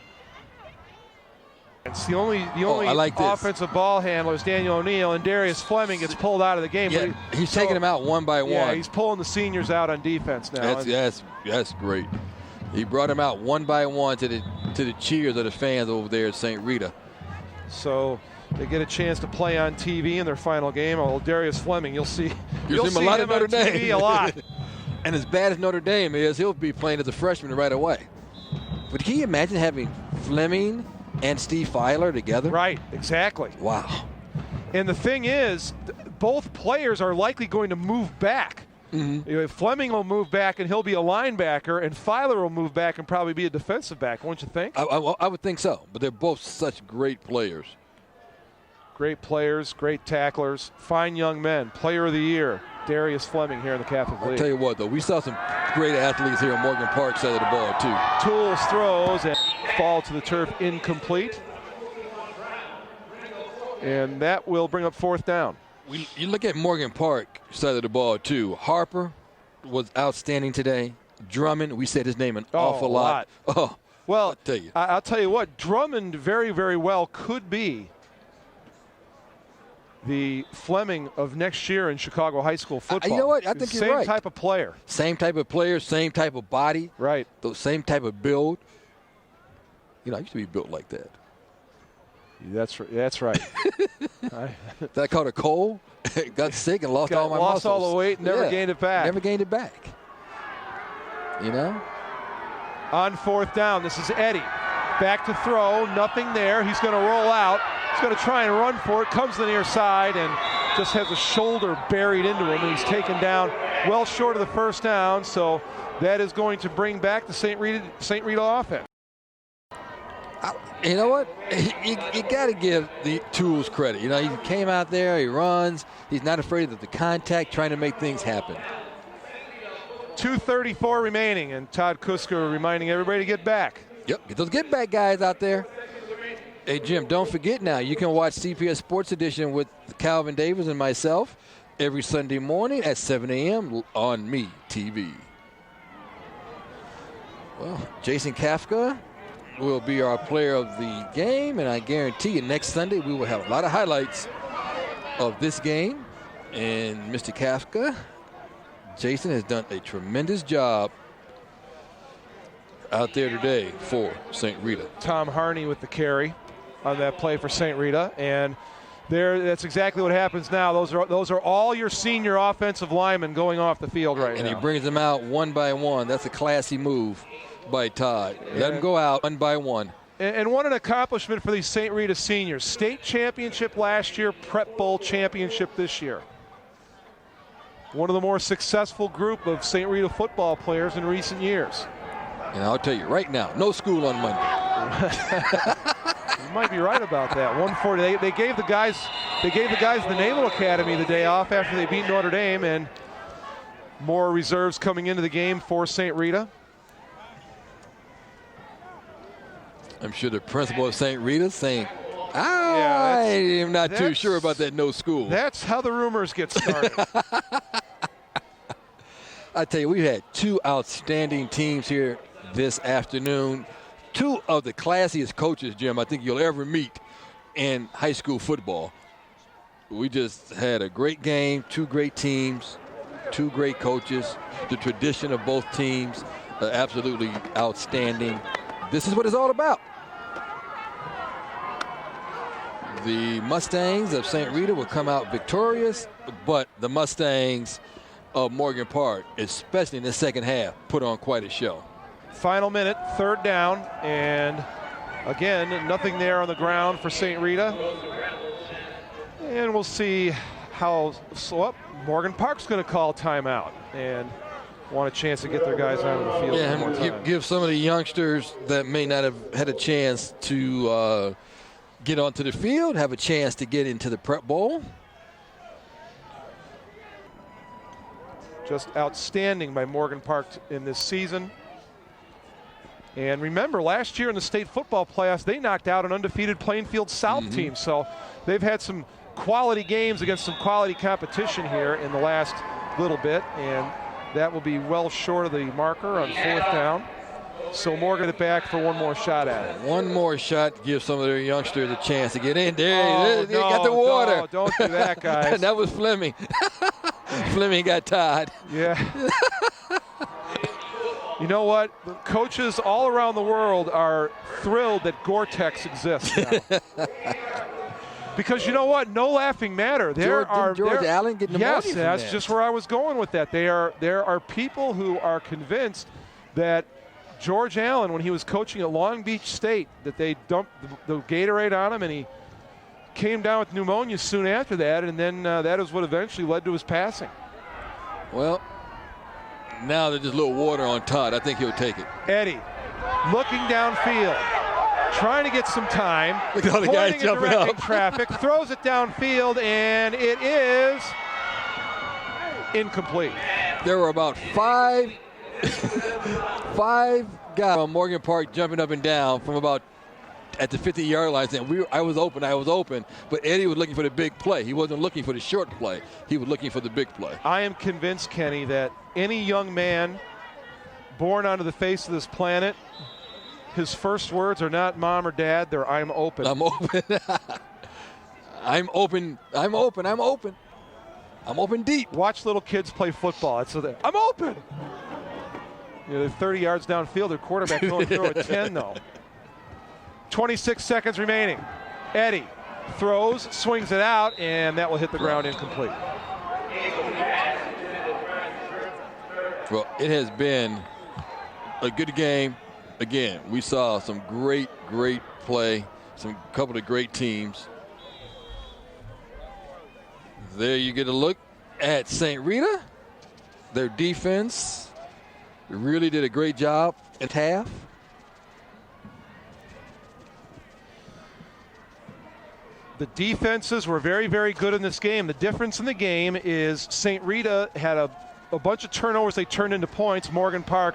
Speaker 2: It's the only offensive ball handler is Daniel O'Neill, and Darius Fleming gets pulled out of the game.
Speaker 3: Yeah, he's taking them out one by one.
Speaker 2: Yeah, he's pulling the seniors out on defense now.
Speaker 3: That's great. He brought them out one by one to the cheers of the fans over there at St. Rita.
Speaker 2: So they get a chance to play on TV in their final game. Well, Darius Fleming, you'll see him
Speaker 3: a lot of Notre Dame.
Speaker 2: TV a lot.
Speaker 3: And as bad as Notre Dame is, he'll be playing as a freshman right away. But can you imagine having Fleming and Steve Filer together?
Speaker 2: Right, exactly.
Speaker 3: Wow.
Speaker 2: And the thing is, both players are likely going to move back. Fleming will move back and he'll be a linebacker, and Filer will move back and probably be a defensive back, wouldn't you think?
Speaker 3: I would think so, but they're both such great players.
Speaker 2: Great players, great tacklers, fine young men. Player of the Year, Darius Fleming here in the Catholic League.
Speaker 3: I'll tell you what, though, we saw some great athletes here on Morgan Park side of the ball, too.
Speaker 2: Tools throws and fall to the turf incomplete. And that will bring up 4th down.
Speaker 3: You look at Morgan Park side of the ball, too. Harper was outstanding today. Drummond, we said his name an awful lot. Oh,
Speaker 2: well,
Speaker 3: I'll
Speaker 2: tell you what, Drummond very, very well could be the Fleming of next year in Chicago high school football.
Speaker 3: You know what? I think you're right.
Speaker 2: Same type of player.
Speaker 3: Same type of player, same type of body.
Speaker 2: Right.
Speaker 3: The same type of build. I used to be built like that.
Speaker 2: That's right.
Speaker 3: That caught a cold, got sick, and lost all my muscles.
Speaker 2: Lost all the weight, never gained it back.
Speaker 3: Never gained it back.
Speaker 2: On 4th down, this is Eddie. Back to throw, nothing there. He's going to roll out. He's going to try and run for it. Comes to the near side and just has a shoulder buried into him. And he's taken down well short of the 1st down. So that is going to bring back the St. Rita offense.
Speaker 3: You know what? You got to give the Tools credit. He came out there, he runs, he's not afraid of the contact, trying to make things happen.
Speaker 2: 2:34 remaining, and Todd Kuska reminding everybody to get back.
Speaker 3: Yep, get those get-back guys out there. Hey, Jim, don't forget now, you can watch CPS Sports Edition with Calvin Davis and myself every Sunday morning at 7 a.m. on MeTV. Well, Jason Kafka will be our player of the game, and I guarantee you next Sunday we will have a lot of highlights of this game. And Mr. Kafka, Jason has done a tremendous job out there today for St. Rita.
Speaker 2: Tom Harney with the carry on that play for St. Rita, and that's exactly what happens now. Those are all your senior offensive linemen going off the field right now.
Speaker 3: And he brings them out one by one. That's a classy move by Todd. Let them go out one by one.
Speaker 2: And what an accomplishment for these St. Rita seniors. State championship last year, Prep Bowl championship this year. One of the more successful group of St. Rita football players in recent years.
Speaker 3: And I'll tell you right now, no school on Monday.
Speaker 2: You might be right about that. 140. They gave the guys the Naval Academy the day off after they beat Notre Dame, and more reserves coming into the game for St. Rita.
Speaker 3: I'm sure the principal of St. Rita saying, I am not too sure about that no school.
Speaker 2: That's how the rumors get started.
Speaker 3: I tell you, we've had 2 outstanding teams here this afternoon. 2 of the classiest coaches, Jim, I think you'll ever meet in high school football. We just had a great game, 2 great teams, 2 great coaches. The tradition of both teams, absolutely outstanding. This is what it's all about. The Mustangs of St. Rita will come out victorious, but the Mustangs of Morgan Park, especially in the second half, put on quite a show.
Speaker 2: Final minute, 3rd down, and again, nothing there on the ground for St. Rita. And we'll see how Morgan Park's going to call timeout and want a chance to get their guys onto the field.
Speaker 3: Yeah,
Speaker 2: one more time.
Speaker 3: give some of the youngsters that may not have had a chance to get onto the field, have a chance to get into the Prep Bowl.
Speaker 2: Just outstanding by Morgan Park in this season. And remember, last year in the state football playoffs, they knocked out an undefeated Plainfield South team. So they've had some quality games against some quality competition here in the last little bit. And that will be well short of the marker on 4th down. So Morgan it back for one more shot at it.
Speaker 3: One more shot to give some of their youngsters a chance to get in. There, they got the water.
Speaker 2: No, don't do that, guys.
Speaker 3: That was Fleming. Fleming got tied.
Speaker 2: Yeah. You know what? The coaches all around the world are thrilled that Gore-Tex exists now. Because you know what? No laughing matter. George
Speaker 3: Allen getting pneumonia.
Speaker 2: Yes, that's just where I was going with that. There are people who are convinced that George Allen, when he was coaching at Long Beach State, that they dumped the Gatorade on him, and he came down with pneumonia soon after that, and then that is what eventually led to his passing.
Speaker 3: Well, now there's just a little water on Todd. I think he'll take it.
Speaker 2: Eddie looking downfield, trying to get some time.
Speaker 3: Look at all the guys jumping up.
Speaker 2: Traffic, throws it downfield, and it is incomplete.
Speaker 3: There were about five guys on Morgan Park jumping up and down from about at the 50-yard line saying, I was open, but Eddie was looking for the big play. He wasn't looking for the short play. He was looking for the big play.
Speaker 2: I am convinced, Kenny, that any young man born onto the face of this planet, his first words are not mom or dad, they're I'm open.
Speaker 3: I'm open. I'm open. I'm open. I'm open. I'm open deep.
Speaker 2: Watch little kids play football. It's I'm open. You know, they're 30 yards downfield. Their quarterback going through at 10, though. 26 seconds remaining. Eddie throws, swings it out, and that will hit the ground incomplete.
Speaker 3: Well, it has been a good game. Again, we saw some great play, some couple of great teams. There you get a look at St. Rita. Their defense really did a great job at half.
Speaker 2: The defenses were very, very good in this game. The difference in the game is St. Rita had a bunch of turnovers they turned into points. Morgan Park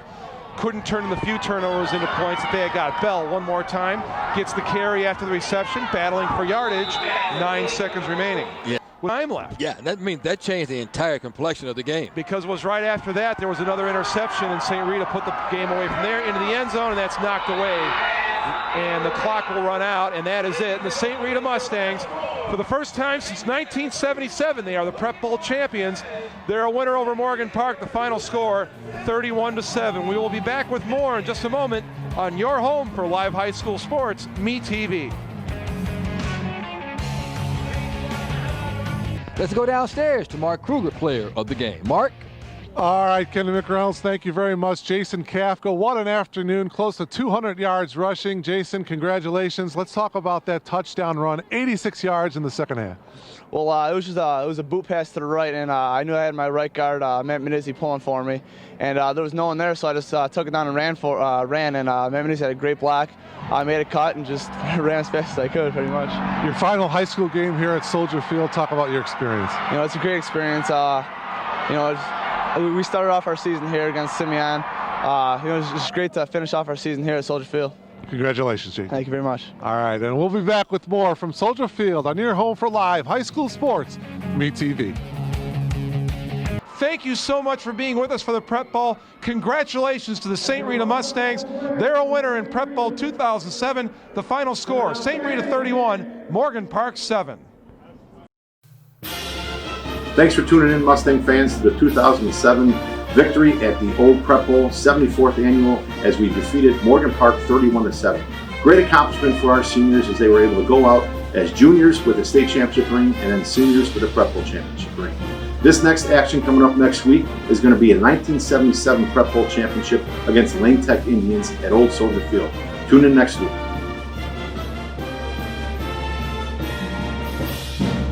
Speaker 2: couldn't turn the few turnovers into points that they had got. Bell, one more time, gets the carry after the reception, battling for yardage. 9 seconds remaining.
Speaker 3: Yeah.
Speaker 2: With time left.
Speaker 3: Yeah, that changed the entire complexion of the game.
Speaker 2: Because it was right after that there was another interception, and St. Rita put the game away from there into the end zone, and that's knocked away. And the clock will run out, and that is it. And the St. Rita Mustangs, for the first time since 1977, they are the Prep Bowl champions. They're a winner over Morgan Park. The final score, 31-7. We will be back with more in just a moment on your home for live high school sports, MeTV.
Speaker 3: Let's go downstairs to Mark Kruger, player of the game. Mark?
Speaker 6: All right, Kenny McReynolds, thank you very much. Jason Kafka, what an afternoon, close to 200 yards rushing. Jason, congratulations. Let's talk about that touchdown run, 86 yards in the second half.
Speaker 9: Well, it was a boot pass to the right, and I knew I had my right guard, Matt Menizzi, pulling for me. And there was no one there, so I just took it down and ran, and Matt Menizzi had a great block. I made a cut and just ran as fast as I could, pretty much.
Speaker 6: Your final high school game here at Soldier Field, talk about your experience.
Speaker 9: You know, it's a great experience. We started off our season here against Simeon. It's just great to finish off our season here at Soldier Field.
Speaker 6: Congratulations, Jason.
Speaker 9: Thank you very much.
Speaker 6: All right, and we'll be back with more from Soldier Field on your home for live high school sports, MeTV.
Speaker 2: Thank you so much for being with us for the Prep Bowl. Congratulations to the St. Rita Mustangs. They're a winner in Prep Bowl 2007. The final score, St. Rita 31, Morgan Park 7.
Speaker 1: Thanks for tuning in, Mustang fans, to the 2007 victory at the Old Prep Bowl 74th annual as we defeated Morgan Park 31-7. Great accomplishment for our seniors as they were able to go out as juniors with a state championship ring and then seniors with a Prep Bowl championship ring. This next action coming up next week is going to be a 1977 Prep Bowl championship against the Lane Tech Indians at Old Soldier Field. Tune in next week.